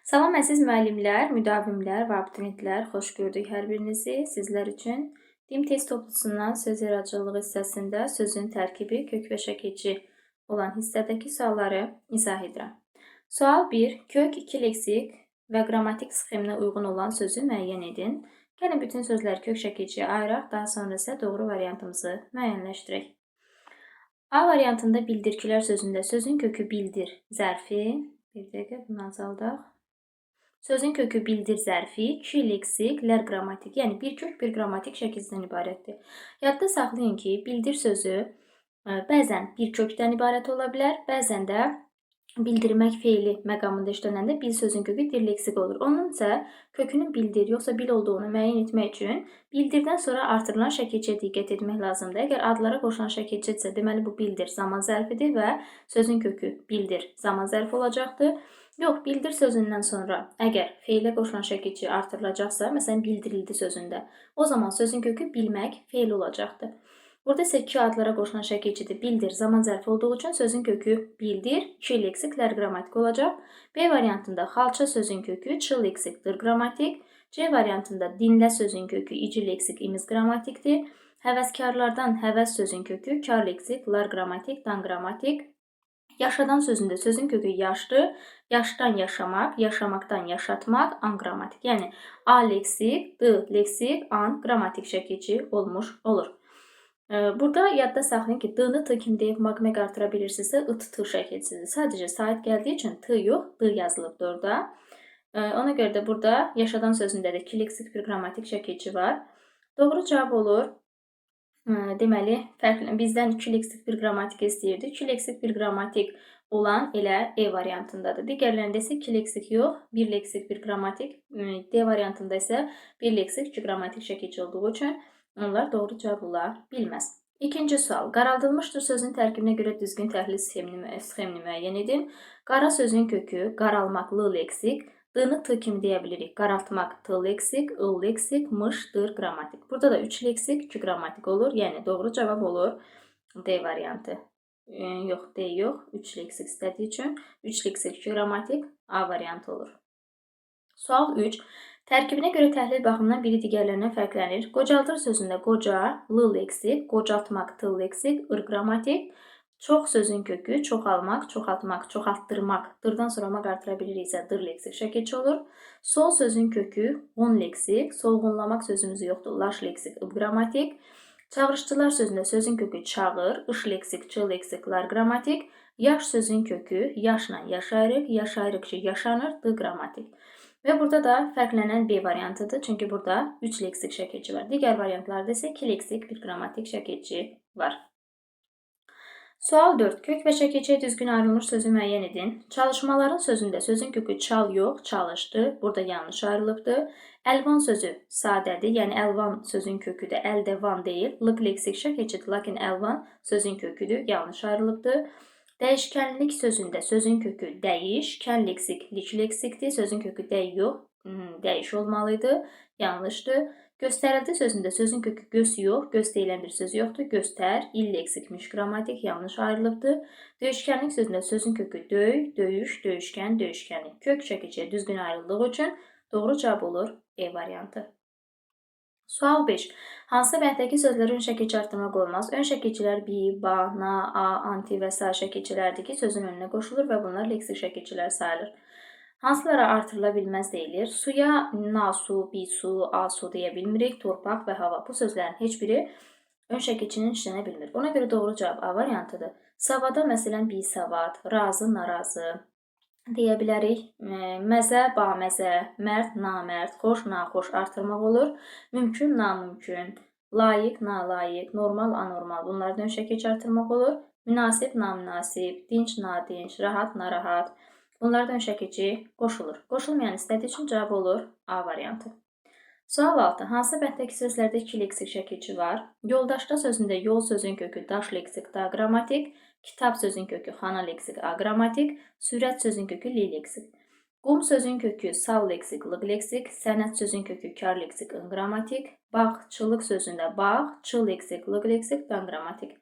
Salam əziz müəllimlər, müdavimlər və abituriyentlər, xoş gördük hər birinizi. Sizlər üçün DİM test toplusundan söz yaradıcılığı hissəsində sözün tərkibi, kök və şəkilci olan hissədəki sualları izah edirəm. Sual 1. Kök 2 leksik və qrammatik sxeminə uyğun olan sözü müəyyən edin. Gəlin bütün sözləri kök şəkilciyə ayıraq, daha sonra isə doğru variantımızı müəyyənləşdirək. A variantında bildirkilər sözündə sözün kökü bildir zərfi. Bir dəqiqə bunu azaldaq. Sözün kökü bildir zərfi, 2 leksik, lər qrammatik, yəni bir kök, bir qrammatik şəkildən ibarətdir. Yadda saxlayın ki, bildir sözü bəzən bir kökdən ibarət ola bilər, bəzən də bildirmək feili məqamında işlənəndə bil sözün kökü dir leksik olur. Onun isə kökünün bildir, yoxsa bil olduğunu müəyyən etmək üçün bildirdən sonra artırılan şəkilçiyə diqqət etmək lazımdır. Əgər adlara qoşulan şəkilçidirsə, deməli bu bildir zaman zərfidir və sözün kökü bildir zaman zərfi olacaqdır. Yox, bildir sözündən sonra əgər feilə qoşulan şəkilçi artırılacaqsa, məsələn bildirildi sözündə, o zaman sözün kökü bilmək feil olacaqdır. Burada isə 2 adlara qoşulan şəkilçidir. Bildir zaman zərfi olduğu üçün sözün kökü bildir, 2 leksik, lər qrammatik olacaq. B variantında xalça sözün kökü çı leksik, dır qrammatik. C variantında dinlə sözün kökü ici leksik, imiz qrammatikdir. Həvəskarlardan həvəs sözün kökü kar leksik, lar qrammatik, dan qrammatik. Yaşadan sözündə sözün kökü yaşdır, yaşdan yaşamaq, yaşamaqdan yaşatmaq, an qrammatik. Yəni A leksik, D leksik, an qrammatik şəkilci olmuş olur. Burada yadda saxlayın ki, D-ni T kimi deyib maqmək artıra bilirsinizsə, I-T şəkilçisidir. Sadəcə sait gəldiyi üçün T yox, D yazılıbdır orada. Ona görə də burada yaşadan sözündə də 2 leksik, bir qrammatik şəkilci var. Doğru cavab olur. Deməli, bizdən 2 leksik, bir qrammatik istəyirdi. 2 leksik, bir qrammatik olan elə E variantındadır. Digərlərində isə 2 leksik yox, 1 leksik, bir qrammatik. D variantında isə 1 leksik, 2 qrammatik şəkilci olduğu üçün onlar doğru cavab ola bilməz. İkinci sual. Qaraldılmışdır sözün tərkibinə görə düzgün təhlil sxemini müəyyən edin. Qara sözün kökü, qaralmaqlı leksik. D-ni T kimi deyə bilirik. Qaraltmaq T leksik, I leksik, mış, dır qrammatik. Burada da 3 leksik, 2 qrammatik olur. Yəni doğru cavab olur D variantı. Yox, D yox. 3 leksik istədiyi üçün 3 leksik, 2 qrammatik A variantı olur. Sual 3. Tərkibinə görə təhlil baxımından biri digərlərindən fərqlənir. Qocaldır sözündə qoca, L leksik, qocaltmaq T leksik, I qrammatik. Çox sözün kökü çoxalmaq, çoxaltmaq, çoxaltdırmaq, dırdan sonra maq artıra biliriksə dır leksik şəkilçi olur. Sol sözün kökü on leksik, solğunlamaq sözümüz yoxdur, laş leksik, ıb qrammatik. Çağrışçılar sözündə sözün kökü çağır, ış leksik, çı leksik, lar qrammatik. Yaş sözün kökü yaşla yaşayırıq, yaşayırıq ki yaşanır, dı qrammatik. Və burada da fərqlənən B variantıdır, çünki burada 3 leksik şəkilçi var. Digər variantlarda isə 2 leksik, bir qrammatik şəkilçi var. Sual 4. Kök və şəkilçiyə düzgün ayrılmış sözü müəyyən edin. Çalışmaların sözündə sözün kökü çal yox, çalışdı. Burada yanlış ayrılıbdır. Əlvan sözü sadədir, yəni əlvan sözün kökü də əldə-van deyil. Lıq leksik şəkilçidir, lakin əlvan sözün köküdür, yanlış ayrılıbdır. Dəyişkənlik sözündə sözün kökü dəyiş, kən leksik, lik leksikdir. Sözün kökü dəy yox, dəyiş olmalıydı, yanlışdır. Göstərildi sözündə sözün kökü göz yox, göz deyilən bir söz yoxdur, göstər, il leksikmiş, qrammatik yanlış ayrılıbdır. Döyüşkənlik sözündə sözün kökü döy, döyüş, döyüşkən, döyüşkənlik. Kök şəkilçiyə düzgün ayrıldığı üçün doğru cavab olur E variantı. Sual 5. Hansı bənddəki sözlərə ön şəkilçi artırmaq olmaz? Ön şəkilçilər bi, ba, na, a, anti və s. şəkilçilərdir ki, sözün önünə qoşulur və bunlar leksik şəkilçilər sayılır. Hansılara artırıla bilməz deyilir? Suya nasu, bisu, asu deyə bilmirik, torpaq və hava. Bu sözlərin heç biri ön şəkilçinin işlənə bilmir. Ona görə doğru cavab A variantıdır. Savada məsələn bisavad, razı, narazı deyə bilərik. Məzə, baməzə, mərd, namərd, xoş, naxoş artırmaq olur. Mümkün, namümkün, layiq, nalayiq, normal, anormal bunlardan ön şəkilçi artırmaq olur. Münasib, namünasib, dinc, nadinc, rahat, narahat. Bunlardan şəkilçi qoşulur. Qoşulmayan istədiyi üçün cavab olur A variantı. Sual 6. Hansı bənddəki sözlərdə 2 leksik şəkilçi var? Yoldaşda sözündə yol sözün kökü daş leksik, da qrammatik. Kitab sözün kökü xana leksik, a qrammatik. Sürət sözün kökü li leksik. Qum sözün kökü sal leksik, lıq leksik. Sənət sözün kökü kar leksik, ın qrammatik. Bağçılıq sözündə bağ, çı leksik, lıq leksik, dan qrammatik.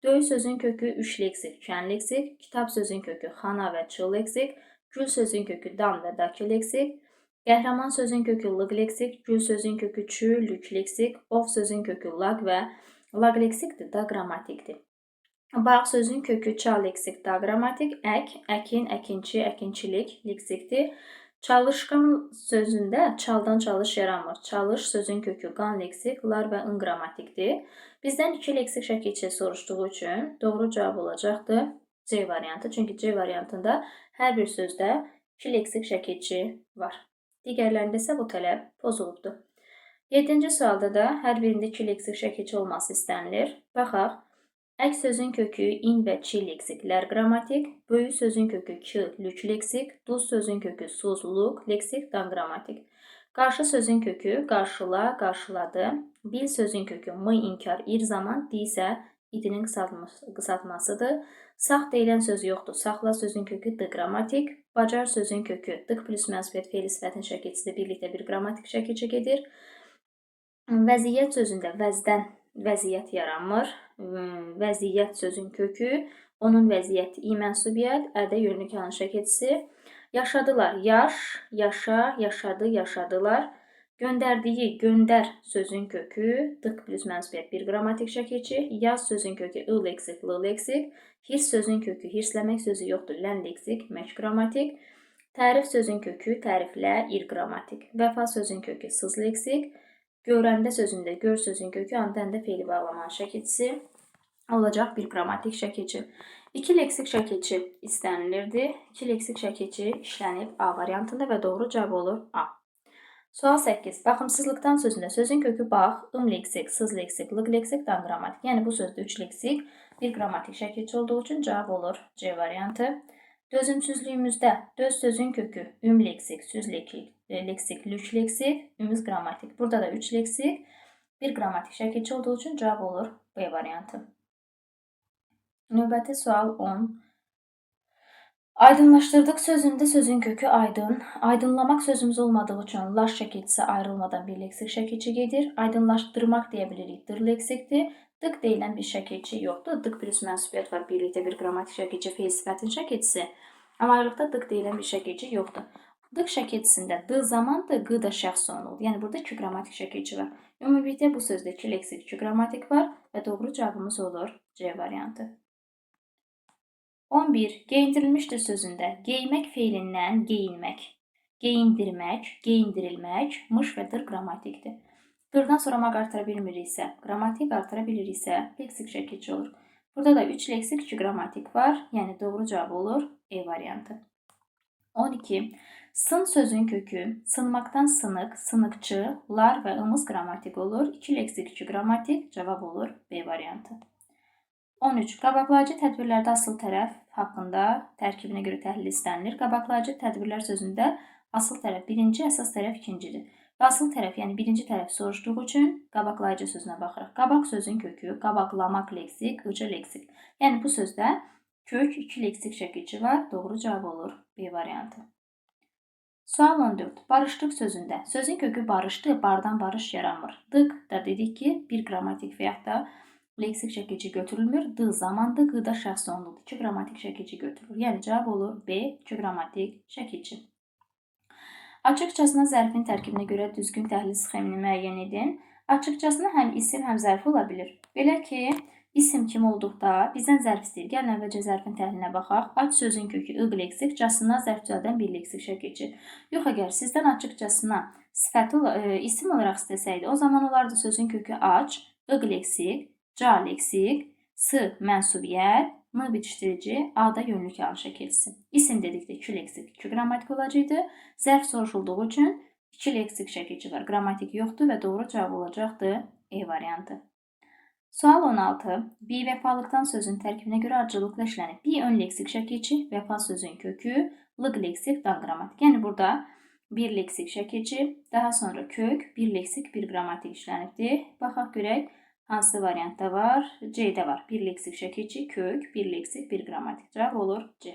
Döy sözün kökü üç leksik, kən leksik. Kitab sözün kökü xana və çı leksik. Gül sözün kökü dan və dakı leksik. Qəhrəman sözün kökü lıq leksik. Gül sözün kökü çü, lük leksik. Ov sözün kökü lag və lag leksikdir, da qrammatikdir. Bağ sözün kökü ça leksik, da qrammatik. Ək, əkin, əkinçi, əkinçilik leksikdir. Çalışqan sözündə çaldan çalış yaranmır. Çalış sözün kökü qan leksik, lar və ın qrammatikdir. Bizdən 2 leksik şəkilçi soruşduğu üçün doğru cavab olacaqdır C variantı. Çünki C variantında hər bir sözdə 2 leksik şəkilçi var. Digərlərində isə bu tələb pozulubdur. 7-ci sualda da hər birində 2 leksik şəkilçi olması istənilir. Baxaq. Ək sözün kökü in və çi leksiklər qrammatik, böyük sözün kökü ki, lük leksik, duz sözün kökü suz, luk, leksik, dan qrammatik. Qarşı sözün kökü qarşıla, qarşıladı, bil sözün kökü mı, inkar, ir zaman, di isə idinin qısaltmasıdır. Sağ deyilən söz yoxdur, saxla sözün kökü d qrammatik, bacar sözün kökü d plus mənsubiyyət fe'li sifətin şəkilçisi birlikdə bir qrammatik şəkilçi gedir. Vəziyyət sözündə vəzdən vəziyyət yaranmır. Vəziyyət sözün kökü, onun vəziyyəti i mənsubiyyət, ədə yönlü kalan şəkilçisi. Yaşadılar, yaş, yaşa, yaşadı, yaşadılar. Göndərdiyi, göndər sözün kökü, dık plus mənsubiyyət bir qrammatik şəkilçi. Yaz sözün kökü ı leksik, l leksik. Hirs sözün kökü, hirsləmək sözü yoxdur, lən leksik, mək qrammatik. Tərif sözün kökü, təriflə, ir qrammatik. Vəfa sözün kökü, sız leksik. Görəndə sözündə gör sözün kökü andan fe'li bağlamanın şəkilçisi olacaq bir qrammatik şəkilçi. 2 leksik şəkilçi istənilirdi. 2 leksik şəkilçi işlənib A variantında və doğru cavab olur A. Sual 8. Baxımsızlıqdan sözündə sözün kökü bax, ım leksik, sız leksik, lıq leksik, dan qrammatik. Yəni bu sözdə 3 leksik, bir qrammatik şəkilçi olduğu üçün cavab olur C variantı. Dözümsüzlüyümüzdə döz sözün kökü üm leksik, süz leksik, lük leksik, ümüz qrammatik. Burada da 3 leksik, bir qrammatik şəkilçi olduğu üçün cavab olur B variantı. Növbəti sual 10. Aydınlaşdırdıq sözündə sözün kökü aydın. Aydınlamaq sözümüz olmadığı üçün laş şəkilçisi ayrılmadan bir leksik şəkilçi gedir. Aydınlaşdırmaq deyə bilirik, dır leksikdir. Dık deyilən bir şəkilçi yoxdur. Dık plus mənsubiyyət var, birlikdə bir qrammatik şəkilçi, fe'l sifətin şəkilçisi. Amma ayrılıqda dık deyilən bir şəkilçi yoxdur. Dık şəkilçisində d zamandır, q da şəxs sonludur. Yəni burada 2 qrammatik şəkilçi var. Ümumilikdə bu sözdə 2 leksik, 2 qrammatik var və doğru cavabımız olur C variantı. 11. Geyindirilmişdir sözündə geymək fe'lindən geyinmək, geyindirmək, geyindirilmək, mış və dır qrammatikdir. Dırdan sonra maq artıra bilmiriksə, qrammatik artıra biliriksə, leksik şəkilçi olur. Burada da 3 leksik, 2 qrammatik var. Yəni doğru cavab olur E variantı. 12. Sın sözün kökü, sınmaqdan sınıq, sınıqçı, lar və ımız qrammatik olur. 2 leksik, 2 qrammatik, cavab olur B variantı. 13. Qabaqlayıcı tədbirlərdə asıl tərəf haqqında tərkibinə görə təhlil istənilir. Qabaqlayıcı tədbirlər sözündə asıl tərəf birinci, əsas tərəf ikincidir. Və asıl tərəf, yəni birinci tərəf soruşduğu üçün qabaqlayıcı sözünə baxırıq. Qabaq sözün kökü, qabaqlamaq leksik, ıcı leksik. Yəni bu sözdə kök 2 leksik şəkilçi var. Doğru cavab olur B variantı. Sual 14. Barışdıq sözündə sözün kökü barışdı, bardan barış yaranmır. Dık da dedik ki, bir qrammatik və yaxud da leksik şəkilçi götürülmür. D zamandır, q da şəxs sonludur. 2 qrammatik şəkilçi götürülür. Yəni cavab olur B, 2 qrammatik şəkilçi. Açıqcasına zərfin tərkibinə görə düzgün təhlil sxemini müəyyən edin. Açıqcasına həm isim, həm zərf ola bilir. Belə ki, isim kimi olduqda bizdən zərf istəyir. Gəlin əvvəlcə zərfin təhlilinə baxaq. Aç sözün kökü ıq leksik, casına zərf düzəldən bir leksik şəkilçi. Yox, əgər sizdən açıqcasına sifəti isim olaraq istəsəydi, o zaman olardı sözün kökü aç, ıq leksik, ca leksik, s mənsubiyyət, n bitişdirici, a da yönlü kalan şəkilçisi. İsim dedikdə 2 leksik, 2 qrammatik olacaqdı. Zərf soruşulduğu üçün 2 leksik şəkilçi var. Qrammatik yoxdur və doğru cavab olacaqdı E variantı. Sual 16. Bivəfalıqdan sözün tərkibinə görə ardıcıllıqla işlənib. Bi ön leksik şəkilçi, vəfa sözün kökü, lıq leksik, dan qrammatik. Yəni burada bir leksik şəkilçi, daha sonra kök, bir leksik, bir qrammatik işlənibdir. Baxaq görək. Hansı variantda var? C'də var. Bir leksik şəkilçi, kök, bir leksik, bir qrammatik. Cavab olur C.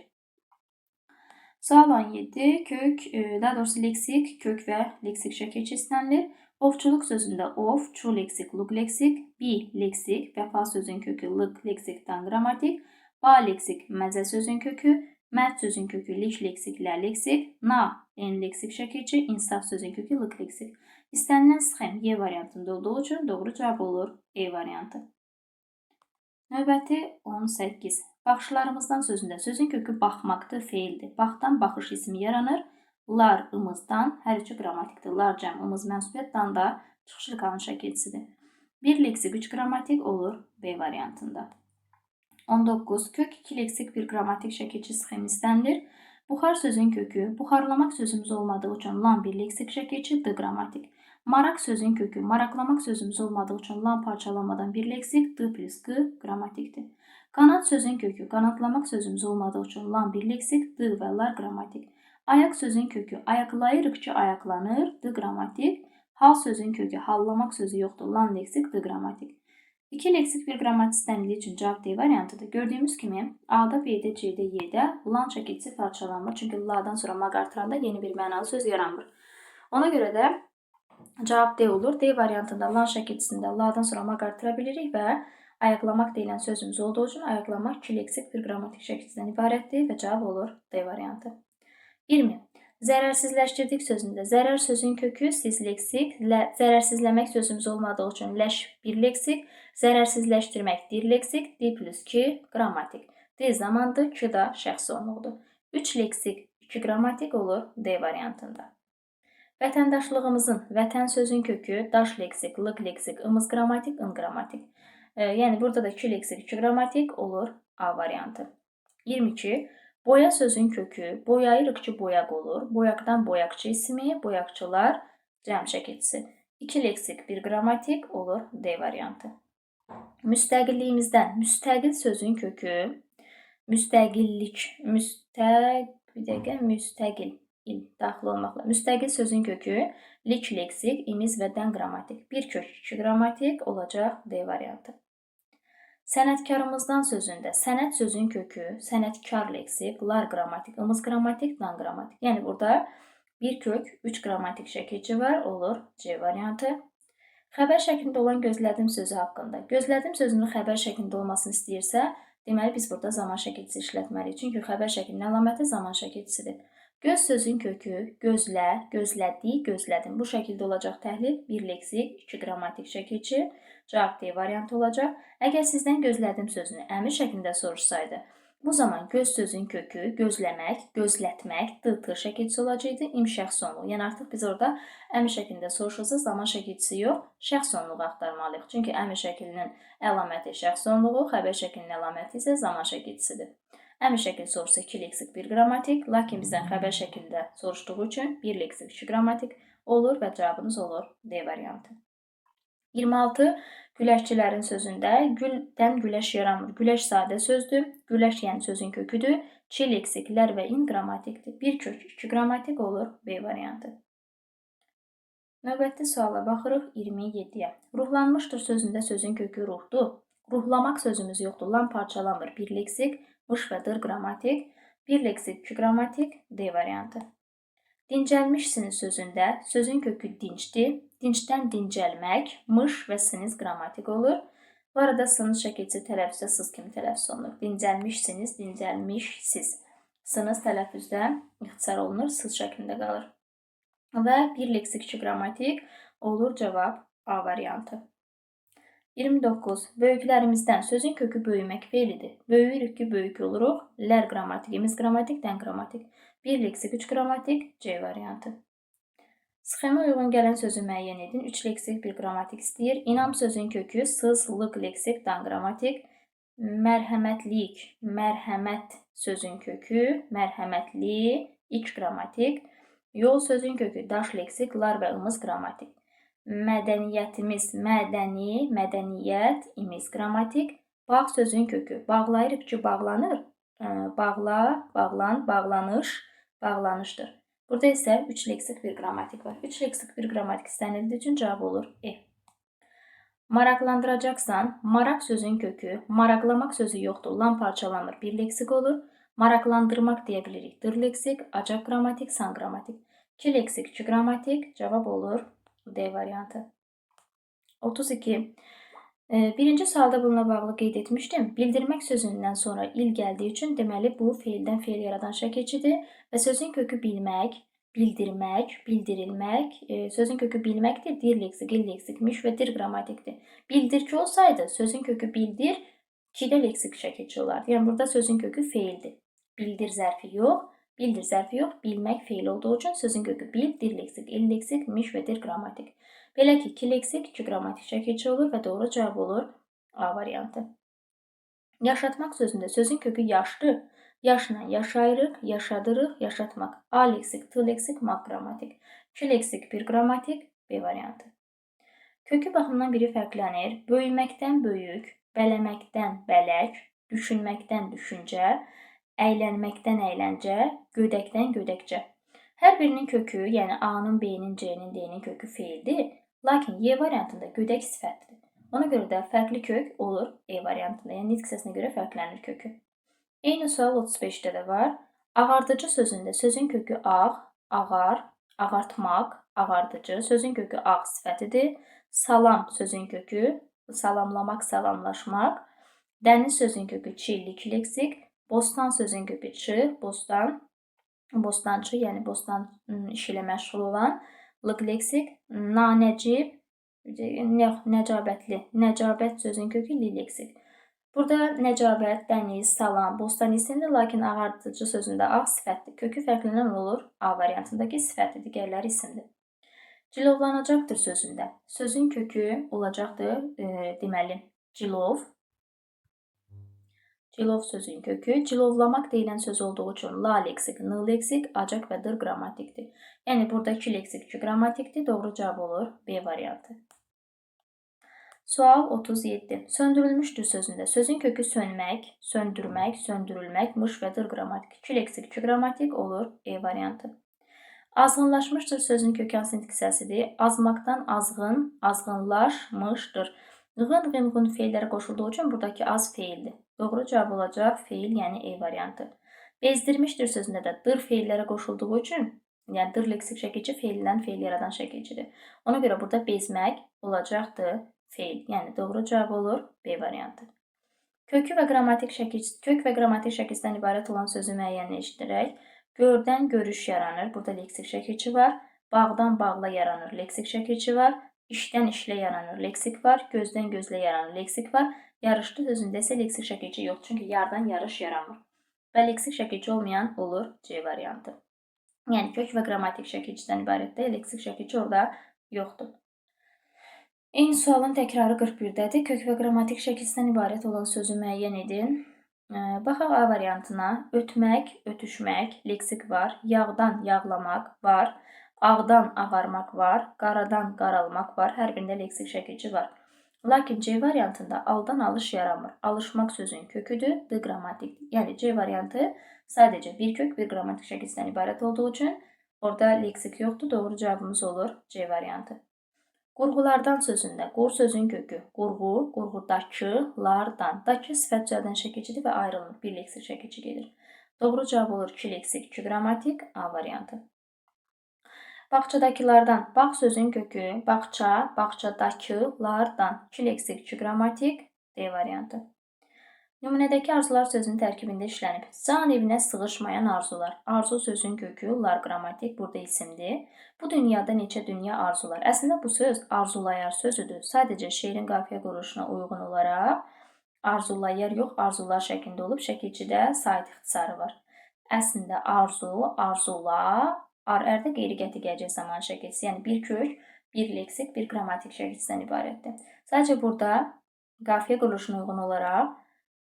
Sual 17. Kök, daha doğrusu leksik, kök və leksik şəkilçi istənilir. Ovçuluq sözündə ov, çu leksik, luk leksik, bi leksik, vəfa sözün kökü, lıq leksik, dan qrammatik, ba leksik, məzə sözün kökü, Mərd sözün kökü lik leksik, lə leksik, na en leksik şəkilçi, insaf sözün kökü lık leksik. İstənilən sxem Y variantında olduğu üçün doğru cavab olur E variantı. Növbəti 18. Baxışlarımızdan sözündə sözün kökü baxmaqdır, feildir. Baxdan baxış ismi yaranır. Lar, ımızdan, hər üçü qrammatikdir. Lar cəm, ımız mənsubiyyət, dan da çıxış ilkanın şəkilçisidir. Bir leksik, 3 qrammatik olur B variantında. 19. Kök 2 leksik bir qrammatik şəkilçi sxemi istənilir. Buxar sözün kökü, buxarlamaq sözümüz olmadığı üçün lan bir leksik şəkilçi, D qrammatik. Maraq sözün kökü, maraqlamaq sözümüz olmadığı üçün lan parçalamadan bir leksik, D plus G qrammatikdir. Qanat sözün kökü, qanatlamaq sözümüz olmadığı üçün lan bir leksik, D və lar qrammatik. Ayaq sözün kökü, ayaqlayırıq ki, ayaqlanır, D qrammatik. Hal sözün kökü, hallamaq sözü yoxdur, lan leksik, D qrammatik. 2 leksik bir qrammatik istənildiyi üçün cavab D variantıdır. Gördüyümüz kimi A-da, B-də, C-də, Y-də lan şəkilçisi parçalanmır. Çünki la-dan sonra maq artıranda yeni bir mənalı söz yaranmır. Ona görə də cavab D olur. D variantında lan şəkilçisində la-dan sonra maq artıra bilirik və ayaqlamaq deyilən sözümüz olduğu üçün ayaqlamaq 2 leksik bir qrammatik şəkilçisindən ibarətdir və cavab olur D variantı. 20. Zərərsizləşdirdik sözündə zərər sözün kökü siz leksik, zərərsizləmək sözümüz olmadığı üçün ləş bir leksik, zərərsizləşdirmək dir leksik, D plus 2 qrammatik. D zamandır, 2 da şəxs onluqdur. 3 leksik, 2 qrammatik olur D variantında. Vətəndaşlığımızın vətən sözün kökü daş leksik, lıq leksik, ımız qrammatik, ın qrammatik. Yəni burada da 2 leksik, 2 qrammatik olur A variantı. 22. Boya sözün kökü, boyayırıq ki, boyaq olur. Boyaqdan boyaqçı ismi, boyaqçılar cəm şəkilçisi. 2 leksik, 1 qrammatik olur D variantı. Müstəqilliyimizdən müstəqil sözün kökü, müstəqillik, müstəqil daxil olmaqla. Müstəqil sözün kökü lik leksik, imiz və dən qrammatik. 1 kök 2 qrammatik olacaq D variantı. Sənətkarımızdan sözündə sənət sözün kökü, sənətkar leksik, lar qrammatik, ımız qrammatik, dan qrammatik. Yəni burada 1 kök 3 qrammatik şəkilçi var, olur C variantı. Xəbər şəklində olan gözlədim sözü haqqında. Gözlədim sözünün xəbər şəklində olmasını istəyirsə, deməli biz burada zaman şəkilçisi işlətməliyik. Çünki xəbər şəklinin əlaməti zaman şəkilçisidir. Göz sözün kökü, gözlə, gözlədi, gözlədim. Bu şəkildə olacaq təhlil 1 leksik, 2 qrammatik şəkilçi. Cavab D variantı olacaq. Əgər sizdən gözlədim sözünü əmir şəklində soruşsaydı, bu zaman göz sözün kökü gözləmək, gözlətmək, D-T şəkilçisi olacaqdı, im şəxs sonluğu. Yəni artıq biz orada əmir şəklində soruşulsa zaman şəkilçisi yox, şəxs sonluğu axtarmalıyıq. Çünki əmir şəklinin əlaməti şəxs sonluğu, xəbər şəklinin əlaməti isə zaman şəkilçisidir. Əmir şəkli soruşsa 2 leksik 1 qrammatik, lakin bizdən xəbər şəklində soruşduğu üçün 1 leksik 2 qrammatik olur və cavabınız olur D variantı. 26. Güləşçilərin sözündə güldən güləş yaranmır. Güləş sadə sözdür. Güləş yəni sözün köküdür. 2 leksiklər və in qrammatikdir. 1 kök 2 qrammatik olur B variantı. Növbəti suala baxırıq 27-yə. Ruhlanmışdır sözündə sözün kökü ruhdur. Ruhlamaq sözümüz yoxdur. Lan parçalanmır. 1 leksik, mış və dır qrammatik. 1 leksik 2 qrammatik D variantı. Dincəlmişsiniz sözündə sözün kökü dincdir. Dincdən dincəlmək, mış və siniz qrammatik olur. Bu arada sınız şəkilçisi tələffüzdə sız kimi tələffüz olunur. Dincəlmişsiniz, dincəlmişsiz. Sınız tələffüzdə ixtisar olunur, sız şəklində qalır. Və 1 leksik 2 qrammatik olur cavab A variantı. 29. Böyüklərimizdən sözün kökü böyümək feilidir. Böyüyürük ki, böyük oluruq. Lər qrammatik, imiz qrammatik, dən qrammatik. 1 leksik 3 qrammatik C variantı. Sxemə uyğun gələn sözü müəyyən edin. 3 leksik 1 qrammatik istəyir. İnam sözün kökü sız, lıq leksik, dan qrammatik. Mərhəmətlik, mərhəmət sözün kökü, mərhəmətli, 2 qrammatik. Yol sözün kökü daş leksik, lar və ımız qrammatik. Mədəniyyətimiz, mədəni, mədəniyyət, imiz qrammatik. Bağ sözün kökü, bağlayırıq ki, bağlanır. Bağla, bağlan, bağlanış, bağlanışdır. Burada isə 3 leksik 1 qrammatik var. 3 leksik 1 qrammatik istənildiyi üçün cavab olur E. Maraqlandıracaqsan, maraq sözün kökü, maraqlamaq sözü yoxdur, lan parçalanır, 1 leksik olur. Maraqlandırmaq deyə bilirik, dır leksik, acaq qrammatik, san qrammatik. 2 leksik 2 qrammatik, cavab olur D variantı. 32. Birinci sualda bununla bağlı qeyd etmişdim. Bildirmək sözündən sonra il gəldiyi üçün deməli bu feildən feil yaradan şəkilçidir və sözün kökü bilmək, bildirmək, bildirilmək, sözün kökü bilməkdir, dir leksik, il leksik, miş və dir qrammatikdir. Bildir ki olsaydı sözün kökü bildir, ikidə leksik şəkilçi olardı. Yəni burada sözün kökü feildir. Bildir zərfi yox, bildir zərfi yox, bilmək feil olduğu üçün sözün kökü bil, dir leksik, il leksik, miş və dir qrammatik. Belə ki, 2 leksik, 2 qrammatik şəkilçi olur və doğru cavab olur A variantı. Yaşatmaq sözündə sözün kökü yaşdır. Yaşla yaşayırıq, yaşadırıq, yaşatmaq. A leksik, T leksik, maq qrammatik. 2 leksik, 1 qrammatik, B variantı. Kökü baxımından biri fərqlənir. Böyüməkdən böyük, bələməkdən bələk, düşünməkdən düşüncə, əylənməkdən əyləncə, gödəkdən gödəkcə. Hər birinin kökü, yəni A-nın, B-nin, C-nin, D-nin kökü feildir. Lakin Y variantında gödək sifətdir. Ona görə də fərqli kök olur E variantında. Yəni nitq hissəsinə görə fərqlənir kökü. Eyni sual 35-də də var. Ağardıcı sözündə sözün kökü ağ, ağar, ağartmaq, ağardıcı. Sözün kökü ağ sifətidir. Salam sözün kökü, salamlamaq, salamlaşmaq. Dəniz sözün kökü çi, lik leksik. Bostan sözün kökü çı, bostan, bostançı, yəni bostan işi ilə məşğul olan. Lıq leksik, nanəcib, nəcabətli, nəcabət sözün kökü li leksik. Burada nəcabət, dəniz, salam, bostan isimdir, lakin ağardıcı sözündə ağ sifətdir. Kökü fərqlənən olur A variantındakı sifətdir, digərləri isimdir. Cilovlanacaqdır sözündə. Sözün kökü olacaqdır, deməli, cilov. Cilov sözün kökü, cilovlamaq deyilən söz olduğu üçün la leksik, n leksik, acaq və dır qrammatikdir. Yəni burada 2 leksik, 2 qrammatikdir. Doğru cavab olur B variantı. Sual 37. Söndürülmüşdür sözündə sözün kökü sönmək, söndürmək, söndürülmək, mış və dır qrammatik. 2 leksik, 2 qrammatik olur E variantı. Azğınlaşmışdır sözün kökü hansı nitq hissəsidir? Azmaqdan azğın, azğınlaşmışdır. Ğın, qın feillərə qoşulduğu üçün buradakı az feildir. Doğru cavab olacaq feil, yəni E variantı. Bezdirmişdir sözündə də dır feillərə qoşulduğu üçün, yəni dır leksik şəkilçi feildən feil yaradan şəkilçidir. Ona görə burada bezmək olacaqdır feil, yəni doğru cavab olur B variantı. Kök və qrammatik şəkilçidən ibarət olan sözü müəyyənləşdirək. Gördən görüş yaranır, burada leksik şəkilçi var. Bağdan bağla yaranır, leksik şəkilçi var. İşdən işlə yaranır, leksik var. Gözdən gözlə yaranır, leksik var. Yarışdı sözündə isə leksik şəkilçi yoxdur, çünki yardan yarış yaranmır. Və leksik şəkilçi olmayan olur C variantı. Yəni kök və qrammatik şəkilçidən ibarətdə leksik şəkilçi orada yoxdur. Eyni sualın təkrarı 41-dədir. Kök və qrammatik şəkilçidən ibarət olan sözü müəyyən edin. Baxaq A variantına. Ötmək, ötüşmək, leksik var. Yağdan yağlamaq var. Ağdan ağarmaq var. Qaradan qaralmaq var. Hər birində leksik şəkilçi var. Lakin C variantında aldan alış yaranmır. Alışmaq sözün köküdür, D qrammatikdir. Yəni C variantı sadəcə bir kök, bir qrammatik şəkilçidən ibarət olduğu üçün orada leksik yoxdur. Doğru cavabımız olur C variantı. Qurğulardan sözündə qur sözün kökü qurğu, qurğudakı, lardan. Dakı sifət düzəldən şəkilçidir və ayrılmır. Bir leksik şəkilçi gedir. Doğru cavab olur 2 leksik, 2 qrammatik, A variantı. Bağçadakılardan, bağ sözün kökü, bağça, bağçadakılardan, 2 leksik, 2 qrammatik, D variantı. Nümunədəki arzular sözünün tərkibində işlənib. Can evinə sığışmayan arzular. Arzu sözün kökü, lar qrammatik, burada isimdir. Bu dünyada neçə dünya arzular. Əslində bu söz arzulayar sözüdür. Sadəcə şeirin qafiyə quruluşuna uyğun olaraq arzulayar yox, arzular şəklində olub. Şəkilçidə sait ixtisarı var. Əslində arzu, arzula, ərdə qeyri-qəti gələcək zaman şəkilçisi, yəni bir kök, bir leksik, bir qrammatik şəkilçisindən ibarətdir. Sadəcə burada qafiyə quruluşuna uyğun olaraq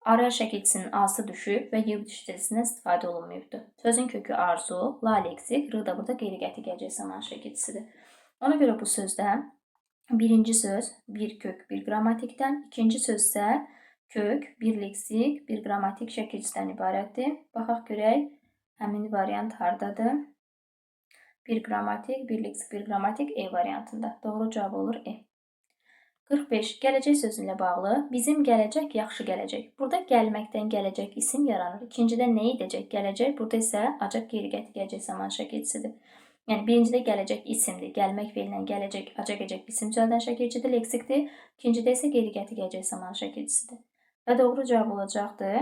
araya şəkilçisinin A-sı düşüb və Y dişlisindən istifadə olunmayıbdır. Sözün kökü arzu, la leksik, R da burada qeyri-qəti gələcək zaman şəkilçisidir. Ona görə bu sözdə birinci söz bir kök, bir qrammatikdən, ikinci söz isə kök, bir leksik, bir qrammatik şəkilçisindən ibarətdir. Baxaq görək, həmin variant hardadır? Bir qrammatik, bir leksik, bir qrammatik E variantında. Doğru cavab olur E. 45. Gələcək sözü ilə bağlı. Bizim gələcək yaxşı gələcək. Burada gəlməkdən gələcək isim yaranır. İkincidə nə edəcək gələcək? Burada isə acaq qeyri-qəti gələcək zaman şəkilçisidir. Yəni birincidə gələcək isimdir. Gəlmək feilindən gələcək, acagəcək isim düzəldən şəkilcidir, leksikdir. İkincidə isə geri gətirəcək zamanı şəkilcisidir. Və doğru cavab olacaqdır.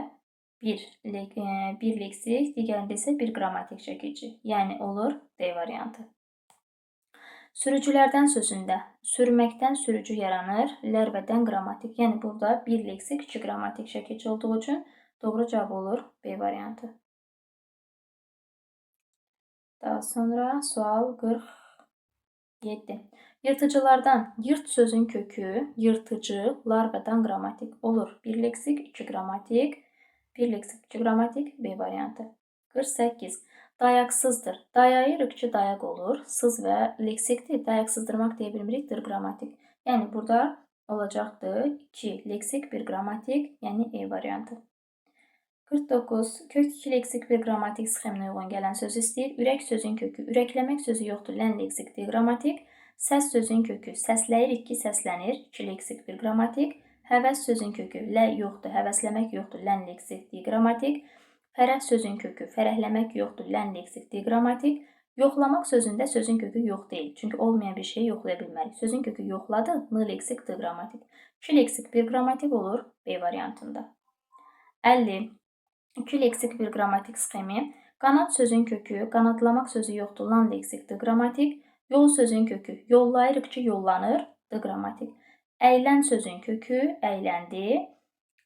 Bir leksik, digərində isə bir qrammatik şəkilci. Yəni olur D variantı. Sürücülərdən sözündə sürməkdən sürücü yaranır, lər və dən qrammatik. Yəni burada bir leksik, iki qrammatik şəkilci olduğu üçün doğru cavab olur B variantı. Daha sonra sual 47. Yırtıcılardan yırt sözün kökü, yırtıcı, lar və dan qrammatik olur. Bir leksik, iki qrammatik. Bir leksik, iki qrammatik. B variantı. 48. Dayaqsızdır. Dayayırıq ki, dayaq olur. Sız və leksikdir. Dayaqsızdırmaq deyə bilmirik, dir qrammatik. Yəni burada olacaqdır 2 leksik, 1 qrammatik, yəni E variantı. 49. Kök 2 leksik, 1 qrammatik sxeminə uyğun gələn söz istəyir. Ürək sözün kökü, ürəkləmək sözü yoxdur, lən leksik, D qrammatik. Səs sözün kökü, səsləyirik ki, səslənir, 2 leksik, 1 qrammatik. Həvəs sözün kökü, lə yoxdur, həvəsləmək yoxdur, lən leksik, D qrammatik. Fərəh sözün kökü, fərəhləmək yoxdur, lən leksik, D qrammatik. Yoxlamaq sözündə sözün kökü yox deyil. Çünki olmayan bir şeyi yoxlaya bilmərik. Sözün kökü yoxladı, N leksik, D qrammatik. 2 leksik, 1 qrammatik olur B variantında. 50. 2 leksik, 1 qrammatik sxemi. Qanat sözün kökü, qanatlamaq sözü yoxdur, lan leksik, D qrammatik. Yol sözün kökü, yollayırıq ki, yollanır, D qrammatik. Əylən sözün kökü, əyləndi.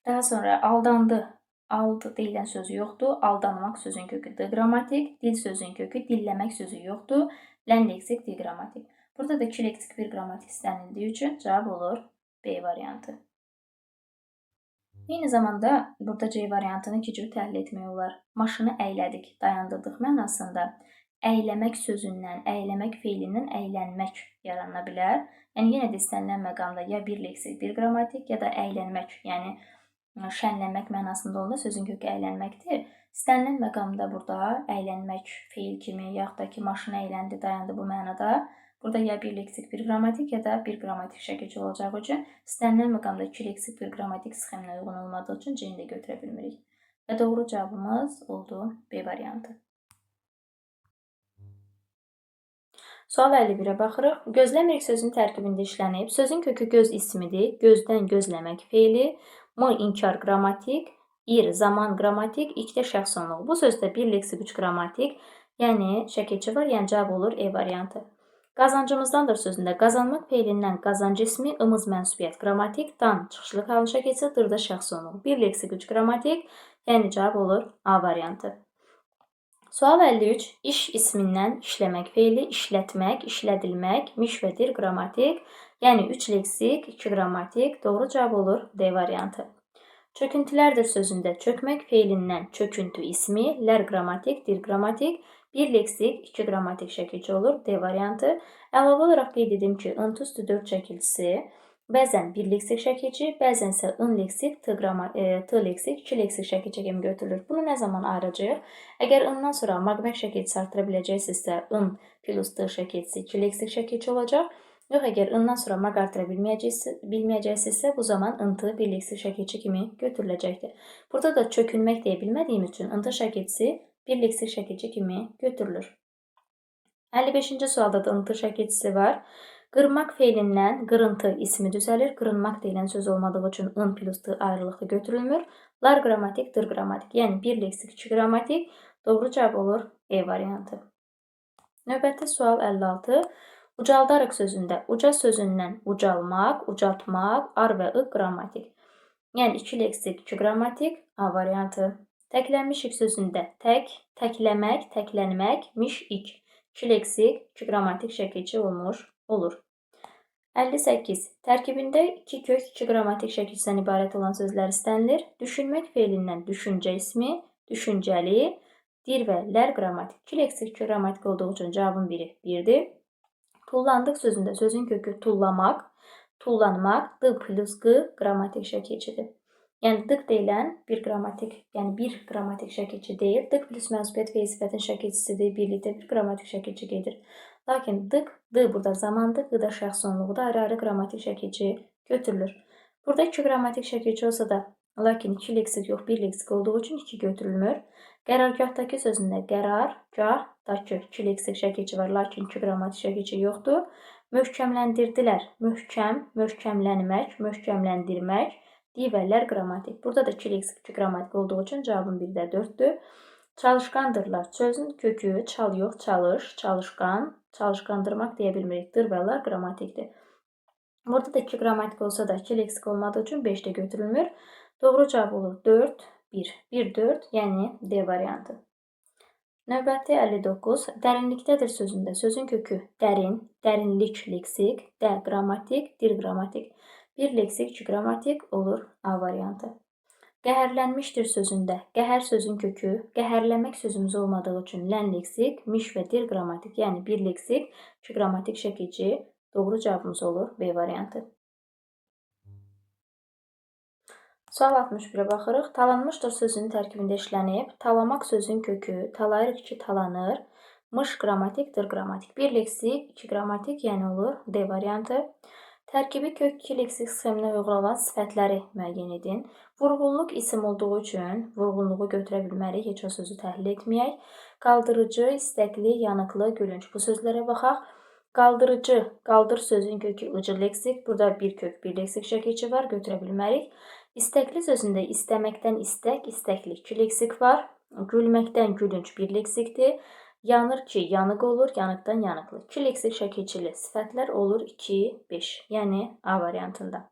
Daha sonra aldandı, aldı deyilən sözü yoxdur. Aldanmaq sözün kökü D qrammatik. Dil sözün kökü, dilləmək sözü yoxdur. Lən leksik, D qrammatik. Burada da 2 leksik, 1 qrammatik istənildiyi üçün cavab olur B variantı. Eyni zamanda burada C variantını iki cür təhlil etmək olar. Maşını əylədik, dayandırdıq mənasında. Əyləmək sözündən, əyləmək feilindən əylənmək yarana bilər. Yəni yenə də istənilən məqamda ya bir leksik, bir qrammatik, ya da əylənmək, yəni şənlənmək mənasında onda sözün kökü əylənməkdir. İstənilən məqamda burada əylənmək feil kimi, yaxud da ki, maşını əyləndi, dayandı bu mənada. Burada ya bir leksik, bir qrammatik, ya da bir qrammatik şəkilci olacağı üçün istənilən məqamda 2 leksik, bir qrammatik sxeminə uyğun olmadığı üçün C-ni də götürə bilmirik. Və doğru cavabımız oldu B variantı. Sual 51-ə baxırıq. Gözləmirik sözün tərkibində işlənib. Sözün kökü göz ismidir. Gözdən gözləmək feili. M inkar qrammatik. İr zaman qrammatik. İkdə şəxs onluğu. Bu sözdə bir leksik, 3 qrammatik. Yəni şəkilçi var. Yəni cavab olur E variantı. Qazancımızdandır sözündə qazanmaq feilindən qazanc ismi, ımız mənsubiyyət qrammatik, dan çıxışlı qalmışa keçir, dırda şəxs onluğu. Bir leksik, 3 qrammatik, yəni cavab olur A variantı. Sual 53. İş ismindən işləmək feili, işlətmək, işlədilmək, miş və dir qrammatik, yəni 3 leksik, 2 qrammatik, doğru cavab olur D variantı. Çöküntülərdir sözündə çökmək feilindən çöküntü ismi, lər qrammatik, dir qrammatik, 1 leksik, 2 qrammatik şəkilci olur, D variantı. Əlavə olaraq qeyd edim ki, ıntı üstü 4 şəkilcisi bəzən 1 leksik şəkilci, bəzən isə ın leksik, t leksik, 2 leksik şəkilci kimi götürülür. Bunu nə zaman ayıracağıq? əgər ından sonra maqmək şəkilcisi artıra biləcəksinizsə, ın plus t şəkilcisi 2 leksik şəkilci olacaq. Yox, əgər ından sonra maq artıra bilməyəcəksinizsə, bu zaman ıntı bir leksik şəkilci kimi götürüləcəkdir. Burada da çökünmək deyə bilmədiyim üçün ıntı şəkilcisi bir leksik şəkilci kimi götürülür. 55-ci sualda da ıntı şəkilcisi var. Qırmaq feilindən qırıntı ismi düzəlir. Qırınmaq deyilən söz olmadığı üçün ın plus t ayrılıqlı götürülmür. Lar qrammatik, dır qrammatik. Yəni 1 leksik, 2 qrammatik. Doğru cavab olur E variantı. Növbəti sual 56. Ucaldarıq sözündə uca sözündən ucalmaq, ucaltmaq, ar və ı qrammatik. Yəni 2 leksik, 2 qrammatik, A variantı. Təklənmişik sözündə tək, təkləmək, təklənmək, miş, ik. 2 leksik, 2 qrammatik şəkilci olmuş olur. 58. Tərkibində 2 kök, 2 qrammatik şəkilcidən ibarət olan sözlər istənilir. Düşünmək feilindən düşüncə ismi, düşüncəli, dir və lər qrammatik. 2 leksik, 2 qrammatik olduğu üçün cavabın biri 1-dir. Tullandıq sözündə sözün kökü tullamaq, tullanmaq, d plus q qrammatik şəkilcidir. Yəni dıq deyilən bir qrammatik, yəni bir qrammatik şəkilci deyil. Dıq plus mənsubiyyət feil sifətin şəkilcisidir. Birlikdə bir qrammatik şəkilci gedir. Lakin dıq, d burada zamandır, q da şəxs onluğu da ayrı-ayrı qrammatik şəkilci götürülür. Burada 2 qrammatik şəkilci olsa da, lakin 2 leksik yox, 1 leksik olduğu üçün 2 götürülmür. Qərargahdakı sözündə qərargahdakı 2 leksik şəkilçi var, lakin 2 qrammatik şəkilçi yoxdur. Möhkəmləndirdilər. Möhkəm, möhkəmlənmək, möhkəmləndirmək, divərlər qrammatik. Burada da 2 leksik, 2 qrammatik olduğu üçün cavabım 1-də 4-dür. Çalışqandırlar. Sözün kökü çal yox, çalış, çalışqan, çalışqandırmaq deyə bilmirik. Dırvələr qrammatikdir. Burada da 2 qrammatik olsa da 2 leksik olmadığı üçün 5 də götürülmür. Doğru cavab olur 4, 1. 1, 4, yəni D variantı. Növbəti 59. Dərinlikdədir sözündə sözün kökü dərin, dərinlik leksik, də qrammatik, dir qrammatik. 1 leksik, 2 qrammatik olur A variantı. Qəhərlənmişdir sözündə qəhər sözün kökü, qəhərləmək sözümüz olmadığı üçün lən leksik, miş və dir qrammatik, yəni 1 leksik, 2 qrammatik şəkilçi. Doğru cavabımız olur B variantı. Sual 61-ə baxırıq. Talanmışdır sözünün tərkibində işlənib. Talamaq sözün kökü, talayırıq ki, talanır. Mış qrammatikdir, qrammatik. 1 leksik, 2 qrammatik, yəni olur D variantı. Tərkibi kök 2 leksik sxeminə uyğun olan sifətləri müəyyən edin. Vurğunluq isim olduğu üçün vurğunluğu götürə bilmərik, heç o sözü təhlil etməyək. Qaldırıcı, istəkli, yanıqlı, gülünc. Bu sözlərə baxaq. Qaldırıcı, qaldır sözün kökü ıcı leksik. Burada bir kök, bir leksik şəkilçi var, götürə bilmərik. İstəkli sözündə istəməkdən istək, istəkli 2 leksik var. Gülməkdən gülünc 1 leksikdir. Yanır ki, yanıq olur, yanıqdan yanıqlı. 2 leksik şəkilçili sifətlər olur 2, 5. Yəni A variantında.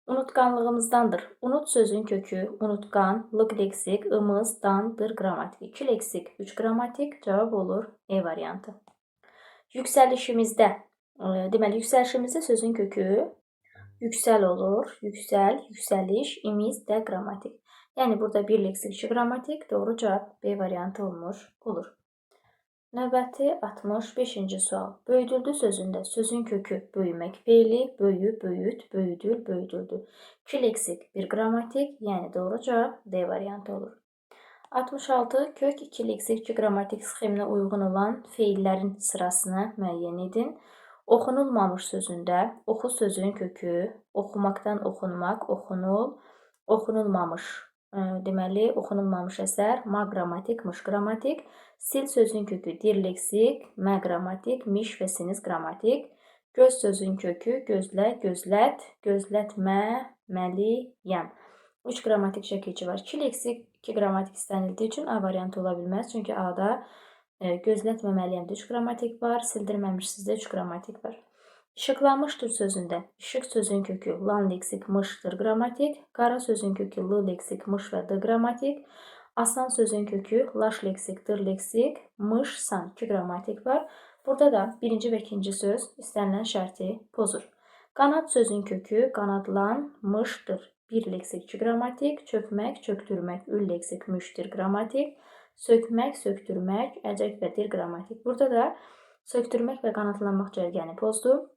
Unutqanlığımızdandır. Unut sözün kökü, unutqan, lıq leksik, ımız, dandır, qrammatik. 2 leksik, 3 qrammatik, cavab olur E variantı. Yüksəlişimizdə, deməli, yüksəlişimizdə sözün kökü yüksəl olur, yüksəl, yüksəliş, imiz də qrammatik. Yəni burada 1 leksik, 2 qrammatik, doğru cavab B variantı olmuş olur. Növbəti 65-ci sual. Böyüdüldü sözündə sözün kökü böyümək feili, böyü, böyüt, böyüdül, böyüdüldü. 2 leksik, 1 qrammatik, yəni doğru cavab D variantı olur. 66. Kök 2 leksik, 2 qrammatik sxeminə uyğun olan feillərin sırasını müəyyən edin. Oxunulmamış sözündə oxu sözün kökü, oxumaqdan oxunmaq, oxunul, oxunulmamış. Deməli, oxunulmamış əsər, ma qrammatik, mış qrammatik. Sil sözün kökü dir leksik, mə qrammatik, miş və siniz qrammatik. Göz sözün kökü gözlə, gözlət, gözlətmə, məli, yəm. 3 qrammatik şəkilçi var. 2 leksik, 2 qrammatik istənildiyi üçün A variantı ola bilməz. Çünki A-da gözlətməməliyəm 3 qrammatik var, sildirməmişsizdə 3 qrammatik var. İşıqlanmışdır sözündə işıq sözün kökü lan leksik, mışdır qrammatik. Qara sözün kökü l leksik, mış və d qrammatik. Asan sözün kökü laş leksik, dır leksik, mış, san 2 qrammatik var. Burada da birinci və ikinci söz istənilən şərti pozur. Qanad sözün kökü qanadlanmışdır. 1 leksik, 2 qrammatik. Çökmək, çöktürmək, ül leksik, müşdir qrammatik. Sökmək, söktürmək, əcək və dir qrammatik. Burada da söktürmək və qanadlanmaq cərgəni pozdu.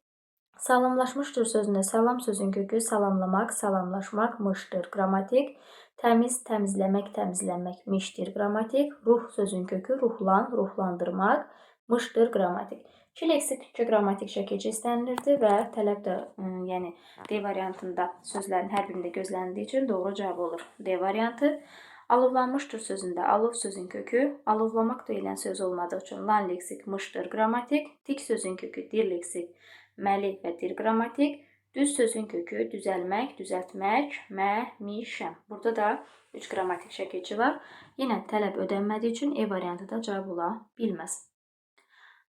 Salamlaşmışdır sözündə salam sözün kökü salamlamaq, salamlaşmaq, mışdır qrammatik. Təmiz, təmizləmək, təmizlənmək, mişdir qrammatik. Ruh sözün kökü ruhlan, ruhlandırmaq, mışdır qrammatik. 2 leksik, 2 qrammatik şəkilçi istənilirdi və tələb də, yəni D variantında sözlərin hər birində gözlənildiyi üçün doğru cavab olur D variantı. Alovlanmışdır sözündə alov sözün kökü, alovlamaq deyilən söz olmadığı üçün lan leksik, mışdır qrammatik. Tik sözün kökü dir leksik, məli və dir qrammatik. Düz sözün kökü düzəlmək, düzəltmək, mə, mi, şəm. Burada da 3 qrammatik şəkilçi var. Yenə tələb ödənmədiyi üçün E variantı da cavab ola bilməz.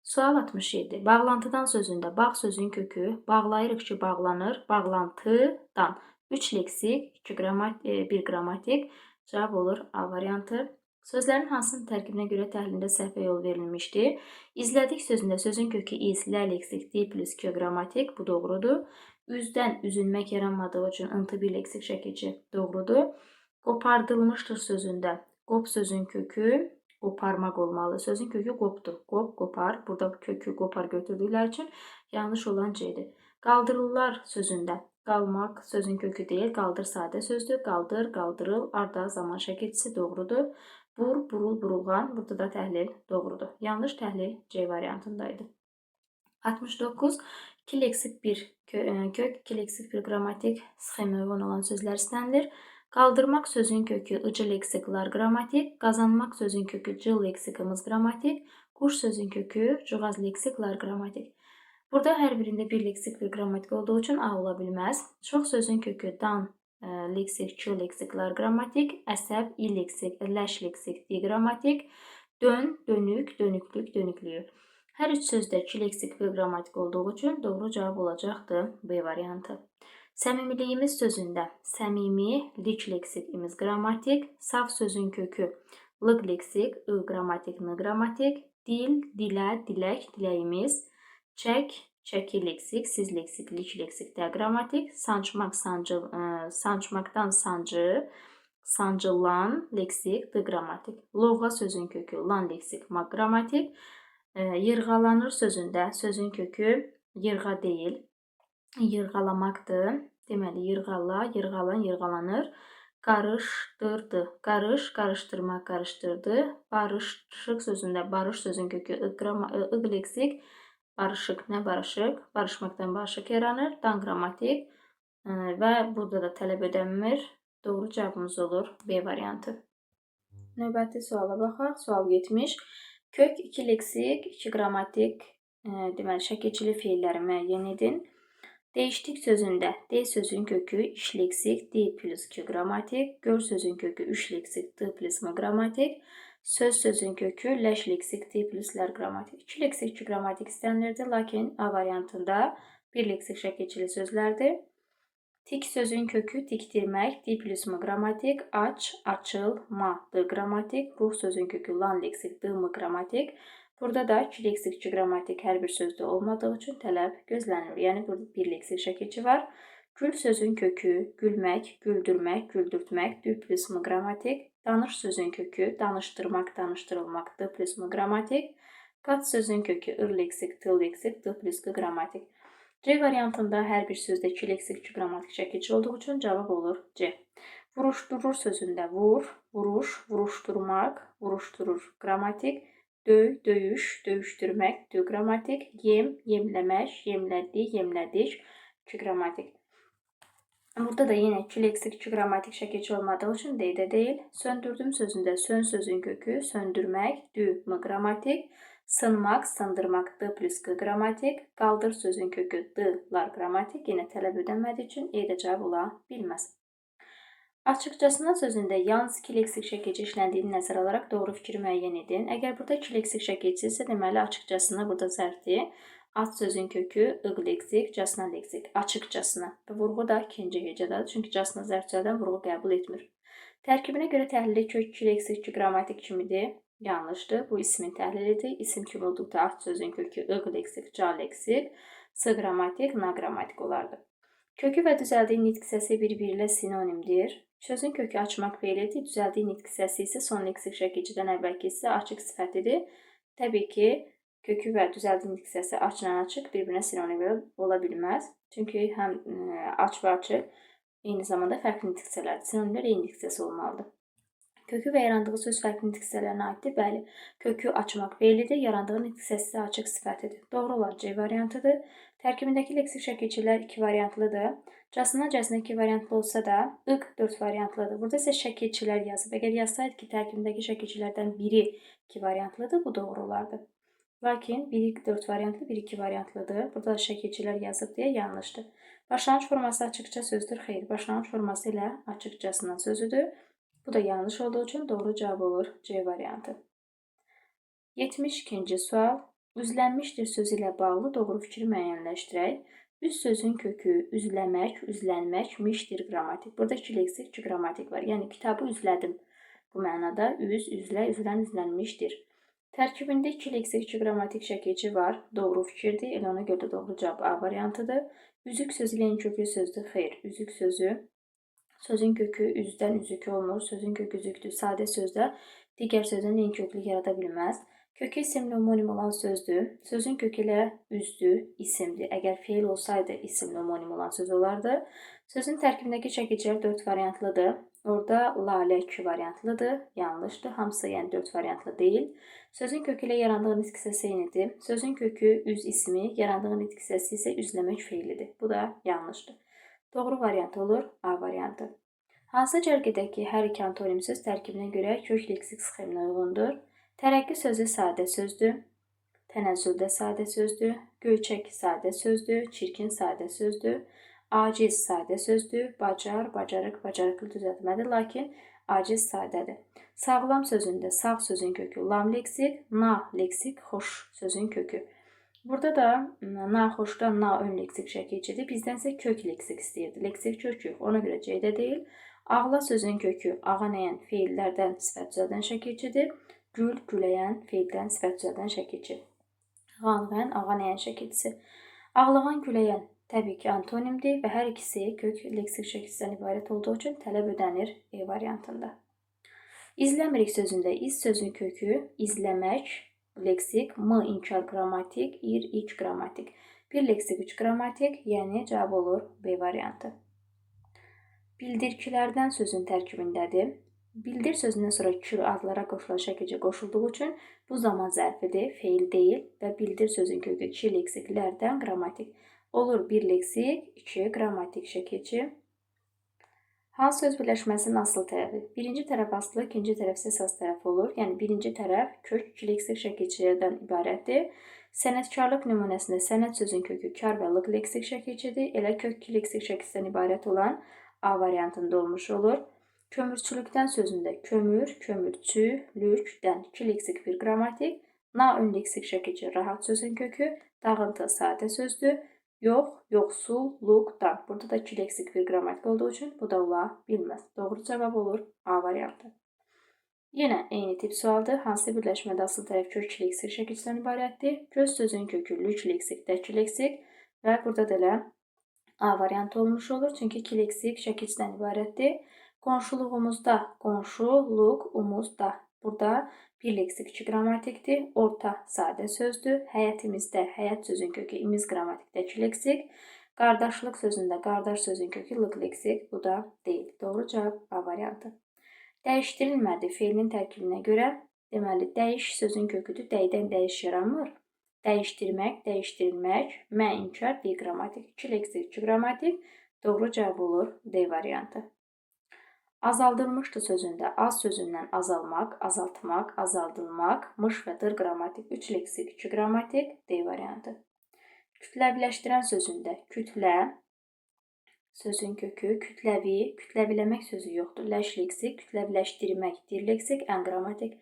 Sual 67. Bağlantıdan sözündə bağ sözün kökü, bağlayırıq ki, bağlanır, bağlantıdan. 3 leksik, 1 qrammatik, cavab olur A variantı. Sözlərin hansının tərkibinə görə təhlilində səhvə yol verilmişdir? İzlədik sözündə sözün kökü iz, lə leksik, di plus 2 qrammatik, bu doğrudur. Üzdən üzülmək yaranmadığı üçün ıntı bir leksik şəkilçi doğrudur. Qopardılmışdır sözündə qop sözün kökü, qoparmaq olmalı. Sözün kökü qopdur. Qop, qopar. Burada kökü qopar götürdükləri üçün yanlış olan C-dir. Qaldırırlar sözündə qalmaq sözün kökü deyil, qaldır sadə sözdür. Qaldır, qaldırıl, arda zaman şəkilçisi doğrudur. Bur, burul, burulğan. Burada da təhlil doğrudur. Yanlış təhlil C variantındaydı. 69. 2 leksik 1 kök, 2 leksik 1 qrammatik sxeminə uyğun olan sözlər istənilir. Qaldırmaq sözün kökü ıcı leksiklar qrammatik, qazanmaq sözün kökü cıl leksikimiz qrammatik, quş sözün kökü cığaz leksiklar qrammatik. Burada hər birində bir leksik bir qrammatik olduğu üçün A ola bilməz. Çox sözün kökü dan leksik, çı leksiklar qrammatik, əsəb, i leksik, ləş leksik, di qrammatik, dön, dönük, dönüklük, dönüklüyü. Hər üç sözdə iki leksik bir qrammatik olduğu üçün doğru cavab olacaqdır B variantı. Səmimiliyimiz sözündə səmimi, lik leksikimiz qrammatik, saf sözün kökü lıq leksik, ı qrammatik, n qrammatik, dil, dilə, dilək, diləyimiz, çək, çəki leksik, siz leksik, lik leksik də qrammatik, sancmaq, sancmaqdan sancı, sancılan leksik, d qrammatik, lovğa sözün kökü lan leksik, maq qrammatik, yırğalanır sözündə sözün kökü yırğa deyil, yırğalamaqdır. Deməli, yırğala, yırğalan, yırğalanır. Qarışdırdı. Qarış, qarışdırmaq, qarışdırdı. Barışıq sözündə barış sözün kökü ıq leksik, barışıq, nə barışıq? Barışmaqdan barışıq yaranır. Dan qrammatik və burada da tələb edilmir. Doğru cavabımız olur B variantı. Növbəti suala baxaq. Sual 70. Kök 2 leksik, 2 qrammatik, deməli, şəkilçili feilləri müəyyən edin. Değiştik sözündə D sözün kökü iş leksik, D plus 2 qrammatik, gör sözün kökü 3 leksik, D plus m qrammatik, söz sözün kökü leş leksik, D pluslər qrammatik. 2 leksik 2 qrammatik istənilirdi, lakin A variantında bir leksik şəkilçili sözlərdir. Tik sözün kökü tikdirmək, D plus m qrammatik, aç, açıl, ma, D qrammatik, ruh sözün kökü lan leksik, D m qrammatik. Burada da 2 leksik 2 qrammatik hər bir sözdə olmadığı üçün tələb gözlənilir. Yəni burada bir leksik şəkilçi var. Gül sözün kökü gülmək, güldürmək, güldürtmək, D plus m qrammatik. Danış sözün kökü danışdırmaq, danışdırılmaq, D plus m qrammatik. Qat sözün kökü ır leksik, t leksik, D plus q qrammatik. C variantında hər bir sözdə 2 leksik 2 qrammatik şəkilçi olduğu üçün cavab olur C. Vuruşdurur sözündə vur, vuruş, vuruşdurmaq, vuruşdurur qrammatik. Döy, döyüş, döyüşdürmək, dö qrammatik, yem, yemləmək, yemlədik, yemlədik, 2 qrammatik. Burada da yenə 2 leksik 2 qrammatik şəkilçi olmadığı üçün D də deyil. Söndürdüm sözündə sön sözün kökü söndürmək, dü m qrammatik, sınmaq, sındırmaq, d plus q qrammatik, qaldır sözün kökü d-lar qrammatik, yenə tələb edilmədiyi üçün E də cavab ola bilməz. Açıqcasına sözündə yalnız 2 leksik şəkilçi işləndiyini nəzərə alaraq doğru fikri müəyyən edin. Əgər burada 2 leksik şəkilçi isə deməli açıqcasına burada zərfdir. At sözün kökü ıq leksik, casna leksik, açıqcasına. Və vurğu da ikinci hecədadır. Çünki casna zərfçədən vurğu qəbul etmir. Tərkibinə görə təhlili kök 2 leksik 2 qrammatik kimidir. Yanlışdır. Bu ismin təhlilidir. İsim kimi olduqda at sözün kökü ıq leksik, ca leksik, s qrammatik, na qrammatik olardı. Kökü və düzəldiyi nitq səsi bir-biri ilə sinonimdir. Sözün kökü açmaq feilidir, düzəldiyi nitq səsi isə son leksik şəkilçidən əvvəlki isə açıq sifətidir. Təbii ki, kökü və düzəldiyi nitq səsi açla açıq bir-birinə sinonim ola bilməz. Çünki həm aç və açıq eyni zamanda fərqli nitq hissələrdir. Sinonimlər eyni nitq hissəsi olmalıdır. Kökü və yarandığı söz fərqli nitq hissələrinə aiddir. Bəli, kökü açmaq feilidir, yarandığı nitq hissəsi isə açıq sifətidir. Doğru olan C variantıdır. Tərkibindəki leksik şəkilçilər 2 variantlıdır. Casına 2 variantlı olsa da ıq 4 variantlıdır. Burada isə şəkilçilər yazıb. Əgər yazsaydı ki, tərkibindəki şəkilçilərdən biri 2 variantlıdır, bu doğru olardı. Lakin biri 4 variantlı, biri 2 variantlıdır. Burada da şəkilçilər yazıb deyə yanlışdır. Başlanğıc forması açıqca sözdür. Xeyr, başlanğıc forması ilə açıqcasına sözüdür. Bu da yanlış olduğu üçün doğru cavab olur C variantı. 72-ci sual. Üzlənmişdir sözü ilə bağlı doğru fikri müəyyənləşdirək. Üz sözün kökü üzləmək, üzlənmək, mişdir qrammatik. Burada 2 leksik, 2 qrammatik var. Yəni kitabı üzlədim. Bu mənada üz, üzlə, üzlən, üzlənmişdir. Tərkibində 2 leksik, 2 qrammatik şəkilçi var. Doğru fikirdir. Elə ona görə də doğru cavab A variantıdır. Üzük sözü ilə köklü sözdür. Xeyr, üzük sözü sözün kökü üzdən üzük olmur. Sözün kökü üzükdür. Sadə sözdə digər sözün eyni köklü yarada bilməz. Kökü isimli homonim olan sözdür. Sözün kökü ilə üzdür, isimdir. Əgər feil olsaydı isimli homonim olan söz olardı. Sözün tərkibindəki şəkilçilər 4 variantlıdır. Orada lalə 2 variantlıdır. Yanlışdır. Hamısı yəni 4 variantlı deyil. Sözün kökü ilə yarandığı nitq hissəsi eynidir. Sözün kökü üz ismi, yarandığı nitq hissəsi isə üzləmək feilidir. Bu da yanlışdır. Doğru variant olur A variantı. Hansı cərgədəki hər iki antonim söz tərkibinə görə kök leksik sxeminə uyğundur? Tərəqqi sözü sadə sözdür. Tənəzzüldə sadə sözdür. Göyçək sadə sözdür. Çirkin sadə sözdür. Aciz sadə sözdür. Bacar, bacarıq, bacarıqlı düzəltmədir, lakin aciz sadədir. Sağlam sözündə sağ sözün kökü lam leksik, na leksik, xoş sözün kökü. Burada da naxoşdan na ön leksik şəkilcidir. Bizdən isə kök leksik istəyirdi. Leksik kök yox, ona görə C-də deyil. Ağla sözün kökü ağa nəyən feillərdən sifət düzəldən şəkilcidir. Gül, güləyən feildən sifət düzəldən şəkilci. Ağlığən, ağa nəyən şəkilcisi. Ağlığan, güləyən təbii ki antonimdir və hər ikisi kök leksik şəkilcisindən ibarət olduğu üçün tələb ödənir E variantında. İzləmirik sözündə iz sözün kökü izləmək leksik, m inkar qrammatik, ir iç qrammatik. Bir leksik 3 qrammatik, yəni cavab olur B variantı. Bildirkilərdən sözün tərkibindədir. Bildir sözündən sonra ki adlara qoşulan şəkilcə qoşulduğu üçün bu zaman zərfidir, feil deyil və bildir sözün kökü 2 leksiklərdən qrammatik. Olur 1 leksik, 2 qrammatik şəkilci. Hansı söz birləşməsinin asıl tərəfi? Birinci tərəf aslı, ikinci tərəf isə əsas tərəf olur. Yəni birinci tərəf kök 2 leksik şəkilçilərdən ibarətdir. Sənətkarlıq nümunəsində sənət sözün kökü kar və lıq leksik şəkilçidir. Elə kök 2 leksik şəkilçidən ibarət olan A variantında olmuş olur. Kömürçülükdən sözündə kömür, kömürçü, lükdən 2 leksik 1 qrammatik. Na ön leksik şəkilçi rahat sözün kökü, dağıntı sadə sözdür. Yox, yoxsulluqdan. Burada da 2 leksik 1 qrammatik olduğu üçün bu da ola bilməz. Doğru cavab olur A variantı. Yenə eyni tip sualdır. Hansı birləşmədə asıl tərəf kök 2 leksik şəkilçidən ibarətdir? Göz sözün kökü lük leksik, dək leksik və burada da elə A variantı olmuş olur. Çünki 2 leksik şəkilçidən ibarətdir. Qonşuluğumuzda, qonşuluq, umuzda. Burada 1 leksik 2 qrammatikdir. Orta sadə sözdür. Həyətimizdə həyət sözün kökü imiz qrammatikdə 2 leksik. Qardaşlıq sözündə qardaş sözün kökü lıq leksik. Bu da deyil. Doğru cavab A variantı. Dəyişdirilmədi feilinin tərkibinə görə deməli dəyiş sözün köküdür. Dəydən dəyiş yaranmır. Dəyişdirmək, dəyişdirilmək, mə inkar, D qrammatik. 2 leksik 2 qrammatik. Doğru cavab olur D variantı. Azaldılmışdı sözündə az sözündən azalmaq, azaltmaq, azaldılmaq, mış və dır qrammatik 3 leksik 2 qrammatik, D variantı. Kütləviləşdirən sözündə kütlə sözün kökü, kütləvi, kütləviləmək sözü yoxdur. Ləş leksik, kütləviləşdirmək, dir leksik, ən qrammatik.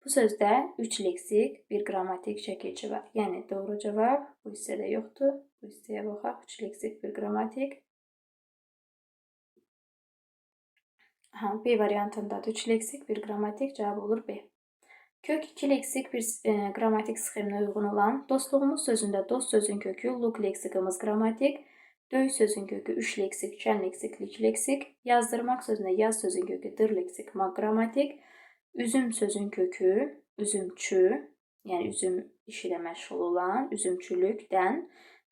Bu sözdə 3 leksik 1 qrammatik şəkilçi var. Yəni doğru cavab bu hissədə yoxdur. Bu hissəyə baxaq. 3 leksik 1 qrammatik. B variantındadır. 3 leksik 1 qrammatik cavab olur B. Kök 2 leksik 1 qrammatik sxeminə uyğun olan dostluğumuz sözündə dost sözün kökü luk leksikimiz qrammatik, döy sözün kökü 3 leksik, şən leksik, lik leksik, yazdırmaq sözündə yaz sözün kökü dır leksik, maq qrammatik, üzüm sözün kökü üzümçü, yəni üzüm işi ilə məşğul olan, üzümçülükdən,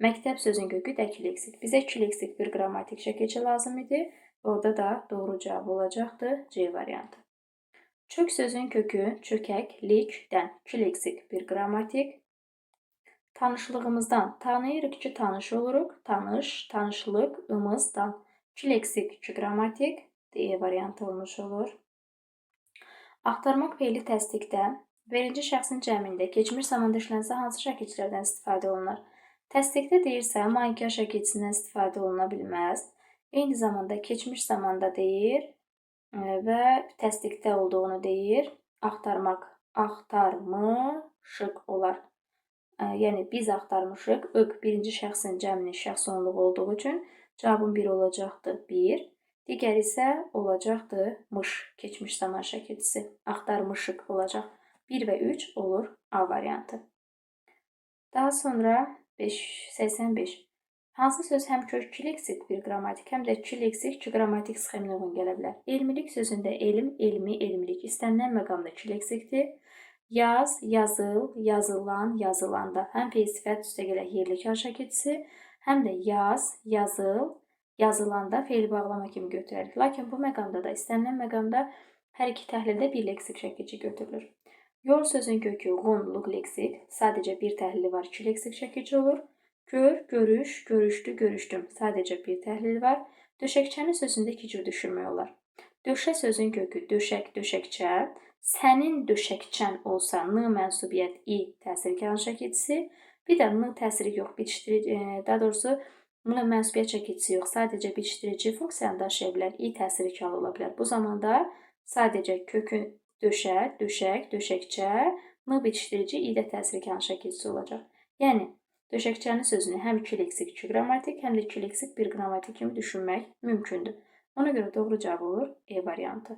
məktəb sözün kökü dəki leksik. Bizə 2 leksik 1 qrammatik şəkilçi lazım idi. Orada da doğru cavab olacaqdır C variantı. Çök sözün kökü çökək, likdən 2 leksik 1 qrammatik. Tanışlığımızdan tanıyırıq ki tanış oluruq. Tanış, tanışlıq, ımızdan 2 leksik 2 qrammatik. D variantı olmuş olur. Axtarmaq feili təsdiqdə birinci şəxsin cəmində keçmiş zamanda işlənsə hansı şəkilçilərdən istifadə olunur? Təsdiqdə deyirsə mankar şəkilçisindən istifadə oluna bilməz. Eyni zamanda keçmiş zamanda deyir və təsdiqdə olduğunu deyir. Axtarmaq, axtarmışıq olar. Yəni biz axtarmışıq. Öq birinci şəxsin cəminin şəxs onluğu olduğu üçün cavabın 1 olacaqdır 1. Digər isə olacaqdır mış, keçmiş zaman şəkilçisi. Axtarmışıq olacaq. 1 və 3 olur A variantı. Daha sonra 85. Hansı söz həm kök 2 leksik 1 qrammatik, həm də 2 leksik 2 qrammatik sxeminə uyğun gələ bilər? Elmilik sözündə elm, elmi, elmilik istənilən məqamda 2 leksikdir. Yaz, yazıl, yazılan, yazılanda həm feil sifət üstəgələ yerlikar şəkilçisi, həm də yaz, yazıl, yazılanda feil bağlama kimi götürərik. Lakin bu məqamda da istənilən məqamda hər iki təhlildə 1 leksik şəkilçi götürülür. Yor sözün kökü qun, luq leksik, sadəcə bir təhlili var 2 leksik şəkilçi olur. Gör, görüş, görüşdü, görüşdüm. Sadəcə bir təhlil var. Döşəkçənin sözündə 2 cür düşünmək olar. Döşə sözün kökü döşək, döşəkçə. Sənin döşəkçən olsa n mənsubiyyət i təsiri kənar çəkicisi. Bir də n təsiri yox, bitişdirici, daha doğrusu n mənsubiyyət çəkicisi yox, sadəcə bitişdirici funksiyanı daşıya bilər. I təsiri kənar ola bilər. Bu zamanda sadəcə kökün döşə, döşək, döşəkçə, n bitişdirici, i də təsiri kənar çəkicisi olacaq. Yəni döşəkçənin sözünü həm 2 leksik, 2 qrammatik, həm də 2 leksik, 1 qrammatik kimi düşünmək mümkündür. Ona görə doğru cavab olur E variantı.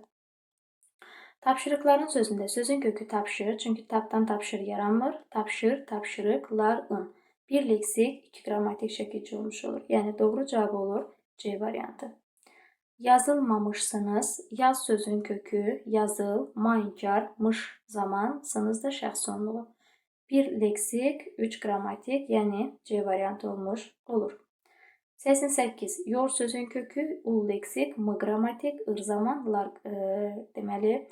Tapşırıqların sözündə sözün kökü tapşır, çünki tapdan tapşır yaranmır. Tapşır, tapşırıqların. 1 leksik, 2 qrammatik şəkilci olmuş olur. Yəni doğru cavab olur C variantı. Yazılmamışsınız. Yaz sözün kökü yazıl, mainkar, mış zaman, sınız da şəxs sonluğu. 1 leksik, 3 qrammatik, yəni C variantı olmuş olur. 88. Yor sözün kökü ul leksik, m qrammatik, ır zaman, lar deməli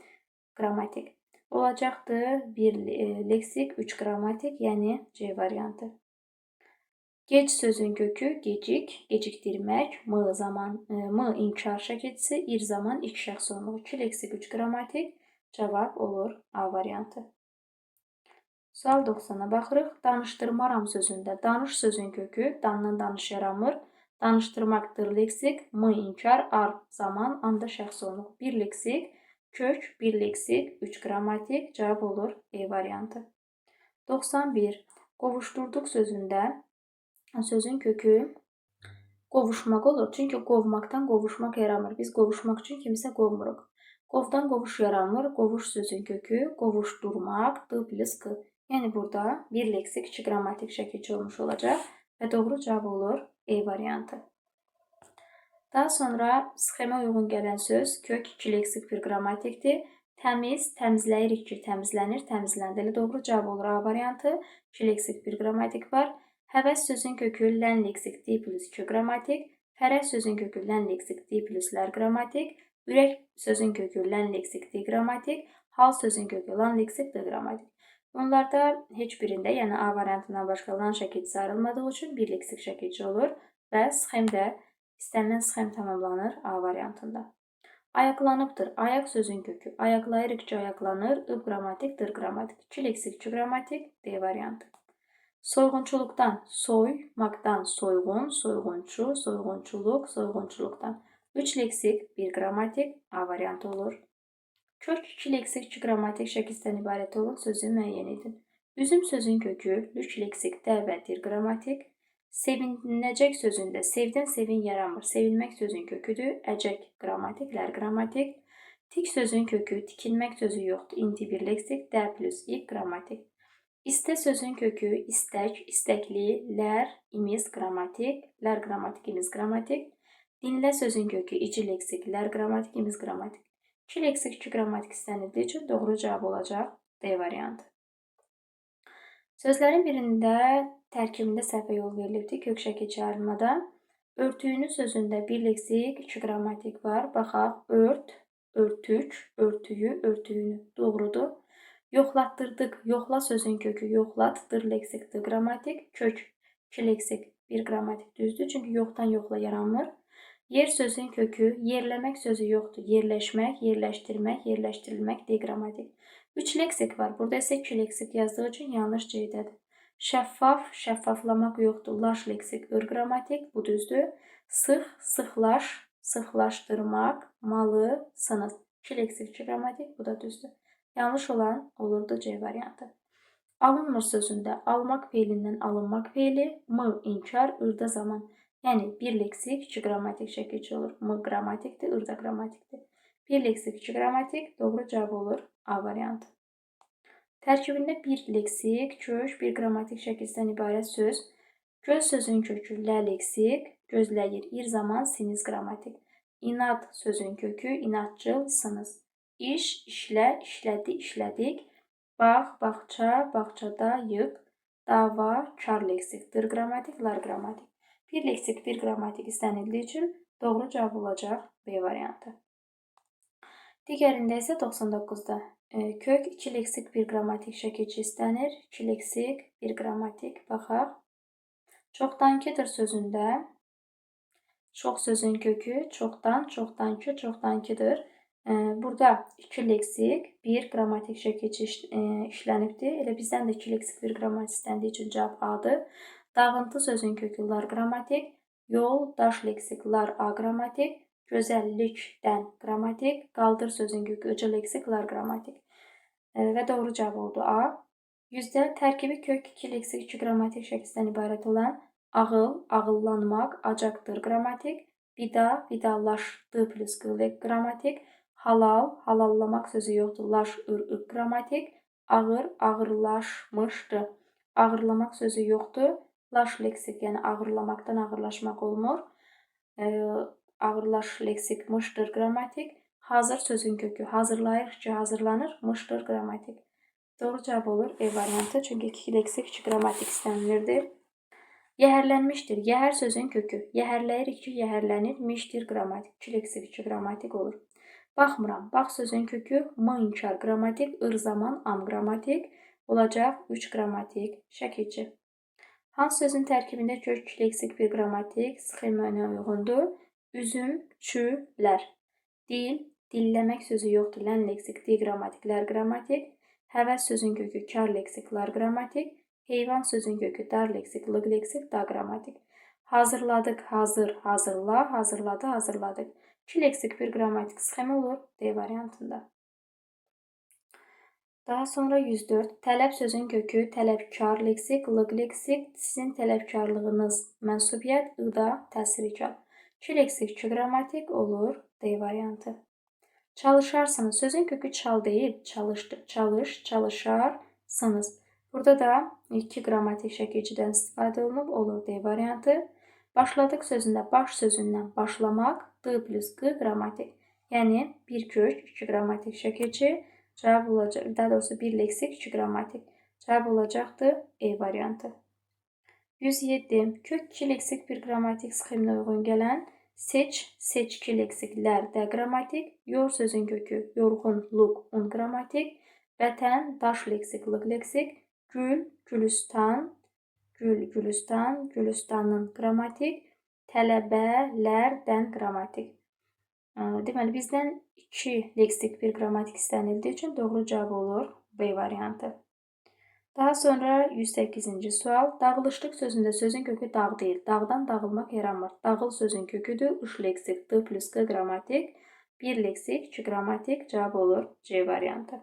qrammatik. Olacaqdır 1 leksik, 3 qrammatik, yəni C variantı. Gec sözün kökü gecik, gecikdirmək, m zaman, m inkar şəkilçisi, ir zaman, ilk şəxs sonluğu. 2 leksik, 3 qrammatik, cavab olur A variantı. Sual 90-a baxırıq. Danışdırmaram sözündə danış sözün kökü dandan danış yaranmır. Danışdırmaqdır leksik, m inkar, ar zaman, anda şəxs sonluq. 1 leksik, kök, 1 leksik, 3 qrammatik, cavab olur E variantı. 91. Qovuşdurduq sözündə sözün kökü qovuşmaq olur. Çünki qovmaqdan qovuşmaq yaranmır. Biz qovuşmaq üçün kimisə qovmuruq. Qovdan qovuş yaranmır. Qovuş sözün kökü qovuşdurmaq, d plus q. Yəni burada 1 leksik, 2 qrammatik şəkilci olmuş olacaq və doğru cavab olur E variantı. Daha sonra sxemə uyğun gələn söz kök 2 leksik, 1 qrammatikdir. Təmiz, təmizləyirik ki, təmizlənir, təmizləndi. Elə doğru cavab olur A variantı. 2 leksik, 1 qrammatik var. Həvəs sözün kökü lən leksik, d plus 2 qrammatik. Fərəh sözün kökü lən leksik, d plus lər qrammatik. Ürək sözün kökü lən leksik, d qrammatik. Hal sözün kökü lan leksik, d qrammatik. Bunlarda heç birində, yəni A variantından başqa lan şəkilcisi ayrılmadığı üçün 1 leksik şəkilci olur və sxem də istənilən sxem tamamlanır A variantında. Ayaqlanıbdır. Ayaq sözün kökü. Ayaqlayırıq ki, ayaqlanır. I qrammatik, d qrammatik. 2 leksik, 2 qrammatik, D variantı. Soyğunçuluqdan, soymaqdan, soyğun, soyğunçu, soyğunçuluq, soyğunçuluqdan. 3 leksik, 1 qrammatik, A variantı olur. Kök 2 leksik, 2 qrammatik şəkildən ibarət olan sözü müəyyən edin. Üzüm sözün kökü 3 leksik, d və 1 qrammatik. Sevinəcək sözündə sevdən sevin yaranmır. Sevinmək sözün köküdür. Əcək qrammatik, lər qrammatik. Tik sözün kökü tikilmək sözü yoxdur. İnti 1 leksik, d plus i qrammatik. İstə sözün kökü istək, istəkli, lər, imiz qrammatik, lər qrammatik, imiz qrammatik. Dinlə sözün kökü 2 leksik, lər qrammatik, imiz qrammatik. 2 leksik, 2 qrammatik istənildiyi üçün doğru cavab olacaq D variantı. Sözlərin birində tərkibində səhvə yol verilibdir kök şəkilçi ayrılmada. Örtüyünü sözündə 1 leksik, 2 qrammatik var. Baxaq, ört, örtük, örtüyü, örtüyünü. Doğrudur. Yoxlatdırdıq, yoxla sözün kökü yoxlat, dır leksik, d qrammatik. Kök 2 leksik, 1 qrammatik düzdür. Çünki yoxdan yoxla yaranmır. Yer sözün kökü yerləmək sözü yoxdur. Yerləşmək, yerləşdirmək, yerləşdirilmək, d qrammatik. 3 leksik var. Burada isə 2 leksik yazdığı üçün yanlış C-dədir. Şəffaf, şəffaflamaq yoxdur. Laş leksik, ır qrammatik, bu düzdür. Sıx, sıxlaş, sıxlaşdırmaq, malı, sınız. 2 leksik, 2 qrammatik, bu da düzdür. Yanlış olan olurdu C variantı. Alınmır sözündə almaq feilindən alınmaq feili, m inkar, ırda zaman. Yəni 1 leksik, 2 qrammatik şəkilci olur. M qrammatikdir, ır da qrammatikdir. 1 leksik, 2 qrammatik, doğru cavab olur A variantı. Tərkibində 1 leksik, kök, 1 qrammatik şəkildən ibarət söz. Göz sözün kökü lə leksik, gözləyir, ir zaman, siniz qrammatik. İnad sözün kökü inadcıl, sınız. İş, işlə, işlədi, işlədik. Bağ, bağça, bağçada, yığ. Dava, kar leksik, dır qrammatik, lar qrammatik. 1 leksik, 1 qrammatik istənildiyi üçün doğru cavab olacaq B variantı. Digərində isə 99-da kök 2 leksik, 1 qrammatik şəkilci istənir. 2 leksik, 1 qrammatik. Baxaq. Çoxdankıdır sözündə çox sözün kökü çoxdan, çoxdankı, çoxdankıdır. Burada 2 leksik, 1 qrammatik çekici işlənibdir. Elə bizdən də 2 leksik, 1 qrammatik istəndiyi üçün cavab A-dır. Dağıntı sözün kökü lar qrammatik, yoldaş leksik lar aqrammatik, gözəllikdən qrammatik, qaldır sözün kökü ıcı leksik lar qrammatik. Və doğru cavab oldu A. 100-də tərkibi kök 2 leksik, 2 qrammatik şəkildən ibarət olan ağıl, ağıllanmaq, acaqdır qrammatik, vida, vidalaşdı plus qrammatik, halal, halallamaq sözü yoxdur, laş, ır, qrammatik, ağır, ağırlaşmışdı, ağırlamaq sözü yoxdur, laş leksik, yəni ağırlamaqdan ağırlaşmaq olmur, ağırlaş leksik, mışdır qrammatik, hazır sözün kökü, hazırlayır ki, hazırlanır, mışdır qrammatik. Doğru cavab olur E variantı, çünki 2 leksik, 2 qrammatik istənilirdi. Yəhərlənmişdir. Yəhər sözün kökü. Yəhərləyir ki, yəhərlənir, mişdir qrammatik. 2 leksik, 2 qrammatik olur. Baxmıram. Bax sözün kökü m inkar qrammatik, ır zaman am qrammatik olacaq 3 qrammatik şəkilçi. Hansı sözün tərkibində kök 2 leksik, 1 qrammatik sxemaya uyğundur? Üzüm, çülər. Dil, dilləmək sözü yoxdur, lən leksik, di qrammatik, lər qrammatik. Həvəs sözün kökü kar leksik, lar qrammatik. Heyvan sözün kökü dar leksik, lıq leksik, da qrammatik. Hazırladıq, hazır, hazırla, hazırladı, hazırladıq. 2 leksik, 1 qrammatik sxemi olur D variantında. Daha sonra 104. Tələb sözün kökü tələbkar leksik, lıq leksik, sizin tələbkarlığınız mənsubiyyət, ıda, təsirkar. 2 leksik, 2 qrammatik olur D variantı. Çalışarsınız. Sözün kökü çal deyil, çalışdı. Çalış, çalışarsınız. Burada da 2 qrammatik şəkilcidən istifadə olunub, olur D variantı. Başladıq sözündə baş sözündən başlamaq, D plus Q qrammatik. Yəni, bir kök, 2 qrammatik şəkilci, cavab olacaq, daha doğrusu 1 leksik, 2 qrammatik. Cavab olacaqdır E variantı. 107. Kök 2 leksik, 1 qrammatik sxeminə uyğun gələn seç, seçki leksiklər də qrammatik, yor sözün kökü yorğunluq, un qrammatik, vətən, daş leksik, lıq leksik, gül, gülüstan, gül, gülüstan, gülüstanın qrammatik, tələbələrdən qrammatik. Deməli, bizdən 2 leksik, 1 qrammatik istənildiyi üçün doğru cavab olur B variantı. Daha sonra 108-ci sual. Dağılışlıq sözündə sözün kökü dağ deyil. Dağdan dağılmaq yaranmır. Dağıl sözün köküdür. Üç leksik, D plus Q qrammatik. 1 leksik, 2 qrammatik cavab olur C variantı.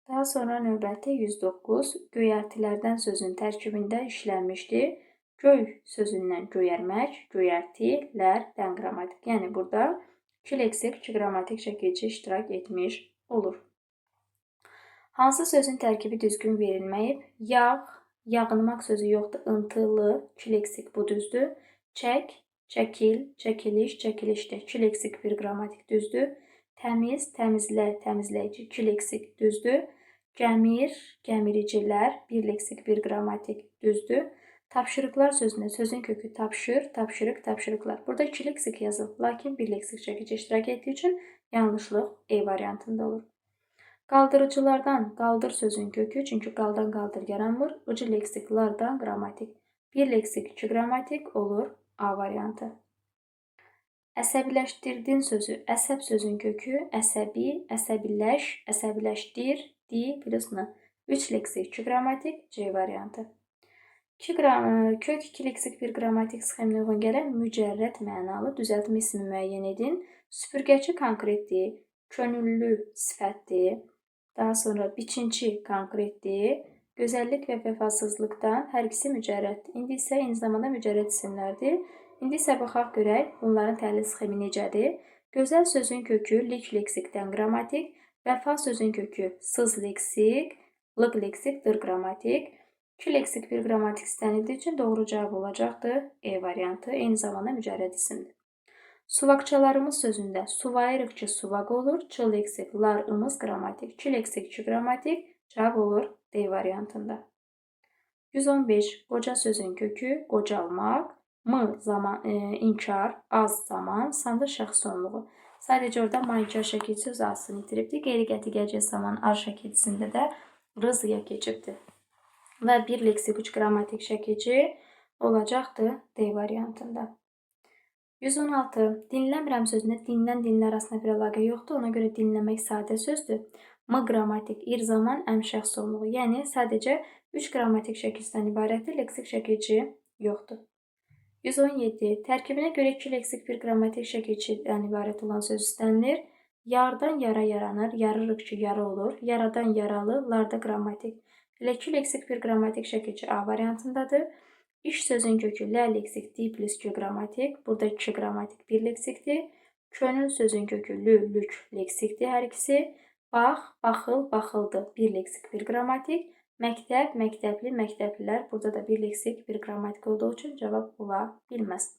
Daha sonra növbəti 109. Göyərtilərdən sözün tərkibində işlənmişdir. Göy sözündən göyərmək, göyərtilərdən qrammatik. Yəni burada 2 leksik, 2 qrammatik şəkilçi iştirak etmiş olur. Hansı sözün tərkibi düzgün verilməyib? Yağ, yağınmaq sözü yoxdur, ıntılı, 2 leksik, bu düzdür. Çək, çəkil, çəkiliş, çəkilişdir, 2 leksik, 1 qrammatik düzdür. Təmiz, təmizlə, təmizləyici, 2 leksik düzdür. Gəmir, gəmiricilər, 1 leksik, 1 qrammatik düzdür. Tapşırıqlar sözündə sözün kökü tapşır, tapşırıq, tapşırıqlar. Burada 2 leksik yazılıb, lakin 1 leksik şəkildə iştirak etdiyi üçün yanlışlıq E variantında olur. Qaldırıcılardan qaldır sözün kökü, çünki qaldan qaldır yaranmır. Ucu leksiklardan qrammatik. 1 leksik, 2 qrammatik olur A variantı. Əsəbiləşdirdin sözü, əsəb sözün kökü, əsəbi, əsəbiləş, əsəbiləşdir, di plus n. 3 leksik, 2 qrammatik C variantı. Kök 2 leksik, 1 qrammatik sxeminə uyğun gələn mücərrəd mənalı düzəltmə ismi müəyyən edin. Süpürgəçi konkretdir, könüllü sifətdir. Daha sonra biçinçi konkretdir. Gözəllik və vəfasızlıqdan hər ikisi mücərrəddir. İndi isə eyni zamanda mücərrəd isimlərdir. İndi isə baxaq görək bunların təhlil sxemi necədir. Gözəl sözün kökü lik leksikdən qrammatik, vəfa sözün kökü sız leksik, lıq leksik, dır qrammatik. 2 leksik, 1 qrammatik istənildiyi üçün doğru cavab olacaqdır E variantı. Eyni zamanda mücərrəd isimdir. Suvaqçalarımız sözündə suvayırıq ki, suvaq olur, çı leksik, lar, ımız qrammatik, 2 leksik, 2 qrammatik cavab olur D variantında. 115. Qoca sözün kökü qocalmaq, m zaman, inkar, az zaman, sanda şəxs sonluğu. Sadəcə orada mankar şəkilçi öz asını itiribdir. Qeyri-qəti gələcək zaman ar şəkilçisində də rızıya keçibdir. Və 1 leksik, 3 qrammatik şəkilçi olacaqdır D variantında. 116. Dinləmirəm sözündə dinlən dinlə arasında bir əlaqə yoxdur. Ona görə dinləmək sadə sözdür. M qrammatik, ir zaman, əm şəxs sonluğu. Yəni sadəcə 3 qrammatik şəkildən ibarətdir. Leksik şəkilçi yoxdur. 117. Tərkibinə görə 2 leksik bir qrammatik şəkilçidən ibarət olan söz istənilir. Yardan yara yaranır, yarırıq ki, yara olur. Yaradan yaralı, larda qrammatik. Elə 2 leksik bir qrammatik şəkilçi A variantındadır. İş sözün kökü lə leksik, di plus Q qrammatik. Burada 2 qrammatik bir leksikdir. Könül sözün kökü lü, lük leksikdir hər ikisi. Bax, baxıl, baxıldı bir leksik, bir qrammatik. Məktəb, məktəbli, məktəblilər. Burada da bir leksik, bir qrammatik olduğu üçün cavab ola bilməz.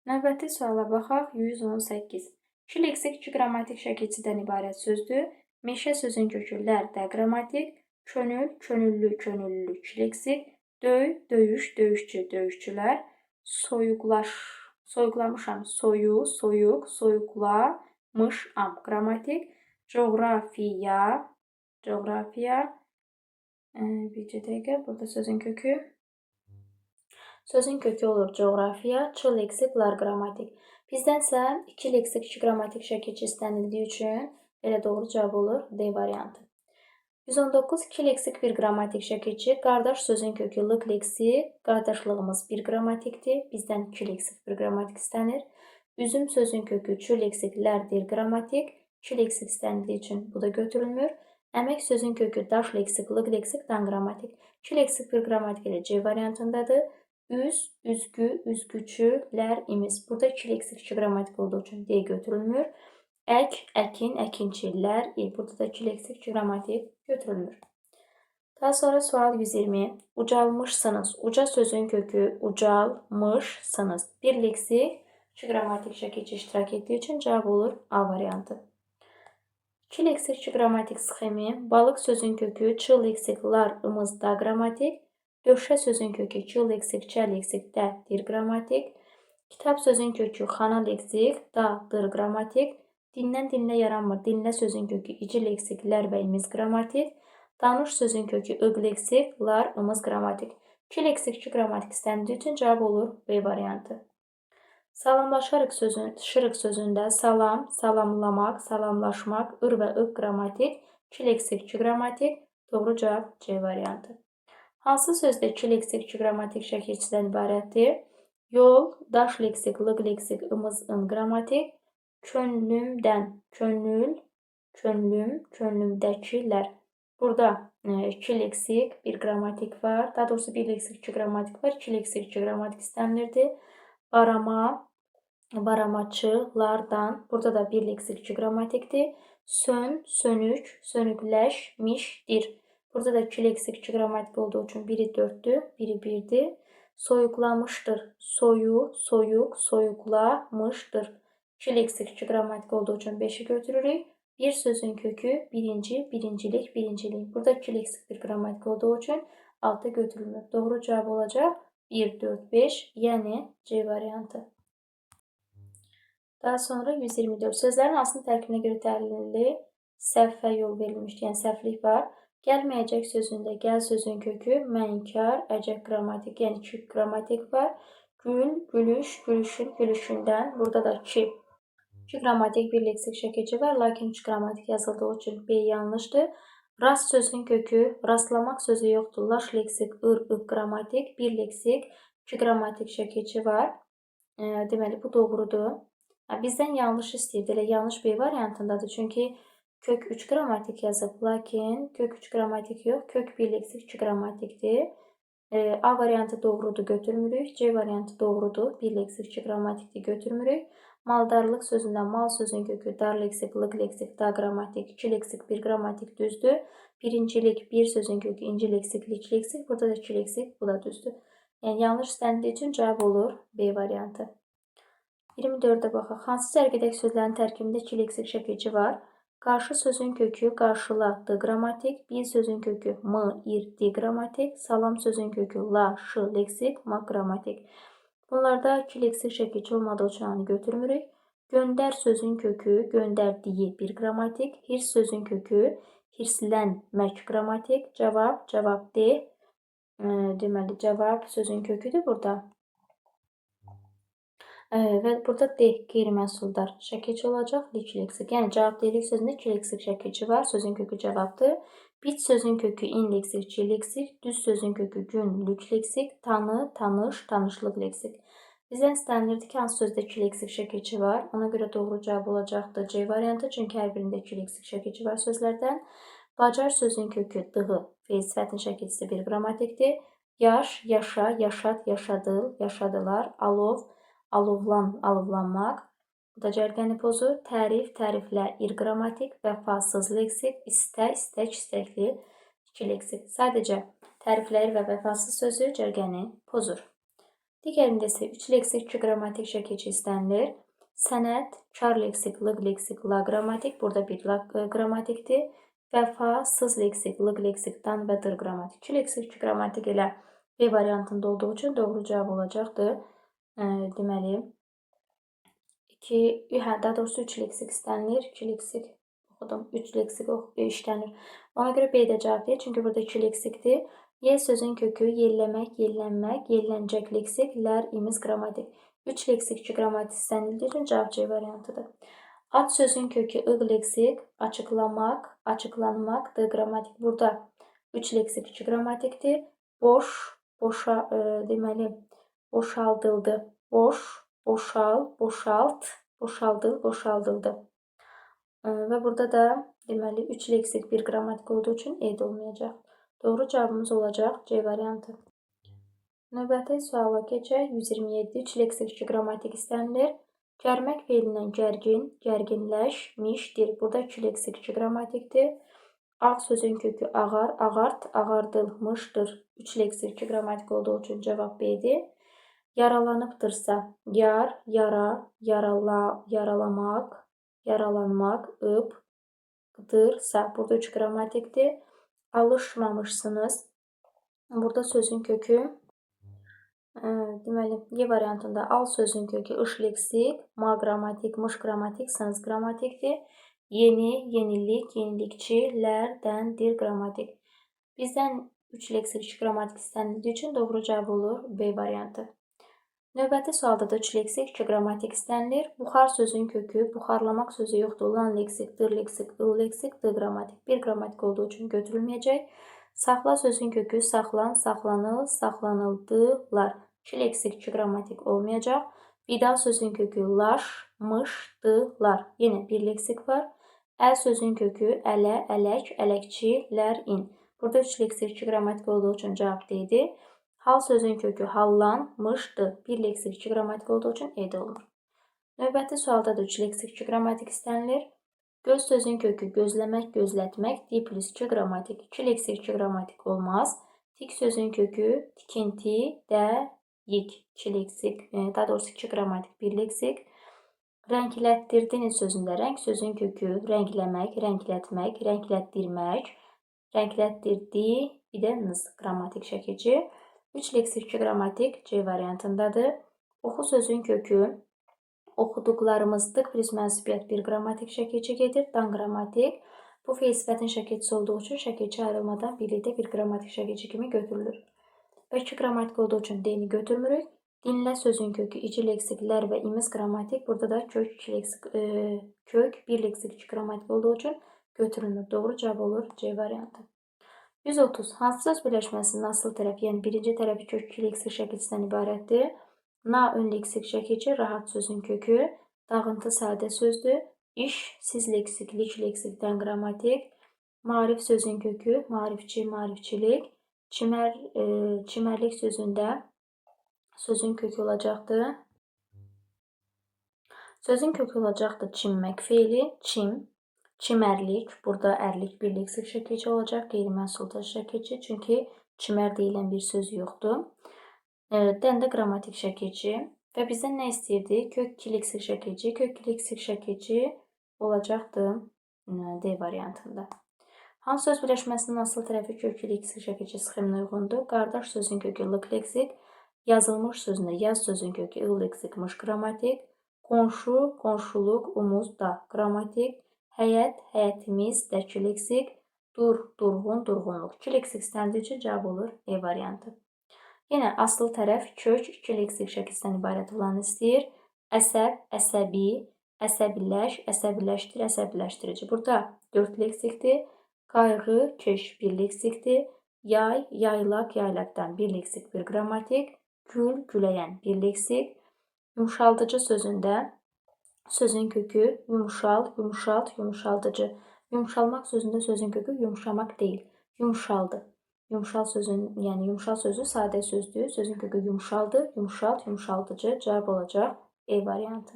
Növbəti suala baxaq. 118. 2 leksik, 2 qrammatik şəkilçidən ibarət sözdür. Meşə sözün kökü lər, də qrammatik. Könül, könüllü, könüllü, 2 leksik. Döy, döyüş, döyüşçü, döyüşçülər. Soyuqlamışam, soyu, soyuq, soyuqlamışam. Qrammatik. Coğrafiya, coğrafiya. Bir dəqiqə, burada sözün kökü. Sözün kökü olur coğrafiya, ç leksik, lar qrammatik. Bizdənsə 2 leksik, 2 qrammatik şəkilçi istənildiyi üçün elə doğru cavab olur D variantı. 119. 2 leksik, 1 qrammatik şəkilçi. Qardaş sözün kökü lıq leksik. Qardaşlığımız 1 qrammatikdir. Bizdən 2 leksik, 1 qrammatik istənir. Üzüm sözün kökü ç leksik, lər, dir qrammatik. 2 leksik istənildiyi üçün bu da götürülmür. Əmək sözün kökü daş leksik, lıq leksik, dan qrammatik. 2 leksik, 1 qrammatik ilə C variantındadır. Üz, üzgü, üzgüçü, lər, imiz. Burada 2 leksik, 2 qrammatik olduğu üçün D götürülmür. Ək, əkin, əkinçilər. Burada da 2 leksik, 2 qrammatik götürülmür. Daha sonra sual 120. Ucalmışsınız. Uca sözün kökü ucalmışsınız. 1 leksik, 2 qrammatik şəkilçi iştirak etdiyi üçün cavab olur A variantı. 2 leksik, 2 qrammatik sxemi. Balıq sözün kökü ç leksik, lar, ımız, da qrammatik. Döşə sözün kökü ç leksik, çə leksik, də, dir qrammatik. Kitab sözün kökü xana leksik, da, dır qrammatik. Dindən dinlə yaranmır. Dinlə sözün kökü ici leksik, lər və imiz qrammatik. Danış sözün kökü ıq leksik, lar, ımız qrammatik. 2 leksik, 2 qrammatik istənildiyi üçün cavab olur B variantı. Salamlaşarıq şırıq sözündə salam, salamlamaq, salamlaşmaq, ır və ıq qrammatik. 2 leksik, 2 qrammatik. Doğru cavab C variantı. Hansı sözdə 2 leksik, 2 qrammatik şəkilçidən ibarətdir? Yol, daş leksik, lıq leksik, ımız, ın qrammatik. Könlümdən, könül, könlüm, könlümdəkilər. Burada 2 leksik, 1 qrammatik var. Daha doğrusu 1 leksik, 2 qrammatik var. 2 leksik, 2 qrammatik istənilirdi. Barama, baramaçılardan. Burada da 1 leksik, 2 qrammatikdir. Sön, sönük, sönükləşmişdir. Burada da 2 leksik, 2 qrammatik olduğu üçün biri 4'dür, biri 1'dir. Soyuqlamışdır. Soyu, soyuq, soyuqlamışdır. 2 leksik, 2 qrammatik olduğu üçün 5'i götürürük. Bir sözün kökü birinci, birincilik, birincilik. Burada 2 leksik, 1 qrammatik olduğu üçün 6 götürülmür. Doğru cavab olacaq 1, 4, 5, yəni C variantı. Daha sonra 124. Sözlərin hansının tərkibinə görə təhlilli səhvə yol verilmişdir, yəni səhvlik var. Gəlməyəcək sözündə gəl sözün kökü mənkar, əcək qrammatik, yəni 2 qrammatik var. Gül, gülüş, gülüşün, gülüşündən. Burada da 2 qrammatik, 1 leksik şəkilçi var, lakin 3 qrammatik yazıldığı üçün B yanlışdır. Rast sözün kökü, rastlamaq sözü yoxdur. Laş leksik, ır, ıq qrammatik, 1 leksik, 2 qrammatik şəkilçi var. Deməli, bu doğrudur. Bizdən yanlış istəyirdi. Elə yanlış B variantındadır. Çünki kök 3 qrammatik yazıb, lakin kök 3 qrammatik yox, kök 1 leksik 2 qrammatikdir. A variantı doğrudur, götürmürük. C variantı doğrudur, 1 leksik 2 qrammatikdir, götürmürük. Maldarlıq sözündən mal sözün kökü dar leksik, lıq leksik, da qrammatik, 2 leksik, 1 qrammatik düzdür. Birincilik, bir sözün kökü inci leksik, lik leksik, burada da 2 leksik, bu da düzdür. Yəni yanlış istənildiyi üçün cavab olur B variantı. 24'ə baxaq. Hansı cərgədəki sözlərin tərkibində 2 leksik şəkilçi var? Qarşı sözün kökü qarşıla, d qrammatik, bil sözün kökü m, ir, d qrammatik, salam sözün kökü la, ş leksik, maq qrammatik. Bunlarda 2 leksik şəkilçi olmadığı üçün onu götürmürük. Göndər sözün kökü göndərdiyi 1 qrammatik, hirs sözün kökü hirslənmək qrammatik. Cavab D. Deməli cavab sözün köküdür burada. Və burada D qeyri-məhsuldar şəkilçi olacaq, lik leksik. Yəni cavab deyilik sözündə iki leksik şəkilçi var. Sözün kökü cavabdır. Bit sözün kökü in leksik, çi leksik, düz sözün kökü gün, lük leksik, tanı, tanış, tanışlıq leksik. Bizdən istənilirdi ki, hansı sözdə iki leksik şəkilçi var. Ona görə doğru cavab olacaqdır C variantı. Çünki hər birində iki leksik şəkilçi var sözlərdən. Bacar sözün kökü dığı, feil sifətin şəkilçisi bir qrammatikdir. Yaş, yaşa, yaşat, yaşadıl, yaşadılar, alov, alovlan, alovlanmaq. Bu da cərgəni pozur. Tərif, təriflə, ir qrammatik, vəfasız leksik, istə, istək, istəkli, iki leksik. Sadəcə tərifləyir və vəfasız sözü cərgəni pozur. Digərində isə 3 leksik, 2 qrammatik şəkilçi istənilir. Sənət, kar leksik, lıq leksik, la qrammatik. Burada bir la qrammatikdir. Vəfasız leksik, lıq leksik, dan və dır qrammatik. 2 leksik, 2 qrammatik ilə B variantında olduğu üçün doğru cavab olacaqdır. Deməli, daha doğrusu 3 leksik istənilir. 2 leksik oxudum. 3 leksik işlənir. Ona görə B də cavab deyil. Çünki burada 2 leksikdir. Y sözün kökü yelləmək, yellənmək, yellənəcək leksik, lər, imiz qrammatik. 3 leksik, 2 qrammatik istənildiyi üçün cavab C variantıdır. Ad sözün kökü ıq leksik, açıqlamaq, açıqlanmaq, D qrammatik. Burada 3 leksik, 2 qrammatikdir. Boş, boşa, deməli, boşaldıldı, boş, boşal, boşalt, boşaldıl, boşaldıldı. Və burada da deməli 3 leksik, 1 qrammatik olduğu üçün E də olmayacaq. Doğru cavabımız olacaq C variantı. Növbəti suala keçək. 127 3 leksik, 2 qrammatik istənilir. Gərmək feilindən gərgin, gərginləşmişdir. Burada 2 leksik, 2 qrammatikdir. Ağ sözün kökü ağar, ağart, ağardılmışdır. 3 leksik, 2 qrammatik olduğu üçün cavab B-dir. Yaralanıbdırsa yar, yara, yaralamaq, yaralanmaq, ıbdırsa. Burada 3 qrammatikdir. Alışmamışsınız. Burada sözün kökü deməli, Y variantında al sözün kökü ış leksik, ma qrammatik, mış qrammatik, sınız qrammatikdir. Yeni, yenilik, yenilikçi, lər, dən, dir qrammatik. Bizdən 3 leksik, 2 qrammatik istənildiyi üçün doğru cavab olur B variantı. Növbəti sualda da 3 leksik, 2 qrammatik istənilir. Buxar sözün kökü, buxarlamaq sözü yoxdur. Lan leksik, dır leksik, ıl leksik, D qrammatik. 1 qrammatik olduğu üçün götürülməyəcək. Saxla sözün kökü, saxlan, saxlanıl, saxlanıldılar. 2 leksik, 2 qrammatik olmayacaq. Vida sözün kökü, laşmışdılar. Yenə 1 leksik var. Əl sözün kökü, ələ, ələk, ələkçilər, in. Burada 3 leksik, 2 qrammatik olduğu üçün cavab D-dir. Hal sözün kökü hallanmışdı. 1 leksik, 2 qrammatik olduğu üçün E də olunur. Növbəti sualda da 3 leksik, 2 qrammatik istənilir. Göz sözün kökü gözləmək, gözlətmək, D plus 2 qrammatik. 2 leksik, 2 qrammatik olmaz. Tik sözün kökü tikinti, dəyik. 2 leksik, daha doğrusu 2 qrammatik, 1 leksik. Rənglətdirdiniz sözündə rəng sözün kökü rəngləmək, rənglətmək, rənglətdirmək, rənglətdirdi, bir də nız qrammatik şəkilçi. 3 leksik, 2 qrammatik C variantındadır. Oxu sözün kökü oxuduqlarımızdık plus mənsubiyyət 1 qrammatik şəkilçi gedir. Dan qrammatik. Bu feil sifətin şəkilçisi olduğu üçün şəkilçi ayrılmadan birlikdə 1 qrammatik şəkilçi kimi götürülür. Və 2 qrammatik olduğu üçün D-ni götürmürük. Dinlə sözün kökü 2 leksiklər və imiz qrammatik. Burada da kök 2 leksik, kök 1 leksik 2 qrammatik olduğu üçün götürülmür. Doğru cavab olur C variantı. 130. Hansı söz birləşməsinin asıl tərəfi, yəni birinci tərəfi kök 2 leksik şəkilçisindən ibarətdir? Na ön leksik şəkilçi, rahat sözün kökü, dağıntı sadə sözdür. İş, siz leksik, lik leksikdən qrammatik. Maarif sözün kökü, maarifçi, maarifçilik. Çimərlik sözündə sözün kökü olacaqdır. Sözün kökü olacaqdır çimmək feili, çim, çimərlik. Burada ərlik bir leksik şəkilçi olacaq, qeyri-məhsuldar şəkilçi. Çünki çimər deyilən bir söz yoxdur. Dən də qrammatik şəkilçi. Və bizdən nə istəyirdi? Kök 2 leksik şəkilçi. Kök 2 leksik şəkilçi olacaqdır D variantında. Hansı söz birləşməsinin asıl tərəfi kök 2 leksik şəkilçi sxeminə uyğundur? Qardaş sözün kökü lıq leksik. Yazılmış sözündə yaz sözün kökü ıl leksik, mış qrammatik. Qonşu, qonşuluq, umuz, da qrammatik. Həyət, həyətimiz, dəki leksik. Dur, durğun, durğunluq. 2 leksik istəndiyi üçün cavab olur E variantı. Yenə asıl tərəf kök 2 leksik şəkildən ibarət olanı istəyir. əsəb, əsəbi, əsəbiləş, əsəbiləşdir, əsəbiləşdirici. Burada 4 leksikdir. Qayğı, keş 1 leksikdir. Yay, yaylaq, yaylaqdan 1 leksik, 1 qrammatik. Gül, güləyən 1 leksik. Yumşaldıcı sözündə sözün kökü yumşal, yumşalt, yumşaldıcı. Yumşalmaq sözündə sözün kökü yumşamaq deyil, yumşaldı. Yumşal sözün, yəni yumşal sözü sadə sözdür. Sözün kökü yumşaldı, yumşalt, yumşaldıcı. Cavab olacaq E variantı.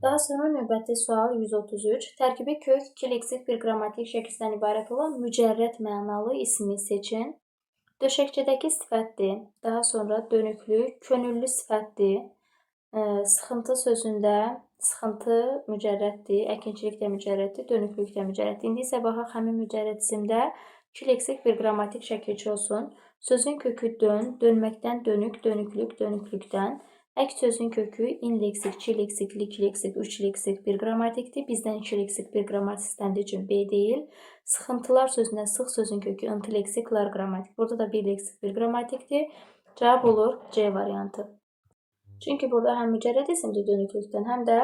Daha sonra növbəti sual 133. Tərkibi kök 2 leksik bir qrammatik şəkildən ibarət olan mücərrəd mənalı ismi seçin. Döşəkçədəki sifətdir. Daha sonra dönüklü, könüllü sifətdir. Sıxıntı sözündə sıxıntı mücərrəddir, əkinçilik də mücərrəddir, dönüklük də mücərrəddir. İndi isə baxaq həmin mücərrəd isimdə 2 leksik bir qrammatik şəkilçi olsun. Sözün kökü dön, dönməkdən dönük, dönüklük, dönüklükdən. Əks sözün kökü in leksik, 2 leksik, 2 leksik, 3 leksik bir qrammatikdir. Bizdən 2 leksik bir qrammatik istəndiyi üçün B deyil. Sıxıntılar sözündə sıx sözün kökü ıntı leksik, lar qrammatik. Burada da 1 leksik bir qrammatikdir. Cavab olur C variantı. Çünki burada həm mücərrəd isimdir dönüklükdən, həm də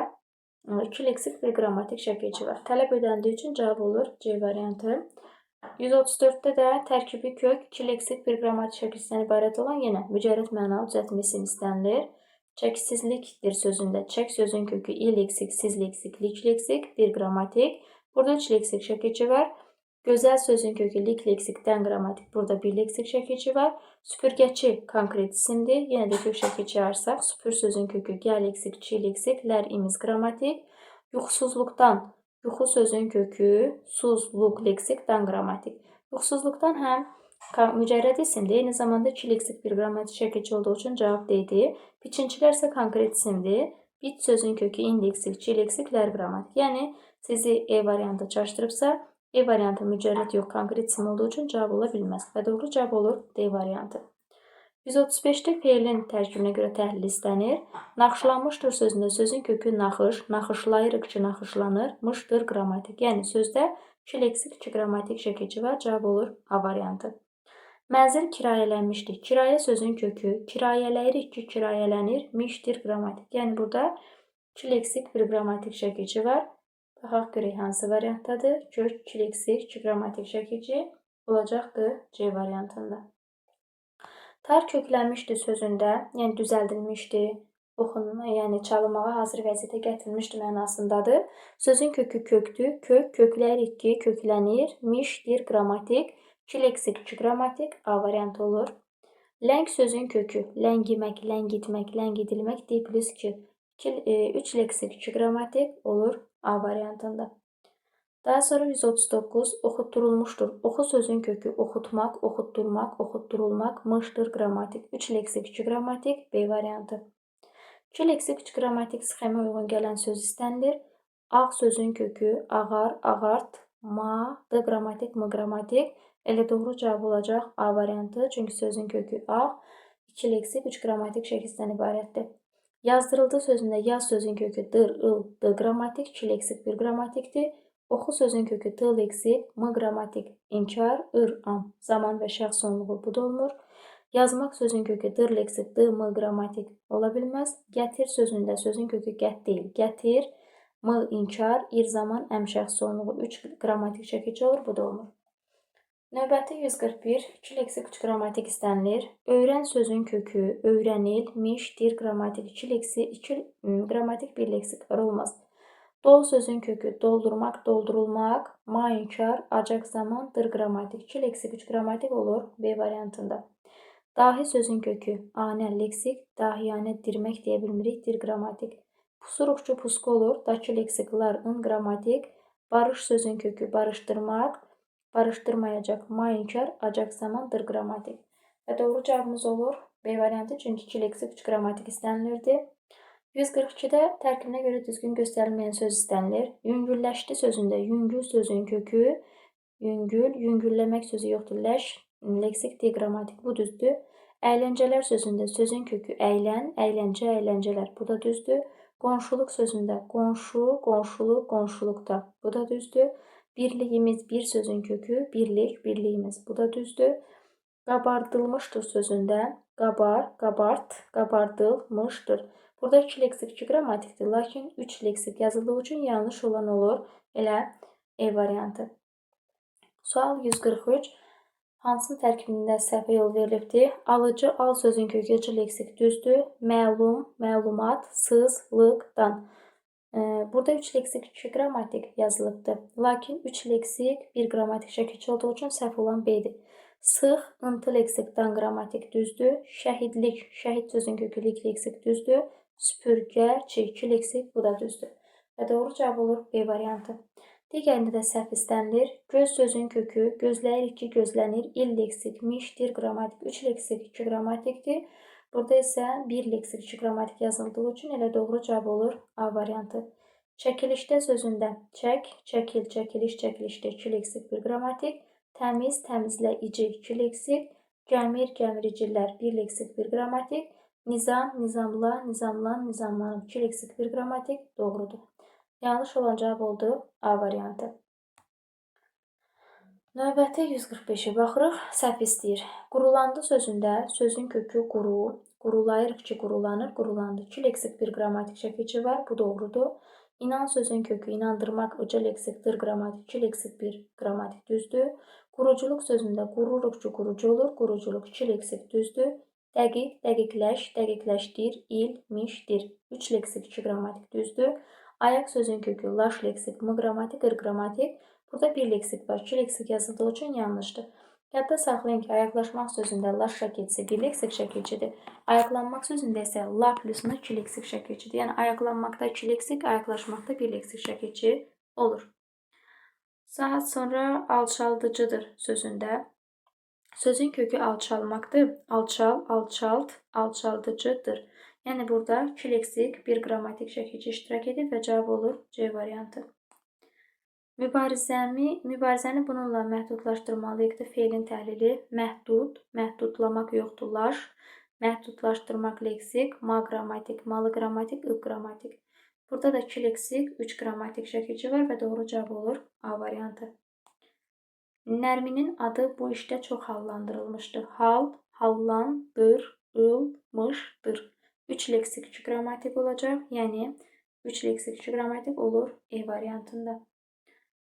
2 leksik bir qrammatik şəkilçi var. Tələb ödəndiyi üçün cavab olur C variantı. 134-də də tərkibi kök 2 leksik bir qrammatik şəkilçisindən ibarət olan yenə mücərrəd mənalı düzəltmə isim istənilir. Çəksizlikdir sözündə çək sözün kökü i leksik, siz leksik, lik leksik, bir qrammatik. Burada 3 leksik şəkilçi var. Gözəl sözün kökü lik leksikdən qrammatik. Burada 1 leksik şəkilçi var. Süpürgəçi konkret isimdir. Yenə də kök şəkilçi arsaq, süpür sözün kökü gəl leksik, çi leksik, lər imiz qrammatik. Yuxusuzluqdan yuxu sözün kökü suzluq leksik, dan qrammatik. Yuxusuzluqdan həm mücərrəd isimdir, eyni zamanda 2 leksik bir qrammatik şəkilçi olduğu üçün cavab D-dir. Biçinçilər isə konkret isimdir. Bit sözün kökü in leksik, çi leksik, lər qrammatik. Yəni sizi E variantı çaşdırıbsa, E variantı mücərrəd yox, konkret isim olduğu üçün cavab ola bilməz. Və doğru cavab olur D variantı. 135-də feilin tərkibinə görə təhlil istənir. Naxışlanmışdır sözündə sözün kökü naxış, naxışlayırıq ki, naxışlanır, mışdır qrammatik. Yəni sözdə 2 leksik, 2 qrammatik şəkilçi var. Cavab olur A variantı. Mənzil kirayələnmişdir. Kirayə sözün kökü kirayələyirik ki, kirayələnir, mişdir qrammatik. Yəni burada 2 leksik, 1 qrammatik şəkilçi var. Baxaq görək hansı variantdadır. Kök 2 leksik, 2 qrammatik şəkilçi olacaqdır C variantında. Tar köklənmişdir sözündə, yəni düzəldilmişdir, yəni çalınmağa hazır vəziyyətə gətirilmişdir mənasındadır. Sözün kökü kökdür, kök, kökləyirik ki, köklənir, mişdir qrammatik, 2 leksik, 2 qrammatik A variantı olur. Ləng sözün kökü ləngimək, ləngitmək, ləngidilmək D plus 2, 3 leksik, 2 qrammatik olur A variantında. Daha sonra 139 oxutdurulmuşdur. Oxu sözün kökü oxutmaq, oxutdurmaq, oxutdurulmaq, mışdır qrammatik. 3 leksik, 2 qrammatik B variantı. 2 leksik, 3 qrammatik sxemə uyğun gələn söz istənilir. Ağ sözün kökü ağar, ağart, ma, D qrammatik, M qrammatik. Elə doğru cavab olacaq A variantı. Çünki sözün kökü ağ, 2 leksik, 3 qrammatik şəkildən ibarətdir. Yazdırıldı sözündə yaz sözün kökü dır, ıl, D qrammatik, 2 leksik, 1 qrammatikdir. Oxu sözün kökü t leksik, m qrammatik, inkar, ır, am, zaman və şəxs sonluğu bu da olmur. Yazmaq sözün kökü dır leksik, d, m qrammatik ola bilməz. Gətir sözündə sözün kökü gət deyil, gətir, m inkar, ir zaman, əm şəxs sonluğu 3 qrammatik şəkilçi olur, bu da olmur. Növbəti 141, 2 leksik, 3 qrammatik istənilir. Öyrən sözün kökü, öyrənil, miş, dir, qrammatik, 2 leksik, 2 qrammatik, 1 leksik var, olmaz. Dol sözün kökü doldurmaq, doldurulmaq, ma inkar, acaq zaman, dır qrammatik, 2 leksik, 3 qrammatik olur B variantında. Dahi sözün kökü anə leksik, dahiyanə dirmək deyə bilmirik, dir qrammatik. Pusuruqçu pusqu olur, dakı leksiklar, ın qrammatik. Barış sözün kökü barışdırmaq, barışdırmayacaq, ma inkar, acaq zaman, dır qrammatik. Və doğru cavabımız olur B variantı, çünki 2 leksik, 3 qrammatik istənilirdi. 142-də tərkibinə görə düzgün göstərilməyən söz istənilir. Yüngülləşdi sözündə yüngül sözün kökü, yüngül, yüngülləmək sözü yoxdur, ləş, leksik, D qrammatik, bu düzdür. Əyləncələr sözündə sözün kökü əylən, əyləncə, əyləncələr, bu da düzdür. Qonşuluq sözündə qonşu, qonşuluq, qonşuluqda, bu da düzdür. Birliyimiz, bir sözün kökü, birlik, birliyimiz, bu da düzdür. Qabardılmışdır sözündə qabar, qabart, qabardılmışdır. Burada 2 leksik 2 qrammatikdir, lakin 3 leksik yazıldığı üçün yanlış olan olur. Elə E variantı. Sual 143. Hansının tərkibində səhvə yol verilibdir? Alıcı, al sözün kökü 2 leksik düzdür. Məlum, məlumat, sız, lıqdan. Burada 3 leksik 2 qrammatik yazılıbdır. Lakin 3 leksik 1 qrammatik şəkilçi olduğu üçün səhv olan B-dir. Sıx, ıntı leksik dan qrammatik düzdür. Şəhidlik, şəhid sözün kökü lik leksik düzdür. Süpürgə, çi 2 leksik, bu da düzdür. Və doğru cavab olur B variantı. Digərində də səhv istənilir. Göz sözün kökü, gözləyirik ki, gözlənir. İl leksik, mişdir, qrammatik. 3 leksik 2 qrammatikdir. Burada isə 1 leksik 2 qrammatik yazıldığı üçün elə doğru cavab olur A variantı. Çəkilişdə sözündə çək, çəkil, çəkiliş, çəkilişdə 2 leksik 1 qrammatik. Təmiz, təmizləyici 2 leksik. Gəmir, gəmiricilər 1 leksik 1 qrammatik. Nizam, nizamla, nizamlan, nizamlanıb 2 leksik 1 qrammatik doğrudur. Yanlış olan cavab oldu A variantı. Növbəti 145-ə baxırıq. Səhv istəyir. Qurulandı sözündə sözün kökü quru, qurulayırıq ki, qurulanır, qurulandı. 2 leksik 1 qrammatik şəkilçi var. Bu doğrudur. İnan sözün kökü inandırmaq, ıca leksik 1 qrammatik, 2 leksik 1 qrammatik düzdür. Quruculuq sözündə qururuq ki, qurucu olur. Quruculuq 2 leksik düzdür. Dəqiq, dəqiqləş, dəqiqləşdir, il, mişdir. 3 leksik 2 qrammatik düzdür. Ayaq sözün kökü laş leksik, m qrammatik, ır qrammatik. Burada 1 leksik var. 2 leksik yazıldığı üçün yanlışdır. Yadda saxlayın ki, ayaqlaşmaq sözündə laş şəkilçisi 1 leksik şəkilçidir. Ayaqlanmaq sözündə isə la plus n 2 leksik şəkilçidir. Yəni ayaqlanmaqda 2 leksik, ayaqlaşmaqda 1 leksik şəkilçi olur. Saat sonra alçaldıcıdır sözündə. Sözün kökü alçalmaqdır. Alçal, alçalt, alçaldıcıdır. Yəni burada 2 leksik 1 qrammatik şəkilçi iştirak edir və cavab olur C variantı. Mübarizəni bununla məhdudlaşdırmalıyıqdır. Feilin təhlili məhdud, məhdudlamaq yoxdur, laş, məhdudlaşdırmaq leksik, ma qrammatik, malı qrammatik, ı qrammatik. Burada da 2 leksik 3 qrammatik şəkilçi var və doğru cavab olur A variantı. Nərminin adı bu işdə çox hallandırılmışdır. Hal, hallandır, ılmışdır. 3 leksik 2 qrammatik olacaq. Yəni 3 leksik 2 qrammatik olur E variantında.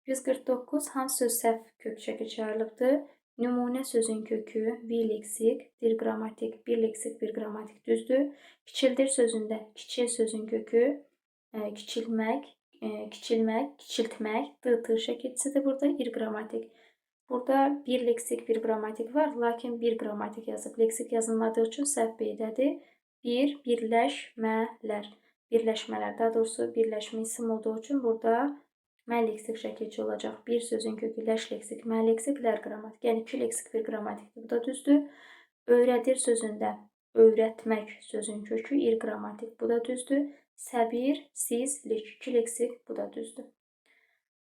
149. Hansı söz səhv kök şəkilçi ayrılıbdır? Nümunə sözün kökü 1 leksik, 1 qrammatik, 1 leksik 1 qrammatik düzdür. Kiçildir sözündə kiçil sözün kökü kiçilmək, kiçilmək, kiçiltmək, dı şəkilçisidir burada 1 qrammatik. Burada 1 leksik 1 qrammatik var, lakin 1 qrammatik yazıb. Leksik yazılmadığı üçün səhv B-dədir. 1. Birləşmələr. Birləşmələr, daha doğrusu birləşmə isim olduğu üçün burada mən leksik şəkilçi olacaq. 1 sözün kökü ləş leksik, mən leksik, lər qrammatik. Yəni 2 leksik 1 qrammatikdir. Bu da düzdür. Öyrədir sözündə öyrətmək sözün kökü 2 qrammatik. Bu da düzdür. Səbir, sizlik 2 leksik. Bu da düzdür.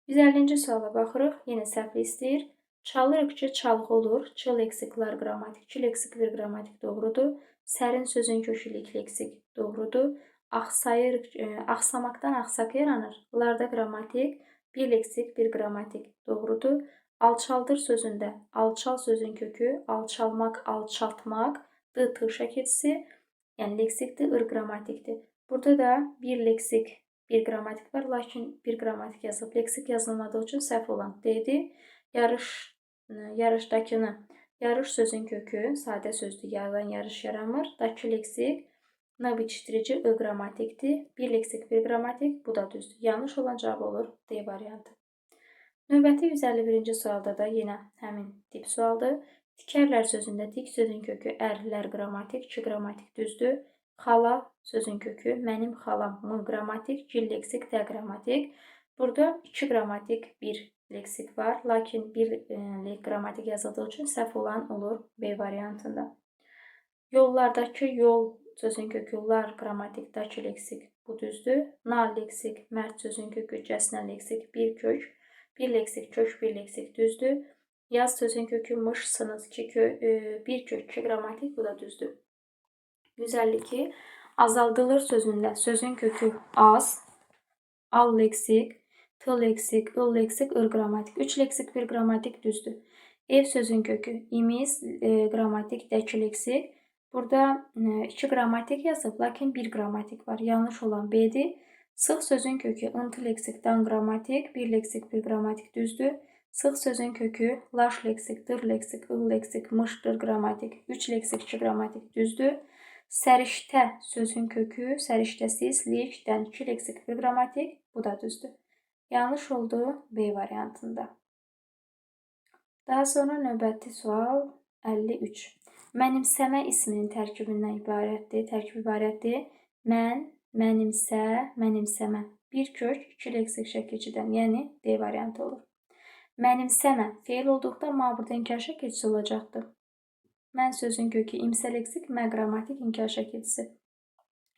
150-ci suala baxırıq. Yenə səhvli istəyir. Çalırıq ki, çalğı olur. Ç leksiklər qrammatik. 2 leksik 1 qrammatik doğrudur. Sərin sözün kökü lik leksik doğrudur. Axsayırıq, axsamaqdan axsaq yaranır. Larda qrammatik. 1 leksik 1 qrammatik doğrudur. Alçaldır sözündə alçal sözün kökü alçalmaq, alçaltmaq, dı tı şəkilçisi, yəni leksikdir, ır qrammatikdir. Burada da 1 leksik 1 qrammatik var, lakin 1 qrammatik yazılıb. Leksik yazılmadığı üçün səhv olan D-dir. Yarışdakını, yarış sözün kökü sadə sözdür, yardan yarış yaranmır. Dakı leksik, n biçdirici, ı qrammatikdir. 1 leksik 1 qrammatik, bu da düzdür. Yanlış olan cavab olur D variantı. Növbəti 151-ci sualda da yenə həmin tip sualdır. Tikərlər sözündə tik sözün kökü ərlər qrammatik, 2 qrammatik düzdür. Xala sözün kökü mənim xalam, m qrammatik, gil leksik, də qrammatik. Burada 2 qrammatik 1 leksik var, lakin 1 qrammatik yazıldığı üçün səhv olan olur B variantında. Yollardakı yol sözün kökü lar qrammatik, dakı leksik, bu düzdür. Nal leksik, mərd sözün kökü cəsnə leksik, 1 kök. 1 leksik, kök 1 leksik düzdür. Yaz sözün kökü mış, sınız 1 kök 2 qrammatik, bu da düzdür. 152. Azaldılır sözündə sözün kökü az, al leksik, t leksik, ıl leksik, ır qrammatik. 3 leksik 1 qrammatik düzdür. Ev sözün kökü imiz, qrammatik, dəki leksik. Burada 2 qrammatik yazıb, lakin 1 qrammatik var. Yanlış olan B-dir. Sıx sözün kökü ıntı leksik, dan qrammatik, 1 leksik, 1 qrammatik düzdür. Sıx sözün kökü laş leksik, dır leksik, ıl leksik, mış, dır qrammatik, 3 leksik, 2 qrammatik düzdür. Səriştə sözün kökü səriştəsiz, lik, dən 2 leksik, 1 qrammatik, bu da düzdür. Yanlış oldu B variantında. Daha sonra növbəti sual 53. Mənimsəmə isminin tərkibindən ibarətdir. Tərkib ibarətdir. Mən, mənimsə, mənimsəmə. Bir kök, 2 leksik şəkilcidən, yəni D variantı olur. Mənimsəmə feil olduqda ma burada inkar şəkilcisi olacaqdır. Mən sözün kökü imsə leksik, mə qrammatik inkar şəkilcisi.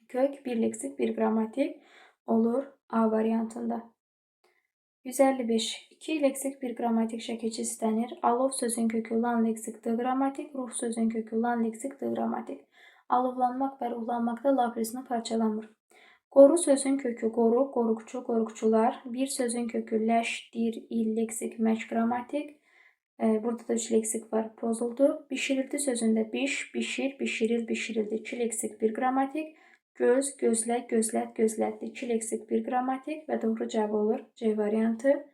Kök 1 leksik, 1 qrammatik olur A variantında. 155. 2 leksik, 1 qrammatik şəkilci istənir. Alov sözün kökü lan leksik, d qrammatik, ruh sözün kökü lan leksik, d qrammatik. Alovlanmaq və ruhlanmaqda lafrizini parçalanmır. Qoru sözün kökü qoru, qoruqçu, qoruqçular. Bir sözün kökü ləş, dir, il leksik, məc qrammatik. Burada da 3 leksik var, pozuldu. Bişirildi sözündə biş, bişir, bişiril, bişirildi. 2 leksik, 1 qrammatik. Göz, gözlə, gözlət, gözlətdi. 2 leksik, 1 qrammatik və doğru cavab olur C variantı.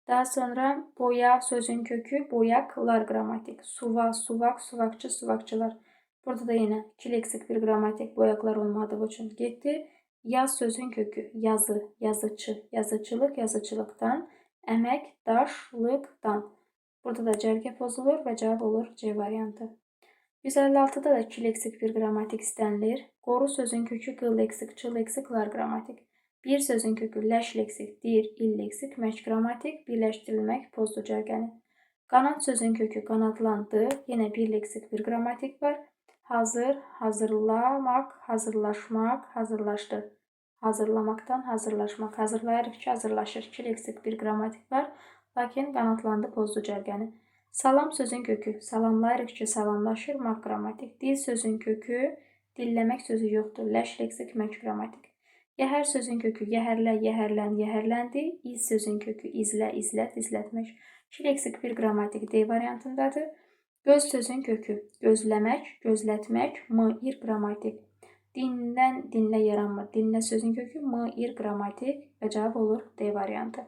Daha sonra boya sözün kökü boyaqlar qrammatik. Suva, suvaq, suvaqçı, suvaqçılar. Burada da yine 2 leksik, 1 qrammatik boyaqlar olmadığı üçün getdi. Yaz sözün kökü yazı, yazıcı, yazıcılıq, yazıcılıqdan. Əmək, daşlıqdan. Burada da cərgə pozulur və cavab olur C variantı. 156'da da 2 leksik, 1 qrammatik istənilir. Qoru sözün kökü qıl leksik, çıl leksik, lar qrammatik. Bir sözün kökü ləş leksik, dir, il leksik, məc qrammatik, birləşdirilmək, pozdu cərgəni. Qanat sözün kökü qanatlandı, yenə 1 leksik, 1 qrammatik var. Hazır, hazırlamaq, hazırlaşmaq, hazırlaşdı. Hazırlamaktan hazırlaşmaq, hazırlayırıq ki, hazırlaşır. 2 leksik, 1 qrammatik var, lakin qanatlandı, pozdu cərgəni. Salam sözün kökü salamlayırıq ki, salamlaşır, maq qrammatik. Dil sözün kökü dilləmək sözü yoxdur, ləş leksik, məc qrammatik. Yəhər sözün kökü yəhərlə, yəhərlən, yəhərləndi. İz sözün kökü izlə, izlət, izlətmək. 2 leksik, 1 qrammatik D variantındadır. Göz sözün kökü gözləmək, gözlətmək, m, ir qrammatik. Dindən dinlə yaranmır. Dinlə sözün kökü m, ir qrammatik və cavab olur D variantı.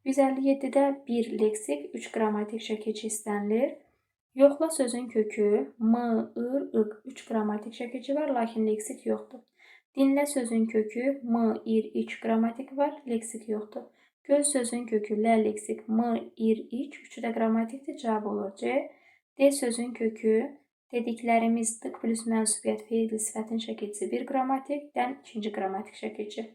157'də 1 leksik, 3 qrammatik şəkilci istənilir. Yoxla sözün kökü m, ır, ıq, 3 qrammatik şəkilci var, lakin leksik yoxdur. Dinlə sözün kökü m, ir, iç qrammatik var, leksik yoxdur. Göz sözün kökü lə leksik, m, ir, iç, 3'ü də qrammatikdir, cavab olur C. D sözün kökü dediklərimiz dık plus mənsubiyyət feil sifətin şəkilcisi 1 qrammatik, dən 2-ci qrammatik şəkilci.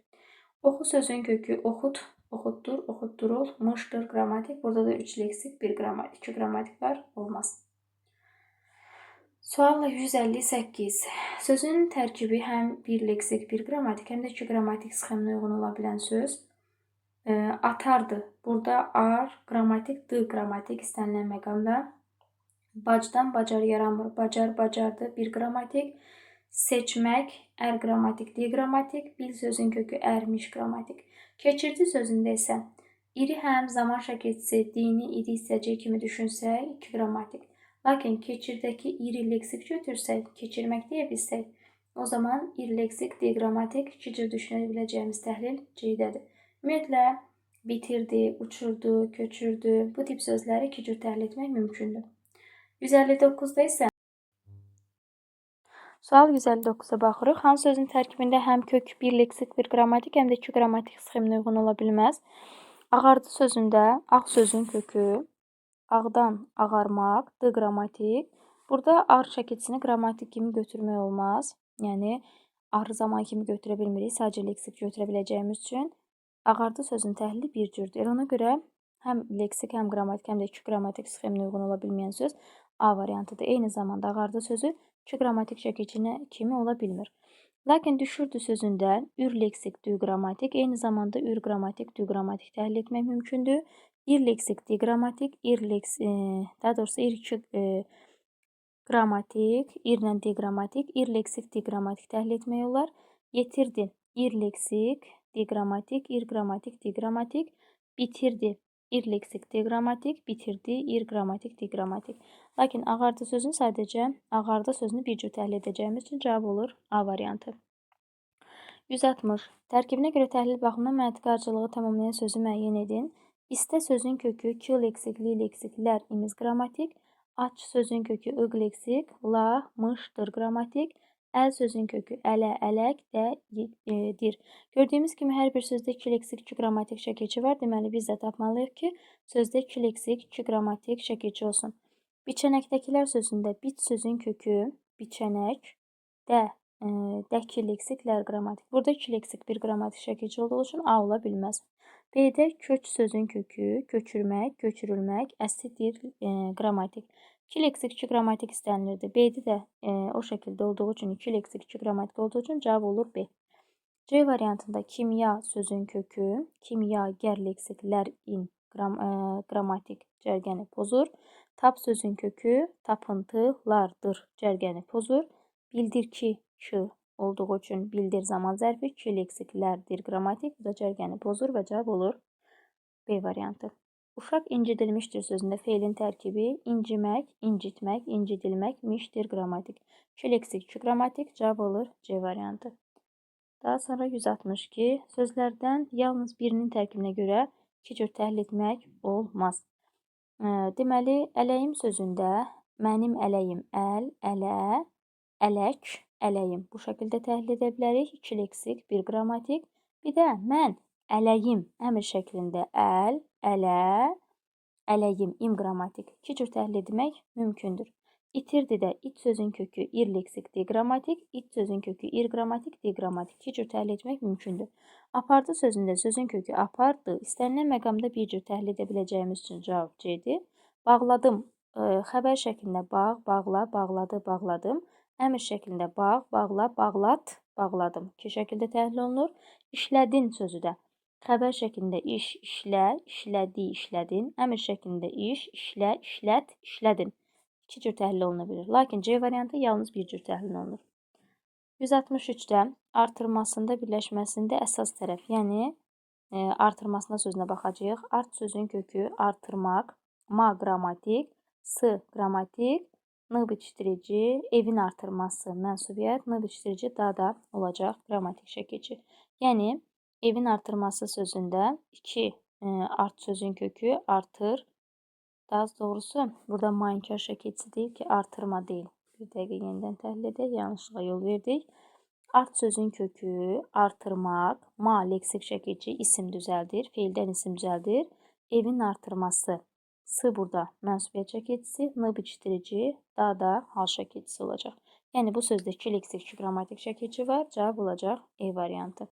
Oxu sözün kökü oxut, oxutdur, oxutturul, mışdır, qrammatik. Burada da 3 leksik, 1 qrammatik, 2 qrammatik var, olmaz. Sualla 158. Sözün tərkibi həm 1 leksik, 1 qrammatik, həm də 2 qrammatik sxeminə uyğun ola bilən söz. Atardı. Burada ar, qrammatik, d qrammatik istənilən məqamda. Bacdan bacar yaranmır. Bacar, bacardı, 1 qrammatik. Seçmək, ər qrammatik, D qrammatik, bil sözün kökü ərmiş qrammatik. Keçirdi sözündə isə iri həm zaman şəkilcisi, dini, iri hissəcək kimi düşünsək, 2 qrammatik. Lakin keçirdəki iri leksik götürsək, keçirmək deyə bilsək, o zaman iri leksik, D qrammatik, 2 cür düşünə biləcəyimiz təhlil C-dədir. Ümumiyyətlə, bitirdi, uçurdu, köçürdü, bu tip sözləri 2 cür təhlil etmək mümkündür. 159'da isə sual 159'a baxırıq. Hansı sözün tərkibində həm kök 1 leksik, 1 qrammatik, həm də 2 qrammatik sxeminə uyğun ola bilməz? Ağardı sözündə ağ sözün kökü, ağdan ağarmaq, d qrammatik. Burada ar şəkilçisini qrammatik kimi götürmək olmaz. Yəni, arı zaman kimi götürə bilmirik, sadəcə leksik götürə biləcəyimiz üçün. Ağardı sözün təhlili bir cürdür. Ona görə həm leksik, həm qrammatik, həm də 2 qrammatik sxeminə uyğun ola bilməyən söz A variantıdır. Eyni zamanda ağardı sözü 2 qrammatik şəkilçinə kimi ola bilmir. Lakin düşürdü sözündə ür leksik, dü qrammatik, eyni zamanda ür qrammatik, dü qrammatik təhlil etmək mümkündür. İr leksik, di qrammatik, daha doğrusu ir 2 qrammatik, irlə di qrammatik, ir leksik, di qrammatik təhlil etmək olar. Yetirdi, ir leksik, di qrammatik, ir qrammatik, di qrammatik. Bitirdi, irleksik, deqrammatik, bitirdi, irqrammatik, deqrammatik. Lakin ağardı sözünü sadəcə ağardı sözünü bir cür təhlil edəcəyimiz üçün cavab olur A variantı. 160. Tərkibinə görə təhlil baxımından məntiqi ardıcılığı tamamlayan sözü müəyyən edin. İstə sözün kökü ki leksik, li leksik, lər, imiz qrammatik. Aç sözün kökü ıq leksik, la, mışdır qrammatik. Əl sözün kökü ələ, ələk, də, dir. Gördüyümüz kimi hər bir sözdə 2 leksik, 2 qrammatik şəkilçi var. Deməli biz də tapmalıyıq ki, sözdə 2 leksik, 2 qrammatik şəkilçi olsun. Biçənəkdəkilər sözündə bit sözün kökü biçənək, də, dəki leksik, lər qrammatik. Burada 2 leksik, 1 qrammatik şəkilçi olduğu üçün A ola bilməz. B-də köç sözün kökü köçürmək, köçürülmək, əslidir, qrammatik. 2 leksik, 2 qrammatik istənilirdi. B-də də o şəkildə olduğu üçün 2 leksik, 2 qrammatik olduğu üçün cavab olur B. C variantında kimya sözün kökü, kimyagər leksik, lər, in, qrammatik cərgəni pozur. Tap sözün kökü tapıntılardır cərgəni pozur. Bildir ki, olduğu üçün bildir zaman zərfi, 2 leksiklərdir qrammatik, bu da cərgəni pozur və cavab olur B variantı. Uşaq incidilmişdir sözündə feilin tərkibi incimək, incitmək, incidilmək, mişdir qrammatik. 2 leksik, 2 qrammatik, cavab olur C variantı. Daha sonra 162. Sözlərdən yalnız birinin tərkibinə görə 2 cür təhlil etmək olmaz. Deməli, ələyim sözündə mənim ələyim əl, ələ, ələk, ələyim. Bu şəkildə təhlil edə bilərik. 2 leksik, 1 qrammatik. Bir də mən ələyim əmr şəklində əl, ələ, ələyim, im qrammatik. 2 cür təhlil etmək mümkündür. İtirdi də it sözün kökü ir leksik, deqrammatik, it sözün kökü ir qrammatik, deqrammatik. 2 cür təhlil etmək mümkündür. Apardı sözündə sözün kökü apardı. İstənilən məqamda bir cür təhlil edə biləcəyimiz üçün cavab C-dir. Bağladım. Xəbər şəklində bağ, bağla, bağladı, bağladım. Əmr şəklində bağ, bağla, bağlat, bağladım. 2 şəkildə təhlil olunur. İşlədin sözü də xəbər şəklində iş, işlə, işlədi, işlədin. Əmr şəklində iş, işlə, işlət, işlədin. 2 cür təhlil oluna bilir. Lakin C variantı yalnız bir cür təhlil olunur. 163-də artırmasında, birləşməsində əsas tərəf, yəni artırmasında sözünə baxacağıq. Art sözün kökü artırmaq, ma qrammatik, s qrammatik, n biçdirici, evin artırması mənsubiyyət, n biçdirici da olacaq qrammatik şəkilçi. Yəni evin artırması sözündə 2 art sözün kökü artır. Daha doğrusu burada mankar şəkilçisi deyil ki, artırma deyil. Bir dəqiqə yenidən təhlil edək, yanlışlığa yol verdik. Art sözün kökü artırmaq, ma leksik şəkilçi isim düzəldir, feildən isim düzəldir. Evin artırması, s burada mənsubiyyət şəkilçisi, n biçdirici, da hal şəkilçisi olacaq. Yəni bu sözdə 2 leksik, 2 qrammatik şəkilçi var, cavab olacaq E variantı.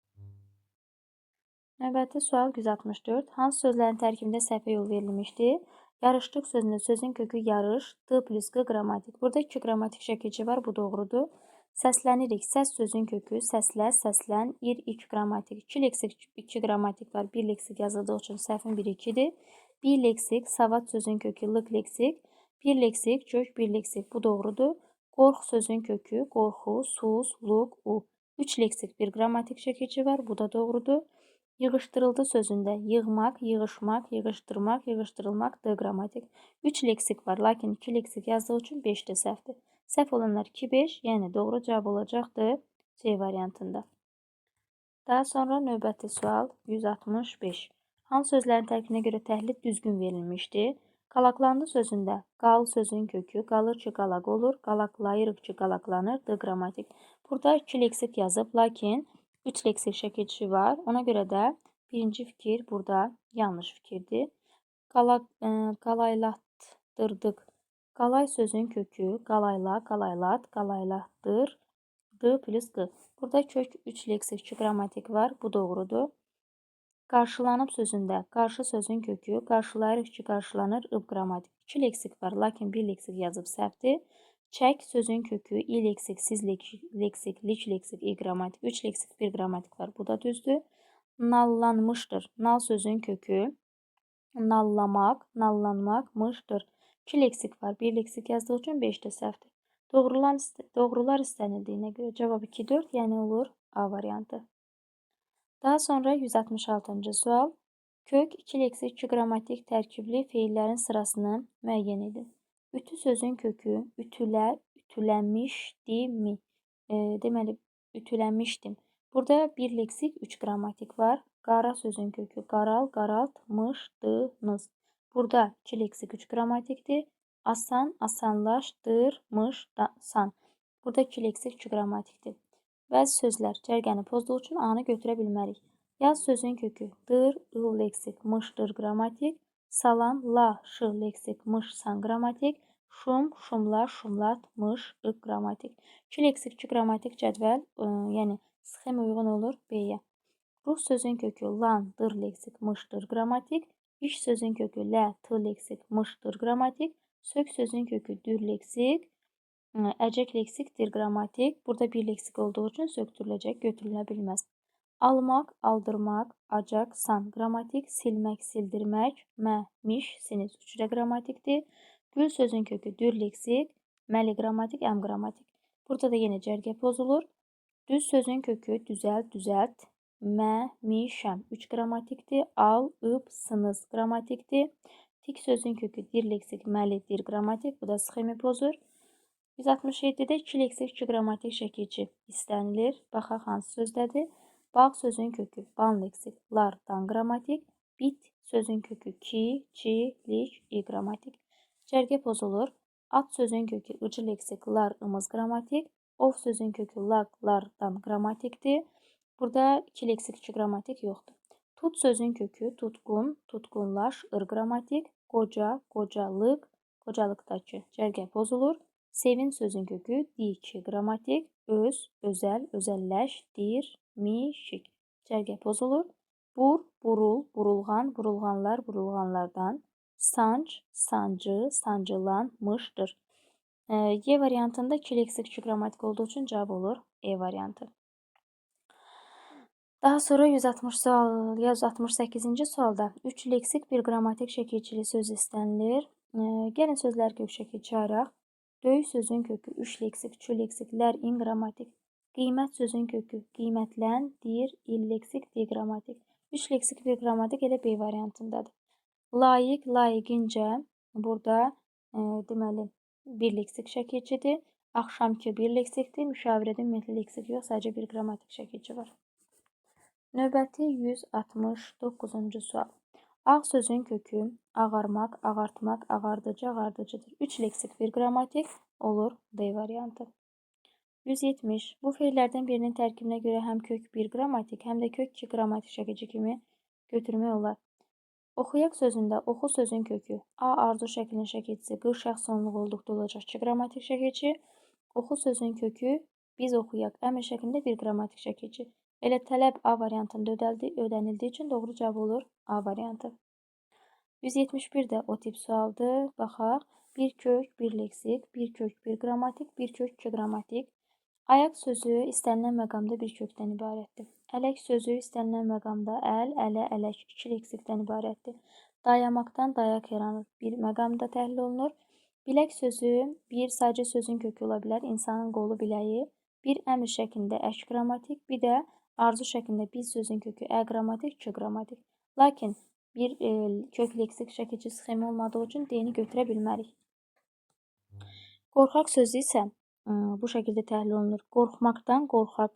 Növbəti sual 164. Hansı sözlərin tərkibində səhvə yol verilmişdir? Yarışdıq sözündə sözün kökü yarış, d plus q qrammatik. Burada 2 qrammatik şəkilçi var, bu doğrudur. Səslənirik, səs sözün kökü, səslə, səslən, ir, 2 qrammatik. 2 leksik, 2 qrammatik var, 1 leksik yazıldığı üçün səhvin biri 2-dir. 1 leksik, savad sözün kökü, lıq leksik. 1 leksik, kök, 1 leksik, bu doğrudur. Qorx sözün kökü, qorxu, sus, luq, u. 3 leksik, 1 qrammatik şəkilçi var, bu da doğrudur. Yığışdırıldı sözündə yığmaq, yığışmaq, yığışdırmaq, yığışdırılmaq, d qrammatik. 3 leksik var, lakin 2 leksik yazdığı üçün 5 də səhvdir. Səhv olanlar 2, 5, yəni doğru cavab olacaqdır C variantında. Daha sonra növbəti sual 165. Hansı sözlərin tərkibinə görə təhlil düzgün verilmişdir? Qalaqlandı sözündə qal sözün kökü, qalır ki, qalaq olur, qalaqlayırıq ki, qalaqlanır, d qrammatik. Burada 2 leksik yazıb, lakin 3 leksik şəkilçi var. Ona görə də birinci fikir burada yanlış fikirdir. Qalaylatdırdıq. Qalay sözün kökü qalayla, qalaylat, qalaylatdır, d plus q. Burada kök 3 leksik, 2 qrammatik var. Bu doğrudur. Qarşılanıb sözündə qarşı sözün kökü qarşılayırıq ki, qarşılanır, ıb qrammatik. 2 leksik var, lakin 1 leksik yazıb səhvdir. Çək sözün kökü i leksik, siz leksik, lik leksik, i qrammatik. 3 leksik, 1 qrammatik var. Bu da düzdür. Nallanmışdır. Nal sözün kökü nallamaq, nallanmaq, mışdır. 2 leksik var. 1 leksik yazdığı üçün 5 də səhvdir. Doğrular istənildiyinə görə cavab 2, 4, yəni olur A variantı. Daha sonra 166-cı sual. Kök 2 leksik 2 qrammatik tərkibli feillərin sırasını müəyyən edin. Ütü sözün kökü ütülə, ütülənmişdimi? Deməli, ütülənmişdim. Burada 1 leksik 3 qrammatik var. Qara sözün kökü qaral, qaraltmışdınız. Burada 2 leksik 3 qrammatikdir. Asan, asanlaşdırmışsan. Burada 2 leksik 2 qrammatikdir. Bəzi sözlər cərgəni pozduğu üçün A-nı götürə bilmərik. Yaz sözün kökü dır, ıl leksik, mışdır qrammatik. Salam, la, şı leksik, mışsan qrammatik. Şum, şumlar, şumlatmış, ıq qrammatik. 2 leksik 2 qrammatik cədvəl, yəni sxem uyğun olur B-yə. Ruh sözün kökü lan, dır leksik, mışdır qrammatik. İş sözün kökü lə, tı leksik, mışdır qrammatik. Sök sözün kökü dür leksik, əcək leksikdir qrammatik. Burada 1 leksik olduğu üçün söktürüləcək, götürülə bilməz. Almaq, aldırmaq, acaq, san qrammatik. Silmək, sildirmək, miş, siniz 3 qrammatikdir. Gül sözün kökü dür leksik, məli qrammatik, əm qrammatik. Burada da yenə cərgə pozulur. Düz sözün kökü düzəlt, düzəlt, mişəm 3 qrammatikdir. Al, ıb, sınız qrammatikdir. Tik sözün kökü dir leksik, məli, dir qrammatik. Bu da sxemi pozur. 167-də 2 leksik 2 qrammatik şəkilçi istənilir. Baxaq hansı sözdədir. Bağ sözün kökü ban leksik, lar, dan qrammatik. Bit sözün kökü ki, çi, lik, i qrammatik. Cərgə pozulur. At sözün kökü ıcı leksik, lar, ımız qrammatik. Of sözün kökü lag, lar, dan qrammatikdir. Burada 2 leksik 2 qrammatik yoxdur. Tut sözün kökü tutqun, tutqunlaş, ır qrammatik. Qoca, qocalıq, qocalıqdakı cərgə pozulur. Sevin sözün kökü di-ki qrammatik. Öz, özəl, özəlləşdirmişik. Cərgə pozulur. Bur, burul, burulğan, burulğanlar, burulğanlardan. Sanc, sancı, sancılanmışdır. Y variantında 2 leksik 2 qrammatik olduğu üçün cavab olur E variantı. Daha sonra 168-ci sualda 3 leksik 1 qrammatik şəkilçili söz istənilir. Gəlin sözlər kök şəkilçi ayıraq. Döyük sözün kökü 3 leksik, 2 leksiklər in qrammatik. Qiymət sözün kökü qiymətlən, dir, il leksik, di qrammatik. 3 leksik 1 qrammatik elə B variantındadır. Layiq, layiqincə burada deməli 1 leksik şəkilçidir. Axşamki 1 leksikdir. Müşavirədə ümumiyyətlə leksik yox, sadəcə 1 qrammatik şəkilçi var. Növbəti 169-cu sual. Ağ sözün kökü ağarmaq, ağartmaq, ağardıcı, ağardıcıdır. 3 leksik 1 qrammatik olur D variantı. 170. Bu feillərdən birinin tərkibinə görə həm kök 1 qrammatik, həm də kök 2 qrammatik şəkilçi kimi götürmək olar. Oxuyaq sözündə oxu sözün kökü A arzu şəklinin şəkilçisi, q şəxs sonluğu olduqda olacaq 2 qrammatik şəkilçi. Oxu sözün kökü biz oxuyaq əmr şəklində 1 qrammatik şəkilçi. Elə tələb A variantında ödənildiyi üçün doğru cavab olur A variantı. 171-də o tip sualdır. Baxaq. Bir kök, 1 leksik, bir kök, 1 qrammatik, bir kök, 2 qrammatik. Ayaq sözü istənilən məqamda bir kökdən ibarətdir. Ələk sözü istənilən məqamda əl, ələ, ələk 2 leksikdən ibarətdir. Dayamaqdan dayaq yaranır. Bir məqamda təhlil olunur. Bilək sözü bir sadəcə sözün kökü ola bilər. İnsanın qolu biləyi. Bir əmr şəklində əş qrammatik, bir də arzu şəklində biz sözün kökü ə qrammatik, 2 qrammatik. Lakin bir kök leksik şəkilçi sxemi olmadığı üçün D-ni götürə bilmərik. Qorxaq sözü isə bu şəkildə təhlil olunur. Qorxmaqdan qorxaq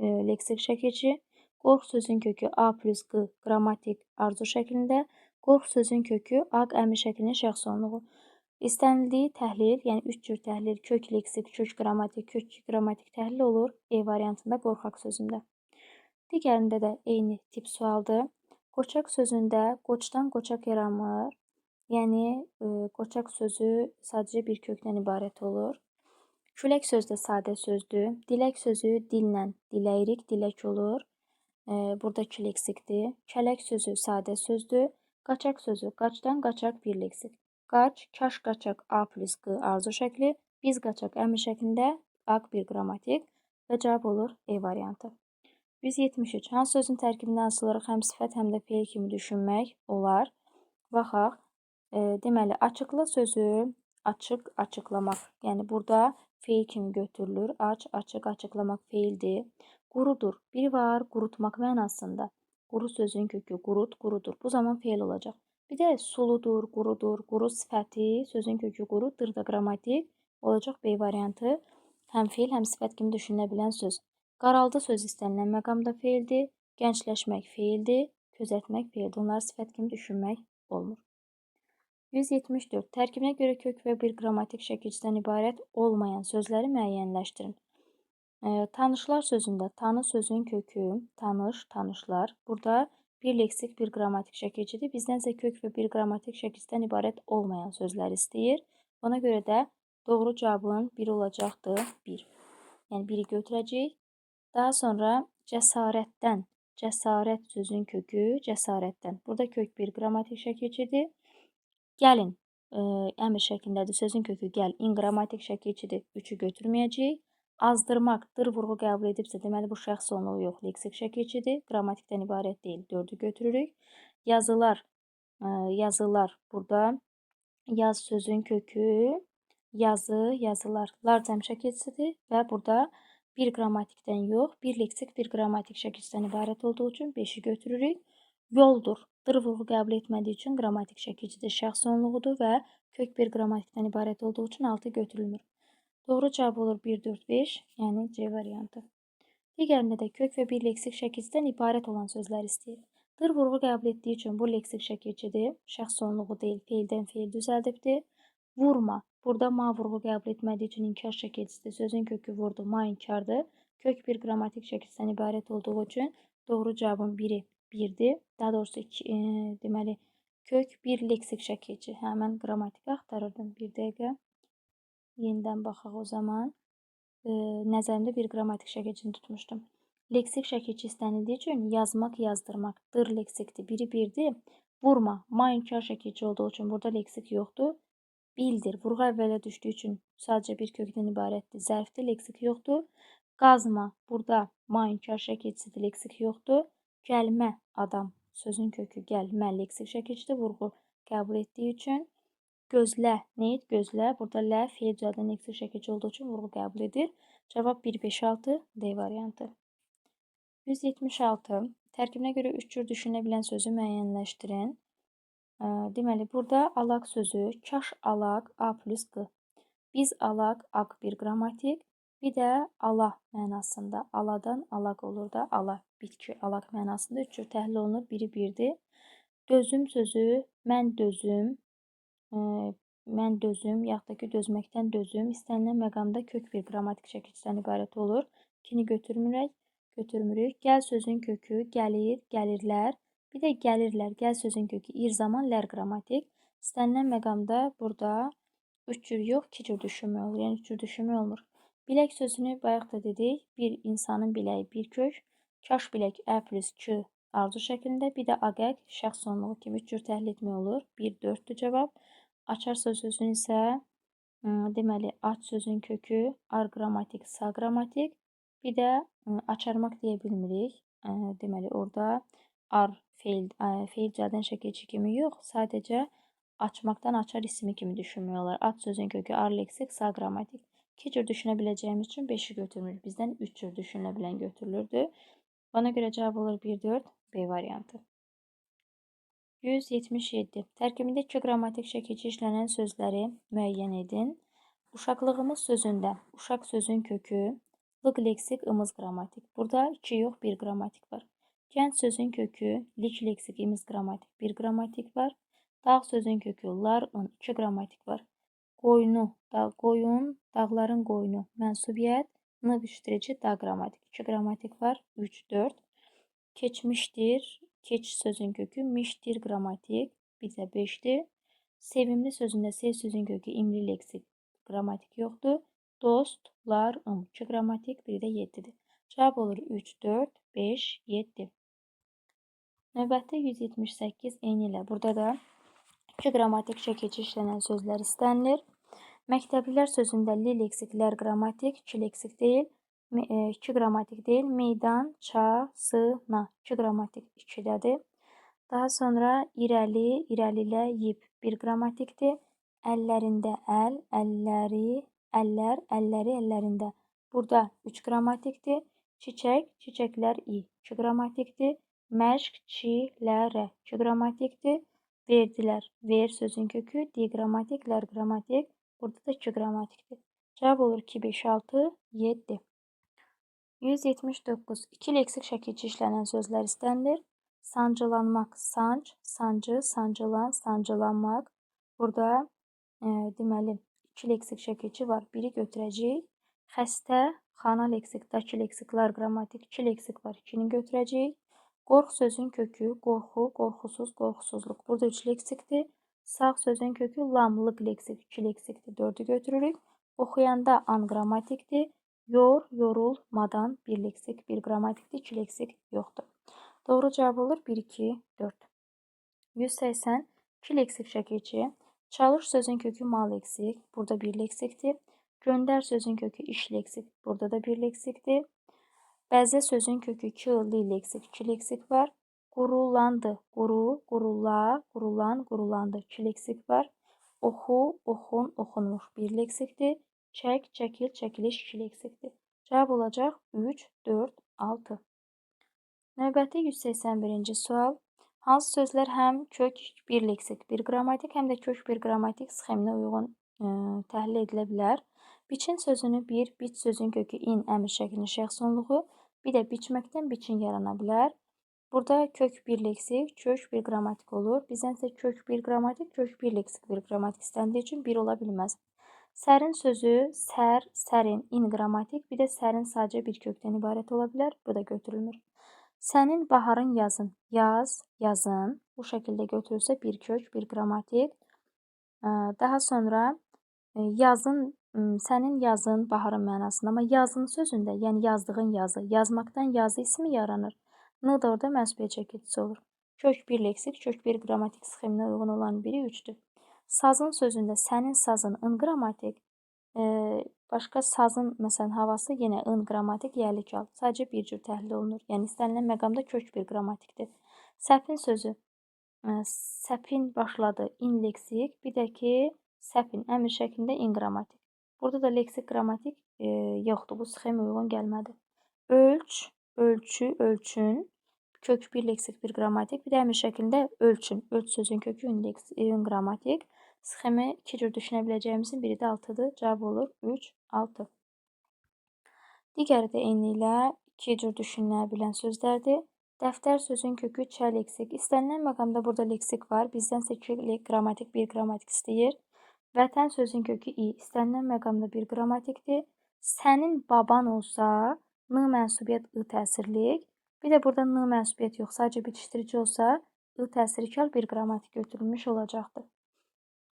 leksik şəkilçi. Qorx sözün kökü A plus Q qrammatik arzu şəklində. Qorx sözün kökü aq əmr şəklinin şəxs sonluğu. İstənildiyi təhlil, yəni 3 cür təhlil, kök leksik, kök qrammatik, kök qrammatik təhlil olur E variantında qorxaq sözündə. Digərində də eyni tip sualdır. Qoçaq sözündə qoçdan qoçaq yaranmır. Yəni qoçaq sözü sadəcə bir kökdən ibarət olur. Külək sözü də sadə sözdür. Dilək sözü dillə diləyirik, dilək olur. Burada 2 leksikdir. Kələk sözü sadə sözdür. Qaçaq sözü qaçdan qaçaq 1 leksik. Qaç, kaş qaçaq A plus Q arzu şəkli. Biz qaçaq əmr şəklində aq 1 qrammatik və cavab olur E variantı. 173. Hansı sözün tərkibindən asılaraq həm sifət, həm də feil kimi düşünmək olar? Baxaq. Deməli, açıqla sözü açıq, açıqlamaq. Yəni, burada feil kimi götürülür. Aç, açıq, açıqlamaq feildir. Qurudur. Biri var, qurutmaq mənasında. Quru sözün kökü qurut, qurudur. Bu zaman feil olacaq. Bir də suludur, qurudur, quru sifəti, sözün kökü quru, dır da qrammatik olacaq B variantı. Həm feil, həm sifət kimi düşünülə bilən söz. Qaraldı söz istənilən məqamda feildir. Gəncləşmək feildir. Közətmək feildir. Onları sifət kimi düşünmək olmur. 174. Tərkibinə görə kök və bir qrammatik şəkilçidən ibarət olmayan sözləri müəyyənləşdirin. Tanışlar sözündə tanı sözün kökü, tanış, tanışlar. Burada bir leksik, bir qrammatik şəkilçidir. Bizdənsə kök və bir qrammatik şəkilçidən ibarət olmayan sözlər istəyir. Ona görə də doğru cavabın 1 olacaqdır. 1. Yəni 1-i götürəcəyik. Daha sonra cəsarətdən. Cəsarət sözün kökü cəsarətdən. Burada kök bir qrammatik şəkilçidir. Gəlin əmr şəklindədir. Sözün kökü gəl. İn qrammatik şəkilçidir. 3-ü götürməyəcəyik. Azdırmaq, dır vurğu qəbul edibsə, deməli bu şəxs sonluğu yox, leksik şəkilçidir. Qrammatikdən ibarət deyil. 4-ü götürürük. Yazılar, yazılar. Burada yaz sözün kökü yazı, yazılar. Lar cəm şəkilçisidir və burada bir qrammatikdən yox, bir leksik, bir qrammatik şəkilçidən ibarət olduğu üçün 5-i götürürük. Yoldur. Dır vurğu qəbul etmədiyi üçün qrammatik şəkilçidir, şəxs sonluğudur və kök bir qrammatikdən ibarət olduğu üçün 6 götürülmür. Doğru cavab olur 1, 4, 5, yəni C variantı. Digərində də kök və bir leksik şəkilçidən ibarət olan sözlər istəyir. Dır vurğu qəbul etdiyi üçün bu leksik şəkilçidir, şəxs sonluğu deyil, feildən feil düzəldibdir. Vurma, burada ma vurğu qəbul etmədiyi üçün inkar şəkilçisidir, sözün kökü vurdu, ma inkardır. Kök bir qrammatik şəkilçidən ibarət olduğu üçün doğru cavabın 1-i 1-dir. Daha doğrusu deməli kök bir leksik şəkilçi. Mən qrammatik axtarırdım. Bir dəqiqə. Yenidən baxaq o zaman. Nəzərimdə bir qrammatik şəkilçini tutmuşdum. Leksik şəkilçi istənildiyi üçün yazmaq, yazdırmaq. Dır leksikdir. Biri 1-dir. Vurma. Ma inkar şəkilçi olduğu üçün burada leksik yoxdur. Bildir. Vurğu əvvələ düşdüyü üçün sadəcə bir kökdən ibarətdir. Zərfdir. Leksik yoxdur. Qazma. Burada ma inkar şəkilçisidir. Leksik yoxdur. Gəlmə. Adam. Sözün kökü gəlmə. Leksik şəkilçidir. Vurğu qəbul etdiyi üçün. Gözlə, neyid? Gözlə. Burada lə feil düzəldən leksik şəkilçi olduğu üçün vurğu qəbul edir. Cavab 1, 5, 6 D variantı. 176. Tərkibinə görə 3 cür düşünə bilən sözü müəyyənləşdirin. Deməli, burada alaq sözü, kaş alaq, A plus Q. Biz alaq, aq bir qrammatik. Bir də ala mənasında. Aladan alaq olur da, ala, bitki, alaq mənasında 3 cür təhlil olunur. Biri 1-dir. Dözüm sözü, mən dözüm. Mən dözüm, yaxud da ki, dözməkdən dözüm. İstənilən məqamda kök bir qrammatik şəkilçidən ibarət olur. 2-ni götürmürük. Gəl sözün kökü gəlir, gəlirlər. Bir də gəlirlər. Gəl sözün kökü ir zaman lər qrammatik. İstənilən məqamda burada 3 cür yox, 2 cür düşünmək olur. Yəni 3 cür düşünmək olmur. Bilək sözünü bayaq da dedik. Bir insanın biləyi bir kök. Kaş bilək ə plus Q arzu şəklində. Bir də aqəq şəxs sonluğu kimi 3 cür təhlil etmək olur. 1, 4-dür cavab. Açar sözün isə deməli aç sözün kökü ar qrammatik, sa qrammatik. Bir də açarmaq deyə bilmirik. Deməli orada ar feil düzəldən şəkilçi kimi yox, sadəcə açmaqdan açar ismi kimi düşünmək olar. Aç sözün kökü ar leksik, sa qrammatik. 2 cür düşünə biləcəyimiz üçün 5-i götürmürük. Bizdən 3 cür düşünə bilən götürülürdü. Bana görə cavab olur 1, 4 B variantı. 177. Tərkibində 2 qrammatik şəkilçi işlənən sözləri müəyyən edin. Uşaqlığımız sözündə uşaq sözün kökü, lıq leksik, ımız qrammatik. Burada 2 yox, 1 qrammatik var. Gənc sözün kökü, lik leksik, imiz qrammatik, 1 qrammatik var. Dağ sözün kökü, lar, ın, 2 qrammatik var. Qoyunu, qoyun, dağların qoyunu, mənsubiyyət, n bişdirici, da qrammatik, 2 qrammatik var, 3, 4. Keçmişdir, keç sözün kökü, mişdir qrammatik, bir də 5-dir. Sevimli sözündə sev sözün kökü, imli leksik, qrammatik yoxdur. Dostlar, 2 qrammatik, bir də 7-dir. Cavab olur 3, 4, 5, 7. Növbətdə 178 eyni ilə. Burada da 2 qrammatik şəkilçi işlənən sözlər istənilir. Məktəblilər sözündə li leksiklər qrammatik, 2 leksik deyil. 2 qrammatik deyil. Meydan, çasına 2 qrammatik 2-dədir. Daha sonra irəli, irəliləyib 1 qrammatikdir. Əllərində əl, əlləri, əllər, əlləri, əllərində. Burada 3 qrammatikdir. Çiçək, çiçəklər i 2 qrammatikdir. Məşqçilərə 2 qrammatikdir. Verdilər. Ver sözün kökü diqrammatik, lər qrammatik. Burada da 2 qrammatikdir. Cavab olur 2, 5, 6, 7. 179. 2 leksik şəkilçi işlənən sözlər istənilir. Sancılanmaq, sanc, sancı, sancılan, sancılanmaq. Burada deməli 2 leksik şəkilçi var. Biri götürəcəyik. Xəstə, xana leksik, dakı leksiklar qrammatik 2 leksik var. 2-ni götürəcəyik. Qorx sözün kökü qorxu, qorxusuz, qorxusuzluq. Burada 3 leksikdir. Sağ sözün kökü lamlıq leksik 2 leksikdir. 4'ü götürürük. Oxuyanda an qrammatikdir. Yor, yorulmadan 1 leksik, 1 qrammatikdir, 2 leksik yoxdur. Doğru cavab olur 1, 2, 4. 180. 2 leksik şəkilçi. Çalış sözün kökü mal leksik. Burada 1 leksikdir. Göndər sözün kökü iş leksik. Burada da 1 leksikdir. Bəzə sözün kökü 2 li leksik, 2 leksik var. Qurulandı, quru, qurula, qurulan, qurulandı, 2 leksik var. Oxu, oxun, oxunur, 1 leksikdir. Çək, çəkil, çəkiliş, 2 leksikdir. Cavab olacaq 3, 4, 6. Növbəti 181-ci sual. Hansı sözlər həm kök 1 leksik, 1 qrammatik, həm də kök 1 qrammatik sxeminə uyğun təhlil edilə bilər? Biçin sözünü 1, biç sözün kökü in, əmr şəklinin şəxs sonluğu, bir də biçməkdən biçin yarana bilər. Burada kök 1 leksik, kök 1 qrammatik olur. Bizdən isə kök 1 qrammatik, kök 1 leksik 1 qrammatik istəndiyi üçün 1 ola bilməz. Sərin sözü sər, sərin, in qrammatik, bir də sərin sadəcə bir kökdən ibarət ola bilər. Bu da götürülmür. Sənin baharın yazın, yaz, yazın. Bu şəkildə götürülsə bir kök, bir qrammatik. Daha sonra yazın, sənin yazın, baharın mənasında. Amma yazın sözündə, yəni yazdığın yazı, yazmaqdan yazı ismi yaranır. N da orada mənsubiyyət çəkicisi olur. Kök 1 leksik, kök 1 qrammatik sxeminə uyğun olan biri 3'dür. Sazın sözündə sənin sazın ın qrammatik, başqa sazın məsələn havası yenə ın qrammatik, yəlik al. Sadəcə bir cür təhlil olunur. Yəni istənilən məqamda kök 1 qrammatikdir. Səfin sözü səpin başladı in leksik, bir də ki səpin əmr şəklində in qrammatik. Burada da leksik qrammatik yoxdur. Bu sxemə uyğun gəlmədi. Ölç, ölçü, ölçün. Kök 1 leksik 1 qrammatik, bir də əmr şəklində ölçün. Ölç sözün kökü ün qrammatik. Sxemi 2 cür düşünə biləcəyimizin biri də 6'dır. Cavab olur 3, 6. Digəri də eyni ilə 2 cür düşünə bilən sözlərdir. Dəftər sözün kökü çə leksik. İstənilən məqamda burada leksik var. Bizdən 2 qrammatik, 1 qrammatik istəyir. Vətən sözün kökü i. İstənilən məqamda 1 qrammatikdir. Sənin baban olsa, n mənsubiyyət i təsirlik. Bir də burada n mənsubiyyət yox, sadəcə bitişdirici olsa, i təsirkar 1 qrammatik götürülmüş olacaqdır.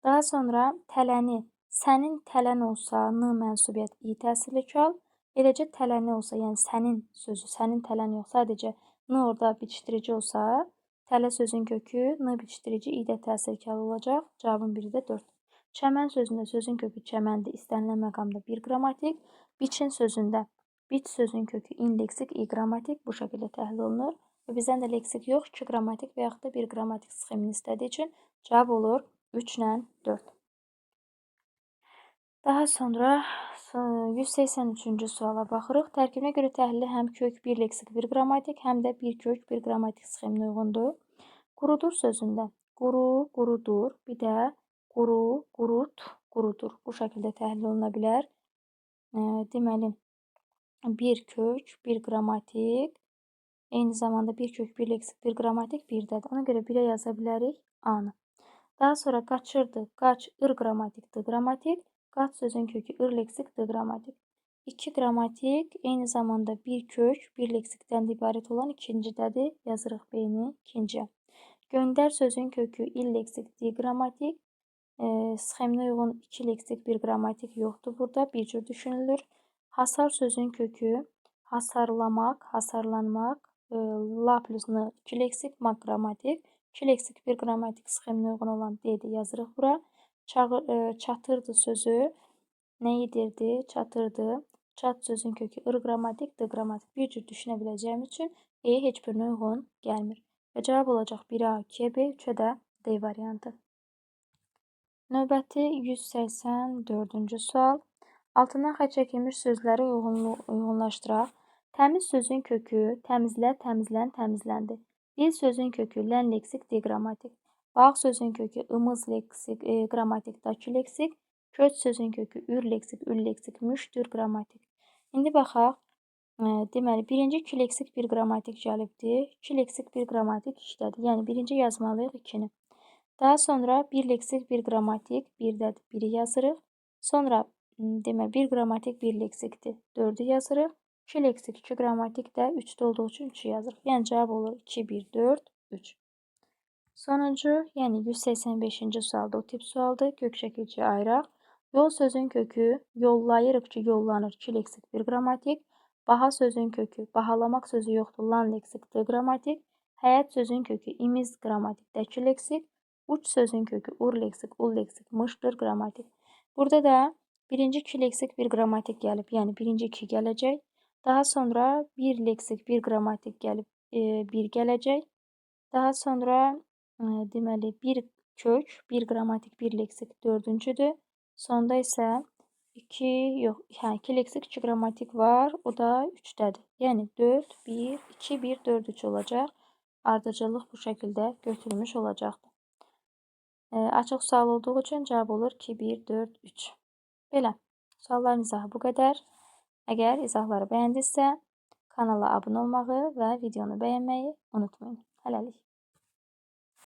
Daha sonra tələni, sənin tələn olsa, n mənsubiyyət i təsirlik al. Eləcə tələni olsa, yəni sənin sözü, sənin tələn yox, sadəcə n orada bitişdirici olsa, tələ sözün kökü n bitişdirici i də təsirkar olacaq. Cavabın biri də 4. Çəmən sözündə sözün kökü çəməndir, istənilən məqamda 1 qrammatik. Biçin sözündə biç sözün kökü in leksik, i qrammatik bu şəkildə təhlil olunur. Və bizdən də leksik yox, 2 qrammatik və yaxud da 1 qrammatik sxemini istədiyi üçün cavab olur 3 ilə 4. Daha sonra 183-cü suala baxırıq. Tərkibinə görə təhlili həm kök 1 leksik 1 qrammatik, həm də 1 kök 1 qrammatik sxeminə uyğundur. Qurudur sözündə quru, qurudur, bir də quru, qurut, qurudur. Bu şəkildə təhlil oluna bilər. Deməli, 1 kök, 1 qrammatik, eyni zamanda 1 kök, 1 leksik, 1 qrammatik 1-dədir. Ona görə 1-ə yaza bilərik A-nı. Daha sonra qaçırdı, qaç, ır qrammatik, d qrammatik, qaç sözün kökü ır leksik, d qrammatik. 2 qrammatik, eyni zamanda 1 kök, 1 leksikdən də ibarət olan ikincidədir. Yazırıq B-ni ikinciyə. Göndər sözün kökü il leksik, d qrammatik. Sxeminə uyğun 2 leksik, 1 qrammatik yoxdur burada. Bir cür düşünülür. Hasar sözün kökü hasarlamaq, hasarlanmaq, la plus n 2 leksik, maq qrammatik. 2 leksik, 1 qrammatik sxeminə uyğun olan D-dir, yazırıq bura. Çatırdı sözü nə edirdi? Çatırdı. Çat sözün kökü ır qrammatik, d qrammatik. Bir cür düşünə biləcəyim üçün E heç birinə uyğun gəlmir. Və cavab olacaq 1A, 2 B, 3 də D variantı. Növbəti 184-cü sual. Altından xətt çəkilmiş sözləri uyğunlaşdıraq. Təmiz sözün kökü təmizlə, təmizlən, təmizləndi. Dil sözün kökü lən leksik, D qrammatik. Bağ sözün kökü ımız leksik, qrammatik, dakı leksik. Köç sözün kökü ür leksik, ül leksik, müş, dür qrammatik. İndi baxaq. Deməli, birinci 2 leksik 1 qrammatik gəlibdir. 2 leksik 1 qrammatik işlədi. Yəni, birinci yazmalıyıq 2-ni. Daha sonra 1 leksik 1 qrammatik, 1-dədir, 1-i yazırıq. Sonra deməli, 1 qrammatik 1 leksikdir, 4-ü yazırıq. 2 leksik 2 qrammatik də 3-də olduğu üçün 3-ü yazırıq. Yəni, cavab olur 2, 1, 4, 3. Sonuncu, yəni 185-ci sualda o tip sualdır. Kök şəkilçiyi ayıraq. Yol sözün kökü yollayırıq ki, yollanır 2 leksik 1 qrammatik. Baha sözün kökü, bahalamaq sözü yoxdur, lan leksik, D qrammatik. Həyat sözün kökü, imiz qrammatik, dəki leksik. Uç sözün kökü, ur leksik, ul leksik, mışdır qrammatik. Burada da birinci 2 leksik 1 qrammatik gəlib, yəni birinci 2 gələcək. Daha sonra 1 leksik 1 qrammatik gəlib, 1 gələcək. Daha sonra deməli 1 kök, 1 qrammatik, 1 leksik 4-cüdür. Sonda isə 2 yox, hə 2 leksik 2 qrammatik var. O da 3-dədir. Yəni 4, 1, 2, 1, 4, 3 olacaq. Ardıcıllıq bu şəkildə götürülmüş olacaqdır. Açıq sual olduğu üçün cavab olur 2, 1, 4, 3. Belə. Sualların izahı bu qədər. Əgər izahları bəyəndinizsə, kanala abunə olmağı və videonu bəyənməyi unutmayın. Hələlik.